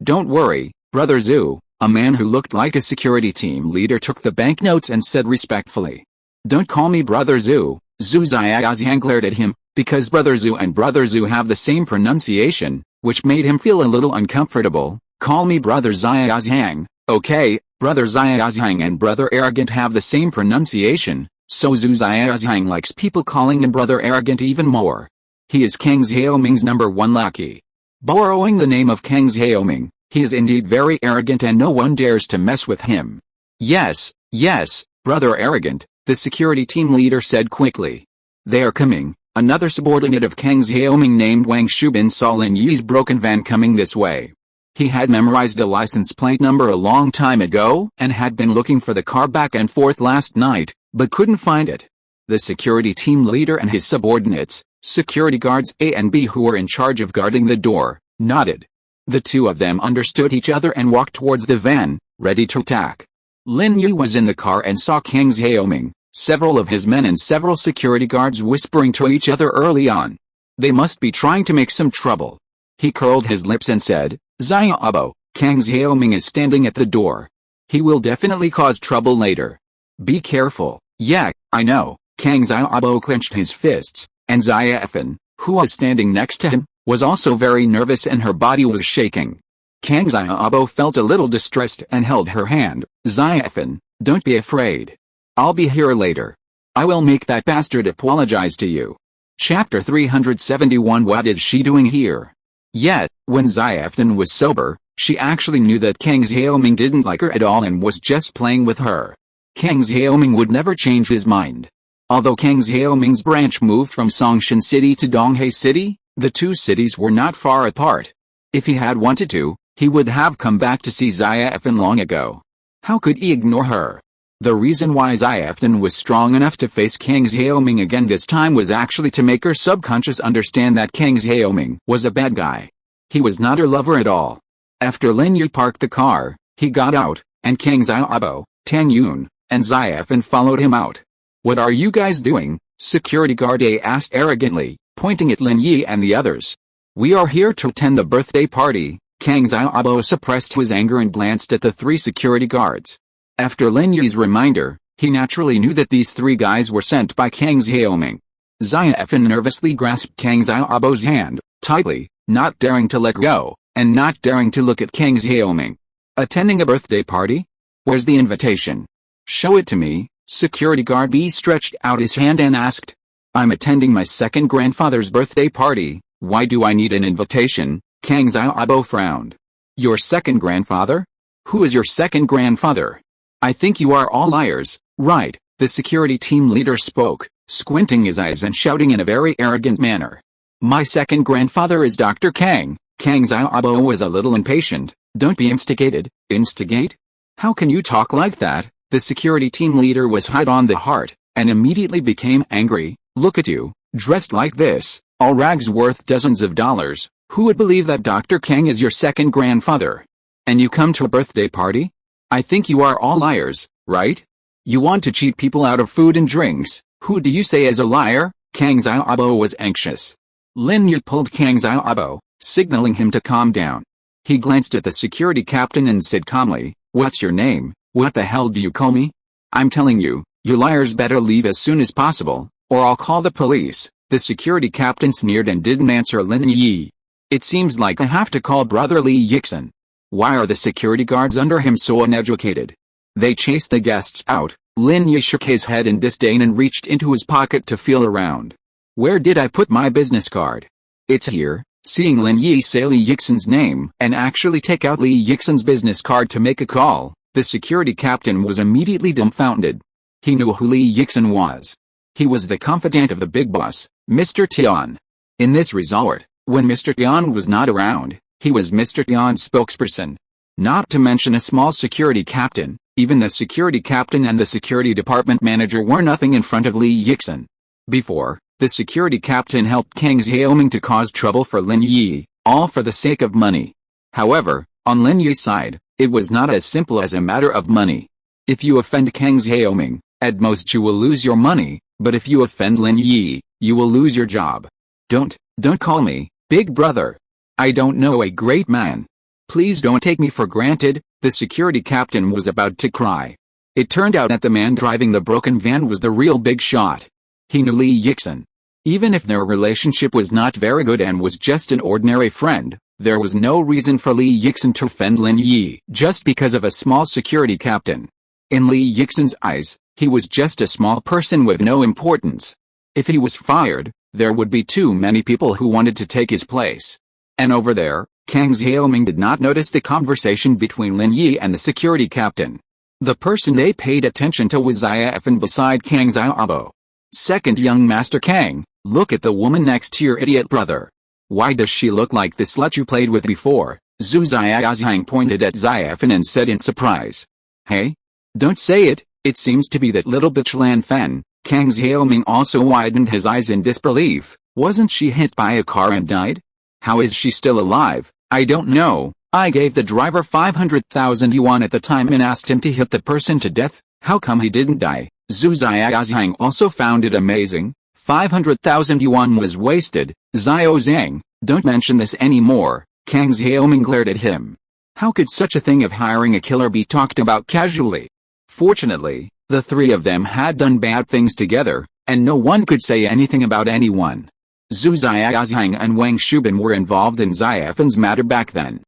Don't worry, Brother Zhu, a man who looked like a security team leader took the banknotes and said respectfully. Don't call me Brother Zhu, Zhu Xiaoxiang glared at him, because Brother Zhu and Brother Zhu have the same pronunciation, which made him feel a little uncomfortable. Call me Brother Xiaoxiang, okay? Brother Xiaoxiang and Brother Arrogant have the same pronunciation, so Zhu Xiaoxiang likes people calling him Brother Arrogant even more. He is Kang Xiaoming's #1 lackey. Borrowing the name of Kang Xiaoming, he is indeed very arrogant and no one dares to mess with him. Yes, Brother Arrogant, the security team leader said quickly. They are coming. Another subordinate of Kang Xiaoming named Wang Shubin saw Lin Yi's broken van coming this way. He had memorized the license plate number a long time ago and had been looking for the car back and forth last night, but couldn't find it. The security team leader and his subordinates, security guards A and B who were in charge of guarding the door, nodded. The two of them understood each other and walked towards the van, ready to attack. Lin Yi was in the car and saw Kang Xiaoming, several of his men and several security guards whispering to each other early on. They must be trying to make some trouble. He curled his lips and said, Xiaobo, Kang Xiaoming is standing at the door. He will definitely cause trouble later. Be careful. Yeah, I know. Kang Xiaobo clenched his fists, and Xiaofen, who was standing next to him, was also very nervous and her body was shaking. Kang Xiaobo felt a little distressed and held her hand. Xiaofen, don't be afraid. I'll be here later. I will make that bastard apologize to you. Chapter 371. What is she doing here? Yet, when Xiaofan was sober, she actually knew that Kang Xiaoming didn't like her at all and was just playing with her. Kang Xiaoming would never change his mind. Although Kang Xiaoming's branch moved from Songshan City to Donghae City, the two cities were not far apart. If he had wanted to, he would have come back to see Xiaofan long ago. How could he ignore her? The reason why Xiaofan was strong enough to face Kang Xiaoming again this time was actually to make her subconscious understand that Kang Xiaoming was a bad guy. He was not her lover at all. After Lin Yi parked the car, he got out, and Kang Xiaobo, Tang Yun, and Xiaofan followed him out. What are you guys doing? Security guard A asked arrogantly, pointing at Lin Yi and the others. We are here to attend the birthday party. Kang Xiaobo suppressed his anger and glanced at the three security guards. After Lin Yi's reminder, he naturally knew that these three guys were sent by Kang Xiaoming. Xiaofan nervously grasped Kang Xiaobo's hand, tightly, not daring to let go, and not daring to look at Kang Xiaoming. Attending a birthday party? Where's the invitation? Show it to me. Security guard B stretched out his hand and asked. I'm attending my second grandfather's birthday party. Why do I need an invitation? Kang Xiaobo frowned. Your second grandfather? Who is your second grandfather? I think you are all liars, right? The security team leader spoke, squinting his eyes and shouting in a very arrogant manner. My second grandfather is Dr. Kang. Kang Xiaobo was a little impatient. Don't be instigated. Instigate? How can you talk like that? The security team leader was hot on the heart, and immediately became angry. Look at you, dressed like this, all rags worth dozens of dollars. Who would believe that Dr. Kang is your second grandfather? And you come to a birthday party? I think you are all liars, right? You want to cheat people out of food and drinks. Who do you say is a liar? Kang Xiaobo was anxious. Lin Yi pulled Kang Xiaobo, signaling him to calm down. He glanced at the security captain and said calmly, What's your name? What the hell do you call me? I'm telling you, you liars better leave as soon as possible, or I'll call the police. The security captain sneered and didn't answer Lin Yi. It seems like I have to call brother Li Yixin. Why are the security guards under him so uneducated? They chased the guests out. Lin Yi shook his head in disdain and reached into his pocket to feel around. Where did I put my business card? It's here. Seeing Lin Yi say Li Yixin's name and actually take out Li Yixin's business card to make a call, the security captain was immediately dumbfounded. He knew who Li Yixin was. He was the confidant of the big boss, Mr. Tian. In this resort, when Mr. Tian was not around, he was Mr. Tian's spokesperson. Not to mention a small security captain, even the security captain and the security department manager were nothing in front of Li Yixin. Before, the security captain helped Kang Xiaoming to cause trouble for Lin Yi, all for the sake of money. However, on Lin Yi's side, it was not as simple as a matter of money. If you offend Kang Xiaoming, at most you will lose your money, but if you offend Lin Yi, you will lose your job. Don't call me big brother. I don't know a great man. Please don't take me for granted. The security captain was about to cry. It turned out that the man driving the broken van was the real big shot. He knew Li Yixin. Even if their relationship was not very good and was just an ordinary friend, there was no reason for Li Yixin to offend Lin Yi just because of a small security captain. In Li Yixin's eyes, he was just a small person with no importance. If he was fired, there would be too many people who wanted to take his place. And over there, Kang Xiaoming did not notice the conversation between Lin Yi and the security captain. The person they paid attention to was Xiaofan beside Kang Xiaobo. Second young Master Kang, look at the woman next to your idiot brother. Why does she look like the slut you played with before? Zhu Xiaozhang pointed at Xiaofan and said in surprise. Hey? Don't say it, it seems to be that little bitch Lan Fen. Kang Xiaoming also widened his eyes in disbelief. Wasn't she hit by a car and died? How is she still alive? I don't know. I gave the driver 500,000 yuan at the time and asked him to hit the person to death. How come he didn't die? Zhu Xiaozhang also found it amazing. 500,000 yuan was wasted. Xiaozhang, don't mention this anymore. Kang Xiaoming glared at him. How could such a thing of hiring a killer be talked about casually? Fortunately, the three of them had done bad things together, and no one could say anything about anyone. Zhu Xiaozhang and Wang Shubin were involved in Xiaofan's matter back then.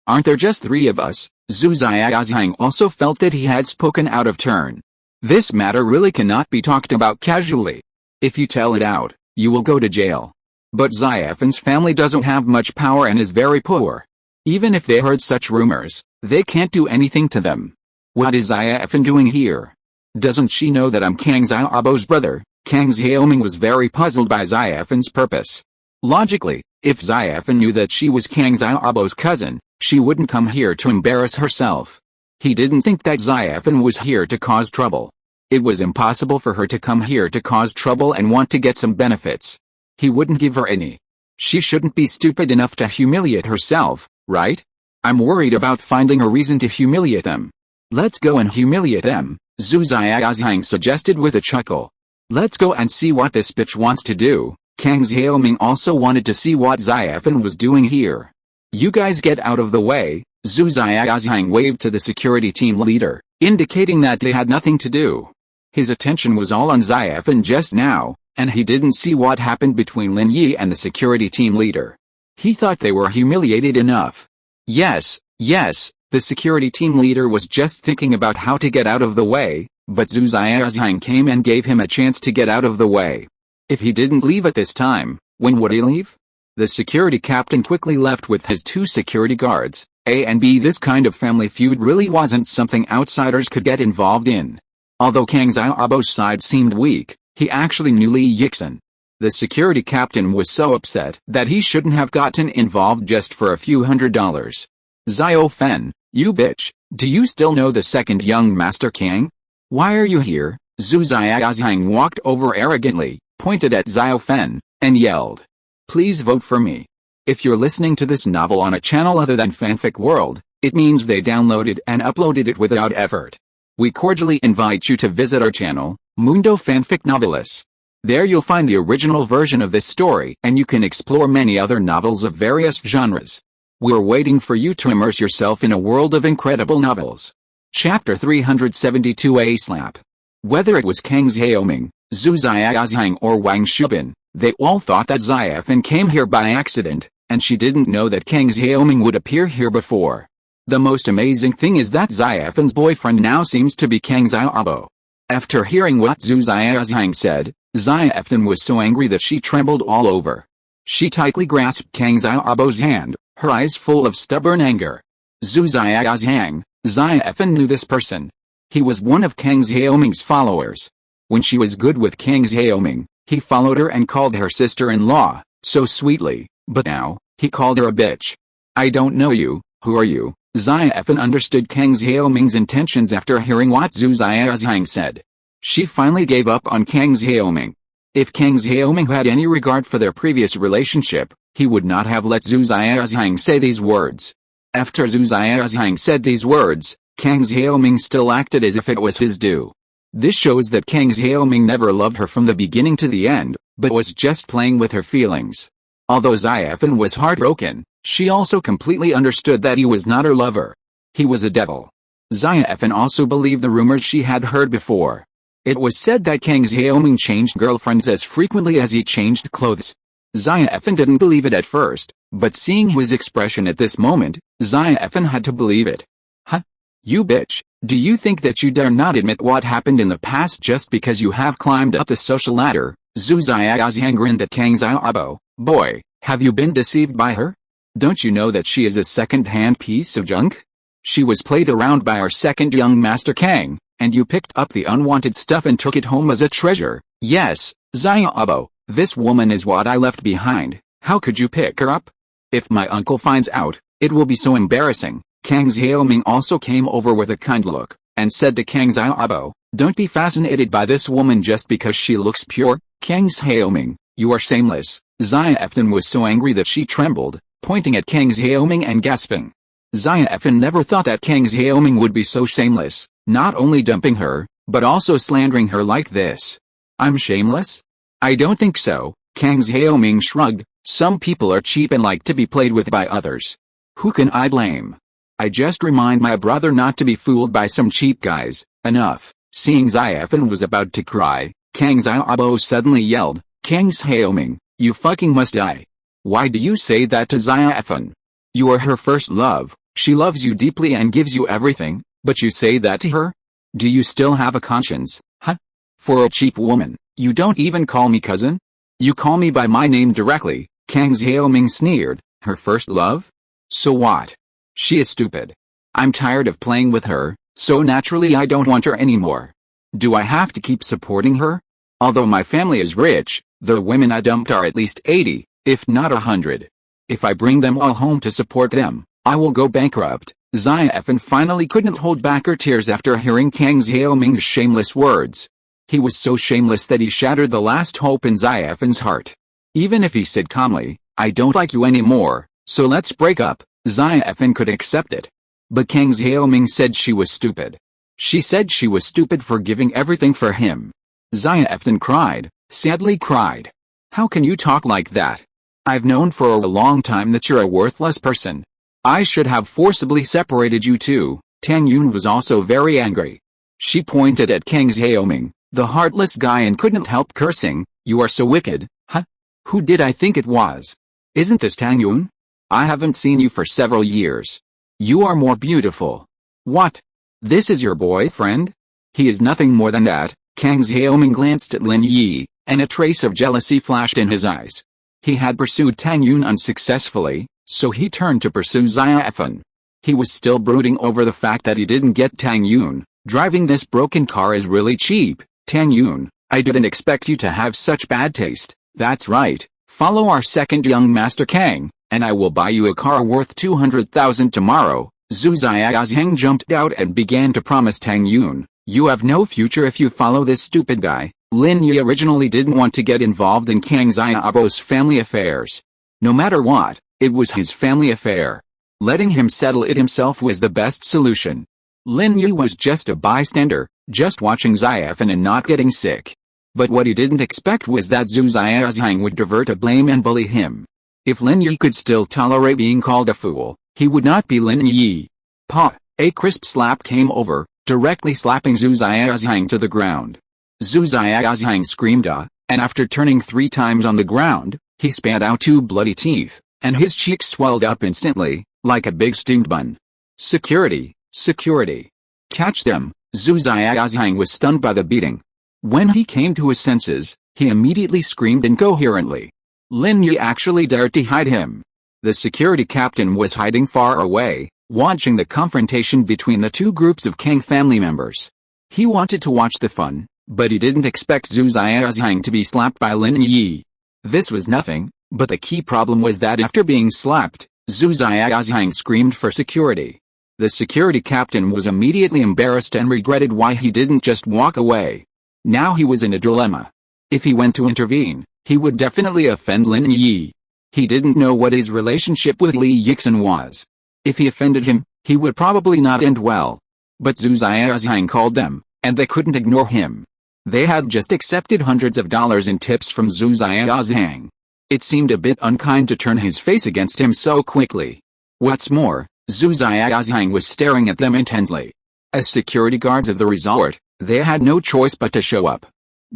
Aren't there just three of us? Zhu Xiaozhang also felt that he had spoken out of turn. This matter really cannot be talked about casually. If you tell it out, you will go to jail. But Xiaofen's family doesn't have much power and is very poor. Even if they heard such rumors, they can't do anything to them. What is Xiaofen doing here? Doesn't she know that I'm Kang Xiaobo's brother? Kang Xiaoming was very puzzled by Xiaofen's purpose. Logically, if Xiaofen knew that she was Kang Xiaobo's cousin, she wouldn't come here to embarrass herself. He didn't think that Xiaofen was here to cause trouble. It was impossible for her to come here to cause trouble and want to get some benefits. He wouldn't give her any. She shouldn't be stupid enough to humiliate herself, right? I'm worried about finding a reason to humiliate them. Let's go and humiliate them, Zhu Xiaozhang suggested with a chuckle. Let's go and see what this bitch wants to do. Kang Xiaoming also wanted to see what Xiaofen was doing here. You guys get out of the way, Zhu Xiaozhang waved to the security team leader, indicating that they had nothing to do. His attention was all on Xiaofen just now, and he didn't see what happened between Lin Yi and the security team leader. He thought they were humiliated enough. Yes, the security team leader was just thinking about how to get out of the way, but Zhu Xiaozhang came and gave him a chance to get out of the way. If he didn't leave at this time, when would he leave? The security captain quickly left with his 2 security guards. A and B. This kind of family feud really wasn't something outsiders could get involved in. Although Kang Xiaobo's side seemed weak, he actually knew Li Yixin. The security captain was so upset that he shouldn't have gotten involved just for a few $100s. Xiaofen, you bitch, do you still know the second young master Kang? Why are you here? Zhu Xiaozhang walked over arrogantly, pointed at Xiaofen, and yelled. Please vote for me. If you're listening to this novel on a channel other than Fanfic World, it means they downloaded and uploaded it without effort. We cordially invite you to visit our channel, Mundo Fanfic Novelis. There you'll find the original version of this story and you can explore many other novels of various genres. We're waiting for you to immerse yourself in a world of incredible novels. Chapter 372 A Slap. Whether it was Kang Xiaoming, Zhu Xiaozhang or Wang Shubin, they all thought that Xiaofen came here by accident, and she didn't know that Kang Xiaoming would appear here before. The most amazing thing is that Xiaofen's boyfriend now seems to be Kang Xiaobo. After hearing what Zhu Xiaozhang said, Xiaofen was so angry that she trembled all over. She tightly grasped Kang Xiaobo's hand, her eyes full of stubborn anger. Zhu Xiaozhang, Xiaofen knew this person. He was one of Kang Xiaoming's followers. When she was good with Kang Xiaoming, he followed her and called her sister-in-law, so sweetly, but now, he called her a bitch. I don't know you, who are you? Xiaofen understood Kang Xiaoming's intentions after hearing what Zhu Xiaozhang said. She finally gave up on Kang Xiaoming. If Kang Xiaoming had any regard for their previous relationship, he would not have let Zhu Xiaozhang say these words. After Zhu Xiaozhang said these words, Kang Xiaoming still acted as if it was his due. This shows that Kang Xiaoming never loved her from the beginning to the end, but was just playing with her feelings. Although Xiaofen was heartbroken, she also completely understood that he was not her lover. He was a devil. Xiaofen also believed the rumors she had heard before. It was said that Kang Xiaoming changed girlfriends as frequently as he changed clothes. Xiaofen didn't believe it at first, but seeing his expression at this moment, Xiaofen had to believe it. Huh? You bitch, do you think that you dare not admit what happened in the past just because you have climbed up the social ladder? Zhu Xiaozhang grinned at Kang Xiaobo. Boy, have you been deceived by her? Don't you know that she is a second-hand piece of junk? She was played around by our second young master Kang, and you picked up the unwanted stuff and took it home as a treasure. Yes, Xiaobo, this woman is what I left behind. How could you pick her up? If my uncle finds out, it will be so embarrassing. Kang Xiaoming also came over with a kind look, and said to Kang Xiaobo, don't be fascinated by this woman just because she looks pure. Kang Xiaoming, you are shameless. Xiaofen was so angry that she trembled, pointing at Kang Xiaoming and gasping. Xiaofen never thought that Kang Xiaoming would be so shameless, not only dumping her, but also slandering her like this. I'm shameless? I don't think so. Kang Xiaoming shrugged. Some people are cheap and like to be played with by others. Who can I blame? I just remind my brother not to be fooled by some cheap guys. Enough. Seeing Xiaofen was about to cry, Kang Xiaobo suddenly yelled, Kang Xiaoming, you fucking must die. Why do you say that to Xiaofen? You are her first love, she loves you deeply and gives you everything, but you say that to her? Do you still have a conscience, huh? For a cheap woman, you don't even call me cousin? You call me by my name directly, Kang Xiaoming sneered. Her first love? So what? She is stupid. I'm tired of playing with her, so naturally I don't want her anymore. Do I have to keep supporting her? Although my family is rich, the women I dumped are at least 80, if not 100. If I bring them all home to support them, I will go bankrupt. Xiaofen finally couldn't hold back her tears after hearing Kang Xiaoming's shameless words. He was so shameless that he shattered the last hope in Xiaofen's heart. Even if he said calmly, I don't like you anymore, so let's break up, Xiaofen could accept it. But Kang Xiaoming said she was stupid. She said she was stupid for giving everything for him. Xiaofen cried, sadly cried. How can you talk like that? I've known for a long time that you're a worthless person. I should have forcibly separated you two. Tang Yun was also very angry. She pointed at Kang Xiaoming, the heartless guy, and couldn't help cursing. You are so wicked, huh? Who did I think it was? Isn't this Tang Yun? I haven't seen you for several years. You are more beautiful. What? This is your boyfriend? He is nothing more than that. Kang Xiaoming glanced at Lin Yi, and a trace of jealousy flashed in his eyes. He had pursued Tang Yun unsuccessfully, so he turned to pursue Xiaofen. He was still brooding over the fact that he didn't get Tang Yun. Driving this broken car is really cheap. Tang Yun, I didn't expect you to have such bad taste. That's right, follow our second young master Kang, and I will buy you a car worth 200,000 tomorrow. Zhu Xiaozhang jumped out and began to promise Tang Yun, you have no future if you follow this stupid guy. Lin Yi originally didn't want to get involved in Kang Xiaobo's family affairs. No matter what, it was his family affair. Letting him settle it himself was the best solution. Lin Yi was just a bystander, just watching Xiaofen and not getting sick. But what he didn't expect was that Zhu Xiaozhang would divert a blame and bully him. If Lin Yi could still tolerate being called a fool, he would not be Lin Yi. Pa! A crisp slap came over, directly slapping Zhu Xiaozhang to the ground. Zhu Xiaozhang screamed and after turning 3 times on the ground, he spat out 2 bloody teeth, and his cheeks swelled up instantly, like a big steamed bun. Security! Security! Catch them! Zhu Xiaozhang was stunned by the beating. When he came to his senses, he immediately screamed incoherently. Lin Yi actually dared to hide him. The security captain was hiding far away, watching the confrontation between the 2 groups of Kang family members. He wanted to watch the fun, but he didn't expect Zhu Xiaozhang to be slapped by Lin Yi. This was nothing, but the key problem was that after being slapped, Zhu Xiaozhang screamed for security. The security captain was immediately embarrassed and regretted why he didn't just walk away. Now he was in a dilemma. If he went to intervene, he would definitely offend Lin Yi. He didn't know what his relationship with Li Yixin was. If he offended him, he would probably not end well. But Zhu Xiaozhang called them, and they couldn't ignore him. They had just accepted hundreds of dollars in tips from Zhu Xiaozhang. It seemed a bit unkind to turn his face against him so quickly. What's more, Zhu Xiaozhang was staring at them intently. As security guards of the resort, they had no choice but to show up.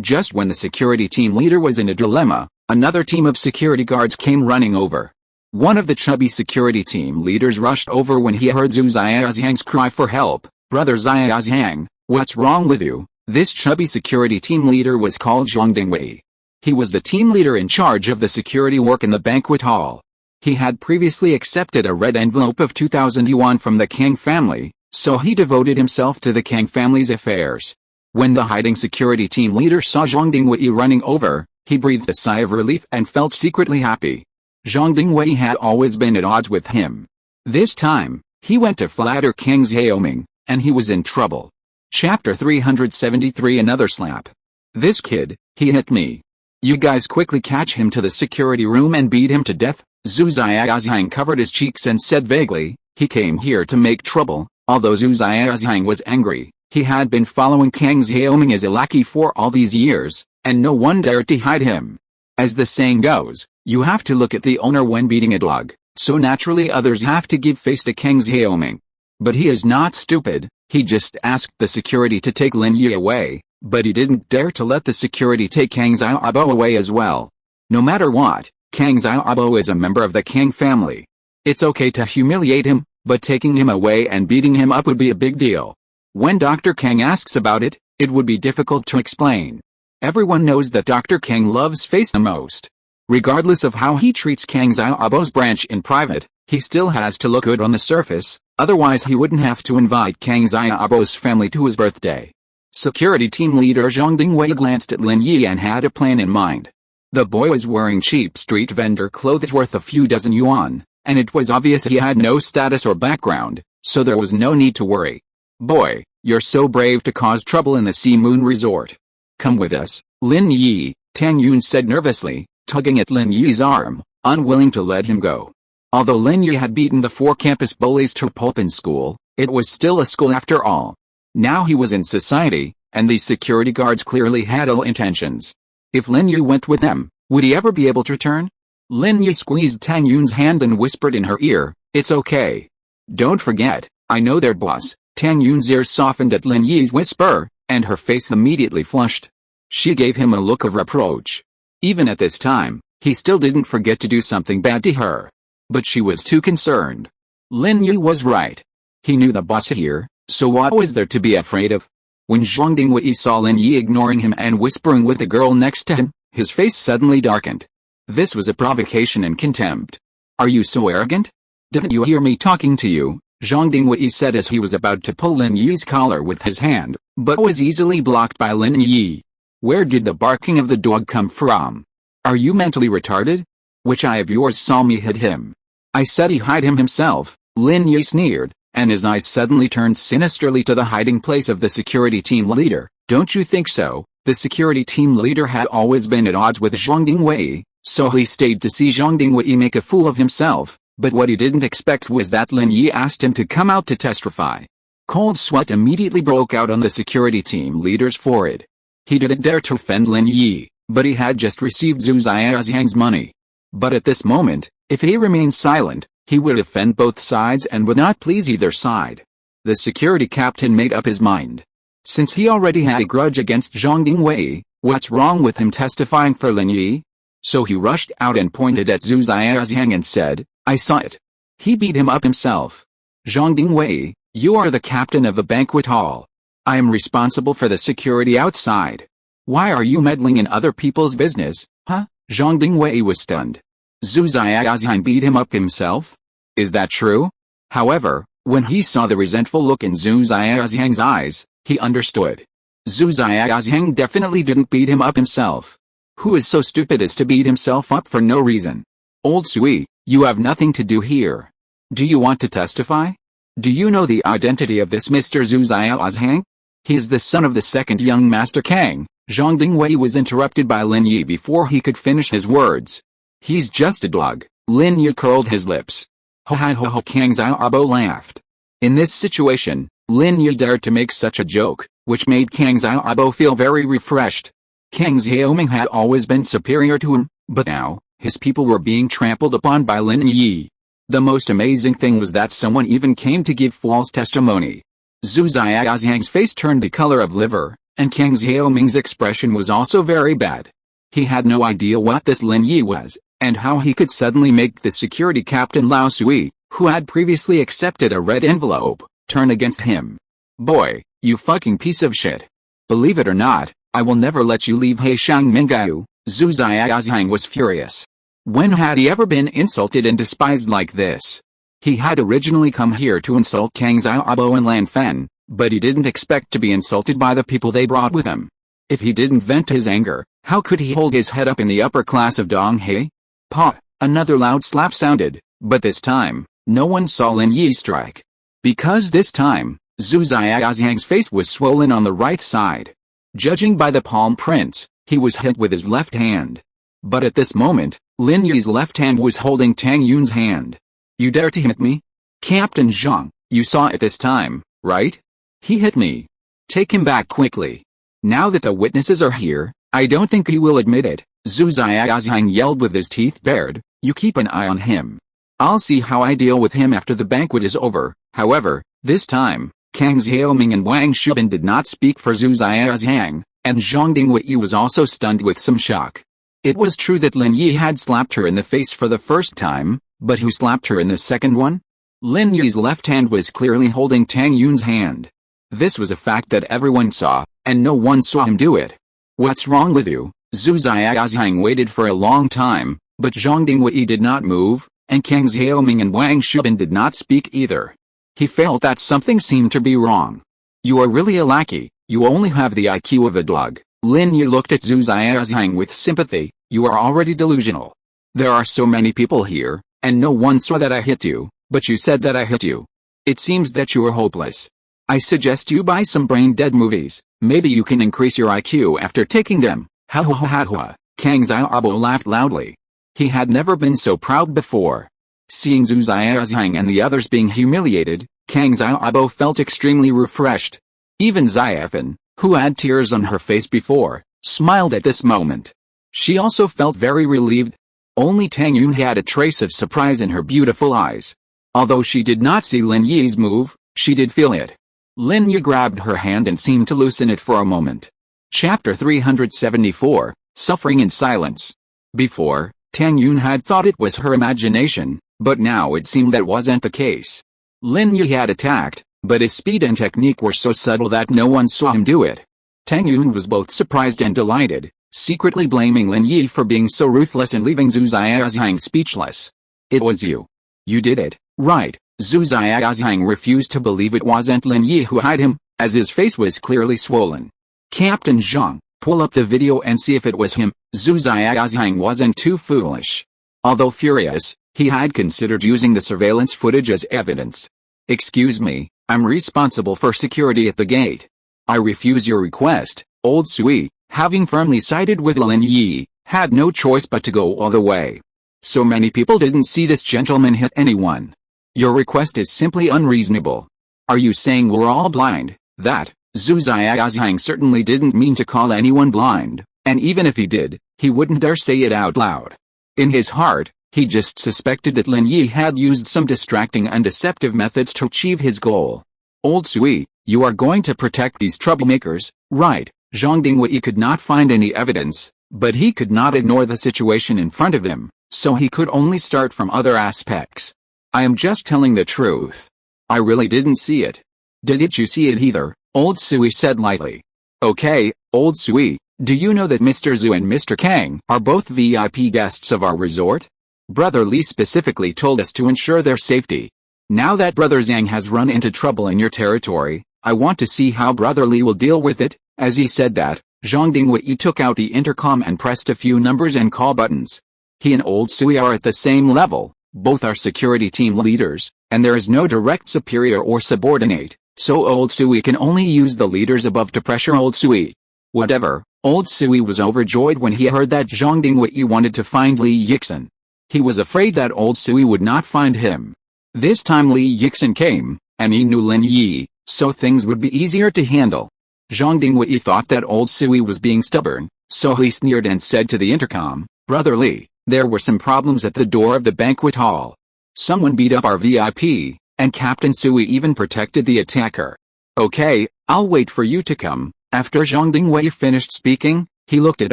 Just when the security team leader was in a dilemma, another team of security guards came running over. One of the chubby security team leaders rushed over when he heard Zhu Xiaozhang's cry for help. Brother Xiaozhang, what's wrong with you? This chubby security team leader was called Zhong Pinliang. He was the team leader in charge of the security work in the banquet hall. He had previously accepted a red envelope of 2,000 yuan from the Kang family, so he devoted himself to the Kang family's affairs. When the hiding security team leader saw Zhong Pinliang running over, he breathed a sigh of relief and felt secretly happy. Zhong Pinliang had always been at odds with him. This time, he went to flatter Kang Xiaoming, and he was in trouble. Chapter 373 Another slap. This kid, he hit me. You guys quickly catch him to the security room and beat him to death. Zhu Xiaozhang covered his cheeks and said vaguely, he came here to make trouble. Although Zhu Xiaozhang was angry, he had been following Kang Xiaoming as a lackey for all these years, and no one dared to hide him. As the saying goes, you have to look at the owner when beating a dog, so naturally others have to give face to Kang Xiaoming. But he is not stupid, he just asked the security to take Lin Yi away, but he didn't dare to let the security take Kang Xiaobo away as well. No matter what, Kang Xiaobo is a member of the Kang family. It's okay to humiliate him, but taking him away and beating him up would be a big deal. When Dr. Kang asks about it, it would be difficult to explain. Everyone knows that Dr. Kang loves face the most. Regardless of how he treats Kang Xiaobo's branch in private, he still has to look good on the surface, otherwise he wouldn't have to invite Kang Xiaobo's family to his birthday. Security team leader Zhang Dingwei glanced at Lin Yi and had a plan in mind. The boy was wearing cheap street vendor clothes worth a few dozen yuan, and it was obvious he had no status or background, so there was no need to worry. Boy, you're so brave to cause trouble in the Sea Moon Resort. Come with us, Lin Yi, Tang Yun said nervously, tugging at Lin Yi's arm, unwilling to let him go. Although Lin Yi had beaten the 4 campus bullies to pulp in school, it was still a school after all. Now he was in society, and these security guards clearly had ill intentions. If Lin Yi went with them, would he ever be able to return? Lin Yi squeezed Tang Yun's hand and whispered in her ear, "It's okay. Don't forget, I know their boss." Tang Yun's ears softened at Lin Yi's whisper, and her face immediately flushed. She gave him a look of reproach. Even at this time, he still didn't forget to do something bad to her. But she was too concerned. Lin Yi was right. He knew the boss here, so what was there to be afraid of? When Zhang Dingwei saw Lin Yi ignoring him and whispering with the girl next to him, his face suddenly darkened. This was a provocation and contempt. "Are you so arrogant? Didn't you hear me talking to you?" Zhang Dingwei said as he was about to pull Lin Yi's collar with his hand, but was easily blocked by Lin Yi. "Where did the barking of the dog come from? Are you mentally retarded? Which eye of yours saw me hit him?" "I said he hid him himself," Lin Yi sneered, and his eyes suddenly turned sinisterly to the hiding place of the security team leader. "Don't you think so?" The security team leader had always been at odds with Zhang Dingwei, so he stayed to see Zhang Dingwei make a fool of himself, but what he didn't expect was that Lin Yi asked him to come out to testify. Cold sweat immediately broke out on the security team leader's forehead. He didn't dare to offend Lin Yi, but he had just received Zhu Xiaoxiang's money. But at this moment, if he remained silent, he would offend both sides and would not please either side. The security captain made up his mind. Since he already had a grudge against Zhang Dingwei, what's wrong with him testifying for Lin Yi? So he rushed out and pointed at Zhu Xiaoxiang and said, "I saw it. He beat him up himself. Zhang Dingwei, you are the captain of the banquet hall. I am responsible for the security outside. Why are you meddling in other people's business, huh?" Zhang Dingwei was stunned. Zhu Xiaoxiang beat him up himself? Is that true? However, when he saw the resentful look in Zhu Xiaoxiang's eyes, he understood. Zhu Xiaoxiang definitely didn't beat him up himself. Who is so stupid as to beat himself up for no reason? Old Sui, you have nothing to do here. Do you want to testify? Do you know the identity of this Mr. Zhu Xiaoxiang? He is the son of the second young Master Kang. Zhang Dingwei was interrupted by Lin Yi before he could finish his words. He's just a dog. Lin Yi curled his lips. Ho ho ho ho, Kang Xiaobo laughed. In this situation, Lin Yi dared to make such a joke, which made Kang Xiaobo feel very refreshed. Kang Xiaoming had always been superior to him, but now, his people were being trampled upon by Lin Yi. The most amazing thing was that someone even came to give false testimony. Zhu Xiaoxiang's face turned the color of liver, and Kang Xiaoming's expression was also very bad. He had no idea what this Lin Yi was, and how he could suddenly make the security captain Lao Sui, who had previously accepted a red envelope, turn against him. "Boy, you fucking piece of shit. Believe it or not, I will never let you leave Heishang Mengyao." Zhu Xiaoxiang was furious. When had he ever been insulted and despised like this? He had originally come here to insult Kang Xiaobo and Lan Fen, but he didn't expect to be insulted by the people they brought with him. If he didn't vent his anger, how could he hold his head up in the upper class of Donghe? Pa! Another loud slap sounded, but this time, no one saw Lin Yi strike. Because this time, Zhu Xiaoxiang's face was swollen on the right side. Judging by the palm prints, he was hit with his left hand. But at this moment, Lin Yi's left hand was holding Tang Yun's hand. "You dare to hit me? Captain Zhang, you saw it this time, right? He hit me. Take him back quickly. Now that the witnesses are here, I don't think he will admit it." Zhu Xiaoxiang yelled with his teeth bared. "You keep an eye on him. I'll see how I deal with him after the banquet is over." However, this time, Kang Xiaoming and Wang Shubin did not speak for Zhu Xiaoxiang, and Zhang Dingwei was also stunned with some shock. It was true that Lin Yi had slapped her in the face for the first time, but who slapped her in the second one? Lin Yi's left hand was clearly holding Tang Yun's hand. This was a fact that everyone saw, and no one saw him do it. What's wrong with you? Zhu Xiaozhang waited for a long time, but Zhang Dingwei did not move, and Kang Xiaoming and Wang Shubin did not speak either. He felt that something seemed to be wrong. You are really a lackey, you only have the IQ of a dog. Lin Yi looked at Zhu Xiaozhang with sympathy. You are already delusional. There are so many people here, and no one saw that I hit you, but you said that I hit you. It seems that you are hopeless. I suggest you buy some brain-dead movies. Maybe you can increase your IQ after taking them. Ha ha ha ha. Kang Xiaobo laughed loudly. He had never been so proud before. Seeing Zhu Xiaozhang and the others being humiliated, Kang Xiaobo felt extremely refreshed. Even Xiaofan, who had tears on her face before, smiled at this moment. She also felt very relieved. Only Tang Yun had a trace of surprise in her beautiful eyes. Although she did not see Lin Yi's move, she did feel it. Lin Yi grabbed her hand and seemed to loosen it for a moment. Chapter 374, Suffering in Silence. Before, Tang Yun had thought it was her imagination, but now it seemed that wasn't the case. Lin Yi had attacked, but his speed and technique were so subtle that no one saw him do it. Tang Yun was both surprised and delighted, secretly blaming Lin Yi for being so ruthless and leaving Zhu Xiaozhang speechless. It was you. You did it, right? Zhu Xiaozhang refused to believe it wasn't Lin Yi who had him, as his face was clearly swollen. Captain Zhang, pull up the video and see if it was him. Zhu Xiaozhang wasn't too foolish. Although furious, he had considered using the surveillance footage as evidence. Excuse me, I'm responsible for security at the gate. I refuse your request. Old Sui, having firmly sided with Lin Yi, had no choice but to go all the way. So many people didn't see this gentleman hit anyone. Your request is simply unreasonable. Are you saying we're all blind? That, Zhu Xiaozhang certainly didn't mean to call anyone blind, and even if he did, he wouldn't dare say it out loud. In his heart, he just suspected that Lin Yi had used some distracting and deceptive methods to achieve his goal. Old Sui, you are going to protect these troublemakers, right? Zhang Dingwei could not find any evidence, but he could not ignore the situation in front of him, so he could only start from other aspects. I am just telling the truth. I really didn't see it. Didn't you see it either? Old Sui said lightly. Okay, Old Sui, do you know that Mr. Zhu and Mr. Kang are both VIP guests of our resort? Brother Li specifically told us to ensure their safety. Now that Brother Zhang has run into trouble in your territory, I want to see how Brother Li will deal with it. As he said that, Zhang Dingwei took out the intercom and pressed a few numbers and call buttons. He and Old Sui are at the same level, both are security team leaders, and there is no direct superior or subordinate, so Old Sui can only use the leaders above to pressure Old Sui. Whatever, Old Sui was overjoyed when he heard that Zhang Dingwei wanted to find Li Yixin. He was afraid that Old Sui would not find him. This time Li Yixin came, and he knew Lin Yi, so things would be easier to handle. Zhang Dingwei thought that Old Sui was being stubborn, so he sneered and said to the intercom, Brother Li, there were some problems at the door of the banquet hall. Someone beat up our VIP, and Captain Sui even protected the attacker. Okay, I'll wait for you to come. After Zhang Dingwei finished speaking, he looked at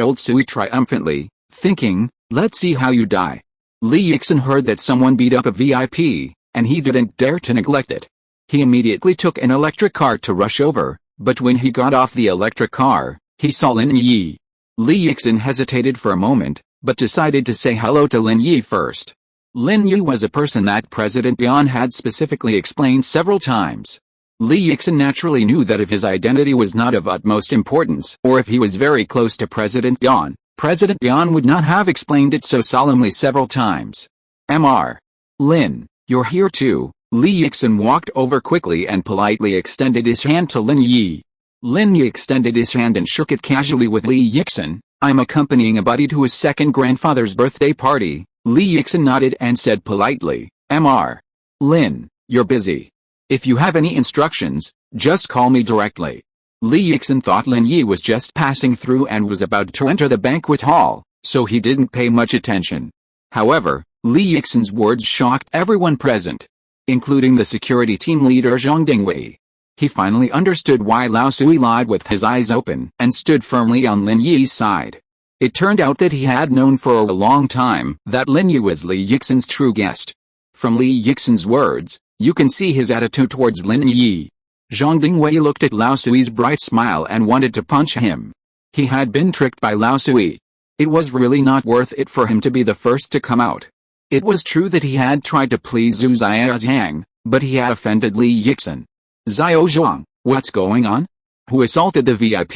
Old Sui triumphantly, thinking, let's see how you die. Li Yixin heard that someone beat up a VIP, and he didn't dare to neglect it. He immediately took an electric car to rush over, but when he got off the electric car, he saw Lin Yi. Li Yixin hesitated for a moment, but decided to say hello to Lin Yi first. Lin Yi was a person that President Bian had specifically explained several times. Li Yixin naturally knew that if his identity was not of utmost importance, or if he was very close to President Bian would not have explained it so solemnly several times. Mr. Lin, you're here too. Li Yixin walked over quickly and politely extended his hand to Lin Yi. Lin Yi extended his hand and shook it casually with Li Yixin. I'm accompanying a buddy to his second grandfather's birthday party. Li Yixin nodded and said politely, Mr. Lin, you're busy. If you have any instructions, just call me directly. Li Yixin thought Lin Yi was just passing through and was about to enter the banquet hall, so he didn't pay much attention. However, Li Yixin's words shocked everyone present, including the security team leader Zhang Dingwei. He finally understood why Lao Sui lied with his eyes open and stood firmly on Lin Yi's side. It turned out that he had known for a long time that Lin Yi was Li Yixin's true guest. From Li Yixin's words, you can see his attitude towards Lin Yi. Zhang Dingwei looked at Lao Sui's bright smile and wanted to punch him. He had been tricked by Lao Sui. It was really not worth it for him to be the first to come out. It was true that he had tried to please Zhu Xiaozhang, but he had offended Li Yixin. Xiao Zhuang, what's going on? Who assaulted the VIP?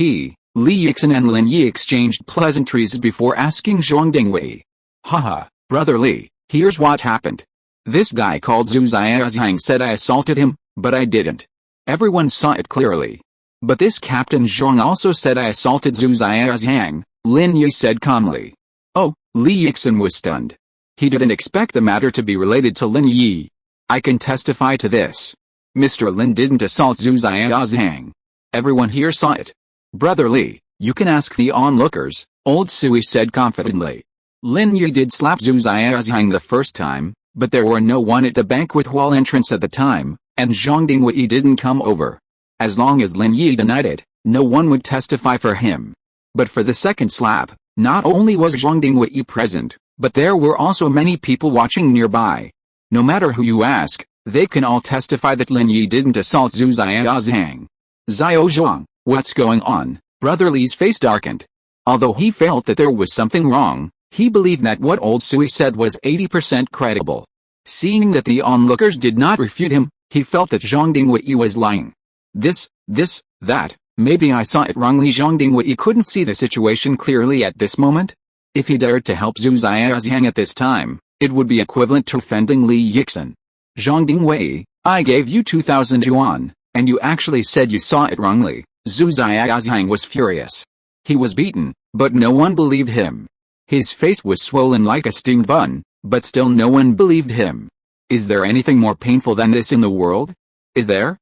Li Yixin and Lin Yi exchanged pleasantries before asking Zhuang Dingwei. Haha, brother Li, here's what happened. This guy called Zhu Xiaozhang said I assaulted him, but I didn't. Everyone saw it clearly. But this Captain Zhuang also said I assaulted Zhu Xiaozhang, Lin Yi said calmly. Oh, Li Yixin was stunned. He didn't expect the matter to be related to Lin Yi. I can testify to this. Mr. Lin didn't assault Zhu Xiaozhang. Everyone here saw it. Brother Li, you can ask the onlookers, old Sui said confidently. Lin Yi did slap Zhu Xiaozhang the first time, but there were no one at the banquet hall entrance at the time, and Zhang Dingwei didn't come over. As long as Lin Yi denied it, no one would testify for him. But for the second slap, not only was Zhang Dingwei present, but there were also many people watching nearby. No matter who you ask, they can all testify that Lin Yi didn't assault Zhu Xiaozhang. Xiao Zhuang, what's going on? Brother Li's face darkened. Although he felt that there was something wrong, he believed that what old Sui said was 80% credible. Seeing that the onlookers did not refute him, he felt that Zhang Dingwei was lying. That, maybe I saw it wrongly. Zhang Dingwei couldn't see the situation clearly at this moment. If he dared to help Zhu Xiaozhang at this time, it would be equivalent to offending Li Yixin. Zhang Dingwei, I gave you 2,000 yuan, and you actually said you saw it wrongly. Zhu Xiaozhang was furious. He was beaten, but no one believed him. His face was swollen like a steamed bun, but still no one believed him. Is there anything more painful than this in the world? Is there?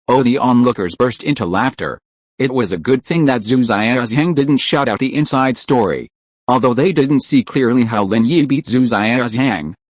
Oh, the onlookers burst into laughter. It was a good thing that Zhu Xiaozhang didn't shout out the inside story. Although they didn't see clearly how Lin Yi beat Zhu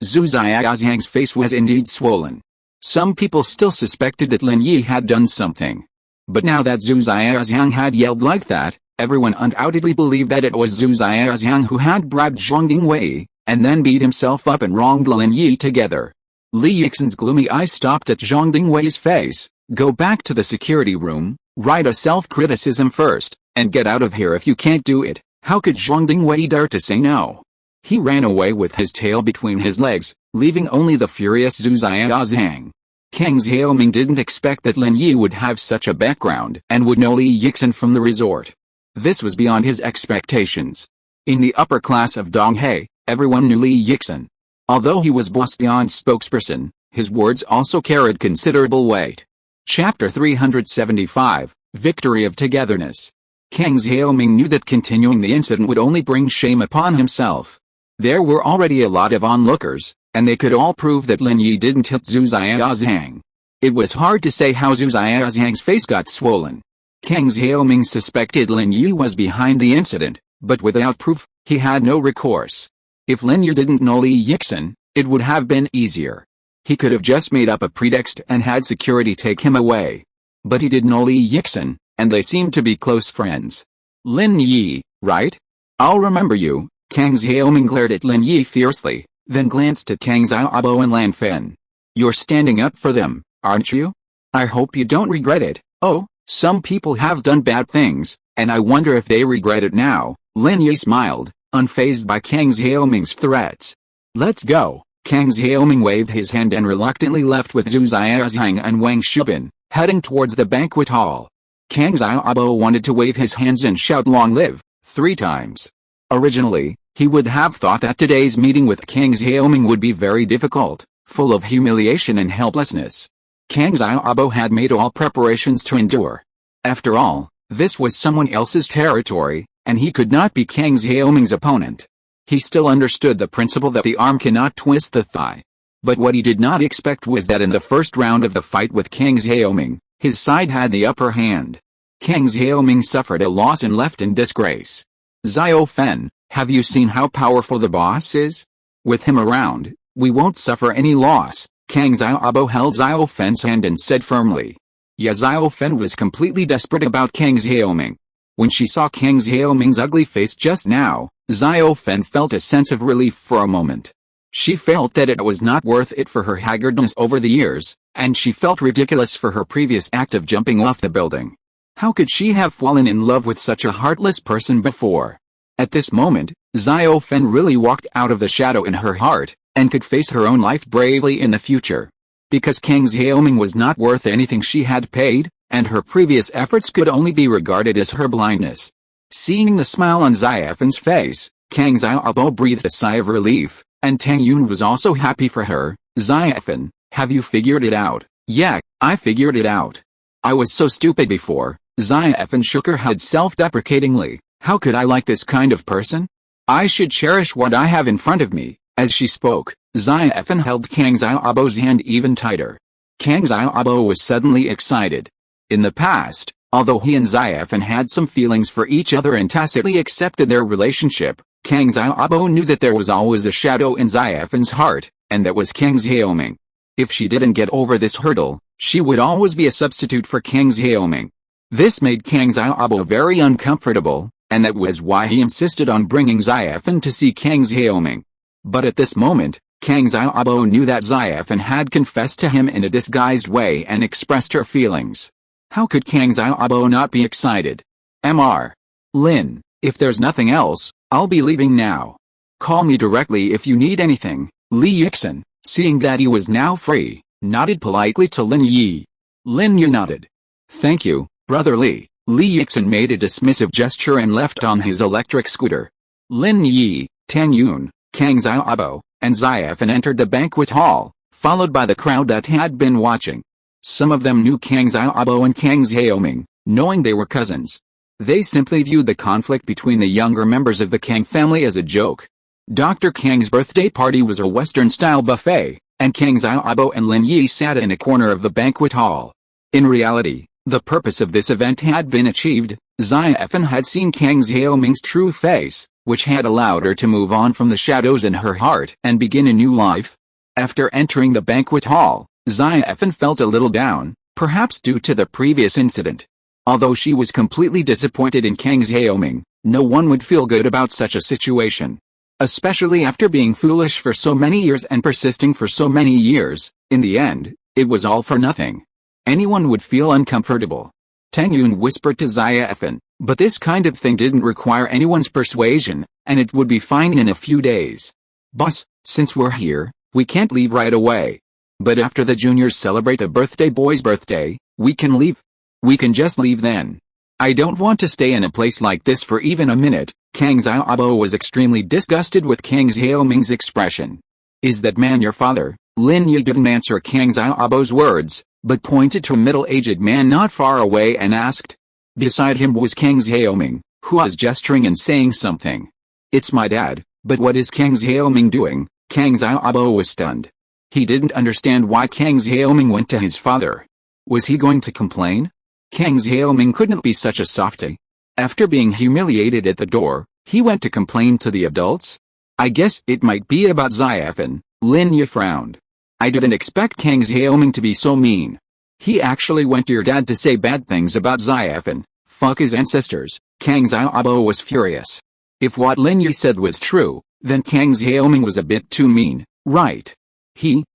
Xiaozhang's face was indeed swollen. Some people still suspected that Lin Yi had done something. But now that Zhu Xiaozhang had yelled like that, everyone undoubtedly believed that it was Zhu Xiaozhang who had bribed Zhang Dingwei, and then beat himself up and wronged Lin Yi together. Li Yixin's gloomy eyes stopped at Zhang Dingwei's face. Go back to the security room, write a self-criticism first, and get out of here if you can't do it. How could Zhang Dingwei dare to say no? He ran away with his tail between his legs, leaving only the furious Zhu Xiaozhang. Kang Xiaoming didn't expect that Lin Yi would have such a background and would know Li Yixin from the resort. This was beyond his expectations. In the upper class of Donghae, everyone knew Li Yixin. Although he was Bostyon's spokesperson, his words also carried considerable weight. Chapter 375, Victory of Togetherness. Kang Xiaoming knew that continuing the incident would only bring shame upon himself. There were already a lot of onlookers, and they could all prove that Lin Yi didn't hit Zhu Xiaozhang. It was hard to say how Zhu Xiaozhang's face got swollen. Kang Xiaoming suspected Lin Yi was behind the incident, but without proof, he had no recourse. If Lin Yi didn't know Li Yixin, it would have been easier. He could have just made up a pretext and had security take him away. But he did know Li Yixin, and they seemed to be close friends. Lin Yi, right? I'll remember you. Kang Xiaoming glared at Lin Yi fiercely, then glanced at Kang Xiaobo and Lan Fen. You're standing up for them, aren't you? I hope you don't regret it. Oh, some people have done bad things, and I wonder if they regret it now. Lin Yi smiled, unfazed by Kang Xiaoming's threats. Let's go. Kang Xiaoming waved his hand and reluctantly left with Zhu Xiaozhang and Wang Shubin, heading towards the banquet hall. Kang Xiaobo wanted to wave his hands and shout "Long live!" 3 times. Originally, he would have thought that today's meeting with Kang Xiaoming would be very difficult, full of humiliation and helplessness. Kang Xiaobo had made all preparations to endure. After all, this was someone else's territory, and he could not be Kang Xiaoming's opponent. He still understood the principle that the arm cannot twist the thigh. But what he did not expect was that in the first round of the fight with Kang Xiaoming, his side had the upper hand. Kang Xiaoming suffered a loss and left in disgrace. Xiao Fen, have you seen how powerful the boss is? With him around, we won't suffer any loss. Kang Xiaobo held Xiao Fen's hand and said firmly. Yeah, Xiao Fen was completely desperate about Kang Xiaoming. When she saw Kang Xiaoming's ugly face just now, Xiao Fen felt a sense of relief for a moment. She felt that it was not worth it for her haggardness over the years, and she felt ridiculous for her previous act of jumping off the building. How could she have fallen in love with such a heartless person before? At this moment, Xiaofen really walked out of the shadow in her heart, and could face her own life bravely in the future. Because Kang Xiaoming was not worth anything she had paid, and her previous efforts could only be regarded as her blindness. Seeing the smile on Xiaofen's face, Kang Xiaobo breathed a sigh of relief, and Tang Yun was also happy for her. Xiaofen, have you figured it out? Yeah, I figured it out. I was so stupid before. Xiaofen shook her head self-deprecatingly. How could I like this kind of person? I should cherish what I have in front of me. As she spoke, Xiaofen held Kang Xiaobo's hand even tighter. Kang Xiaobo was suddenly excited. In the past, although he and Xiaofen had some feelings for each other and tacitly accepted their relationship, Kang Xiaobo knew that there was always a shadow in Xiaofen's heart, and that was Kang Xiaoming. If she didn't get over this hurdle, she would always be a substitute for Kang Xiaoming. This made Kang Xiaobo very uncomfortable, and that was why he insisted on bringing Xiaofen to see Kang Xiaoming. But at this moment, Kang Xiaobo knew that Xiaofen had confessed to him in a disguised way and expressed her feelings. How could Kang Xiaobo not be excited? Mr. Lin, if there's nothing else, I'll be leaving now. Call me directly if you need anything. Li Yixin, seeing that he was now free, nodded politely to Lin Yi. Lin Yi nodded. Thank you, Brother Li. Li Yixin made a dismissive gesture and left on his electric scooter. Lin Yi, Tang Yun, Kang Xiaobo, and Xiaofen entered the banquet hall, followed by the crowd that had been watching. Some of them knew Kang Xiaobo and Kang Xiaoming, knowing they were cousins. They simply viewed the conflict between the younger members of the Kang family as a joke. Dr. Kang's birthday party was a Western-style buffet, and Kang Xiaobo and Lin Yi sat in a corner of the banquet hall. In reality, the purpose of this event had been achieved. Xiaofen had seen Kang Xiaoming's true face, which had allowed her to move on from the shadows in her heart and begin a new life. After entering the banquet hall, Xiaofen felt a little down, perhaps due to the previous incident. Although she was completely disappointed in Kang Xiaoming, no one would feel good about such a situation. Especially after being foolish for so many years and persisting for so many years, in the end, it was all for nothing. Anyone would feel uncomfortable. Tang Yun whispered to Xiaofen, but this kind of thing didn't require anyone's persuasion, and it would be fine in a few days. Boss, since we're here, we can't leave right away. But after the juniors celebrate a birthday boy's birthday, we can leave. We can just leave then. I don't want to stay in a place like this for even a minute. Kang Xiaobo was extremely disgusted with Kang Xiaoming's expression. Is that man your father? Lin Yi didn't answer Kang Xiaobo's words, but pointed to a middle-aged man not far away and asked. Beside him was Kang Xiaoming, who was gesturing and saying something. It's my dad, but what is Kang Xiaoming doing? Kang Xiaobo was stunned. He didn't understand why Kang Xiaoming went to his father. Was he going to complain? Kang Xiaoming couldn't be such a softy. After being humiliated at the door, he went to complain to the adults? I guess it might be about Xiaofen. Lin Yi frowned. I didn't expect Kang Xiaoming to be so mean. He actually went to your dad to say bad things about Xiaofen. Fuck his ancestors. Kang Xiaobo was furious. If what Lin Yi said was true, then Kang Xiaoming was a bit too mean, right?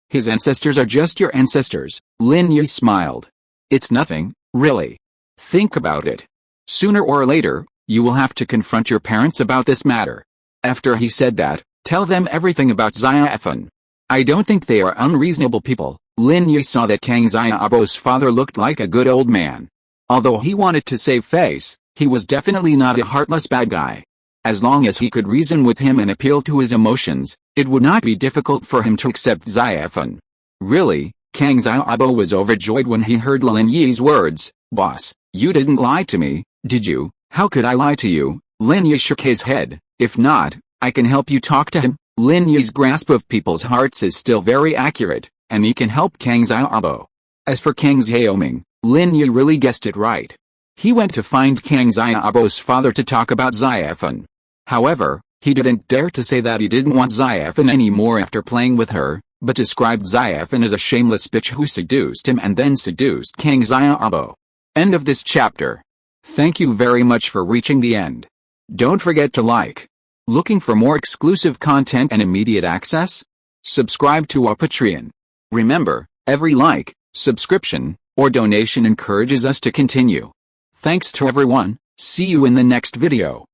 His ancestors are just your ancestors. Lin Yi smiled. It's nothing, really. Think about it. Sooner or later, you will have to confront your parents about this matter. After he said that, tell them everything about Xiaofen. I don't think they are unreasonable people. Lin Yi saw that Kang Xiaobo's father looked like a good old man. Although he wanted to save face, he was definitely not a heartless bad guy. As long as he could reason with him and appeal to his emotions, it would not be difficult for him to accept Xiaofen. Really, Kang Xiaobo was overjoyed when he heard Lin Yi's words. Boss, you didn't lie to me, did you? How could I lie to you? Lin Yi shook his head. If not, I can help you talk to him. Lin Yi's grasp of people's hearts is still very accurate, and he can help Kang Xiaobo. As for Kang Xiaoming, Lin Yi really guessed it right. He went to find Kang Xiaobo's father to talk about Xiaofen. However, he didn't dare to say that he didn't want Xiaofen anymore after playing with her, but described Xiaofen as a shameless bitch who seduced him and then seduced Kang Xiaobo. End of this chapter. Thank you very much for reaching the end. Don't forget to like. Looking for more exclusive content and immediate access? Subscribe to our Patreon. Remember, every like, subscription, or donation encourages us to continue. Thanks to everyone, see you in the next video.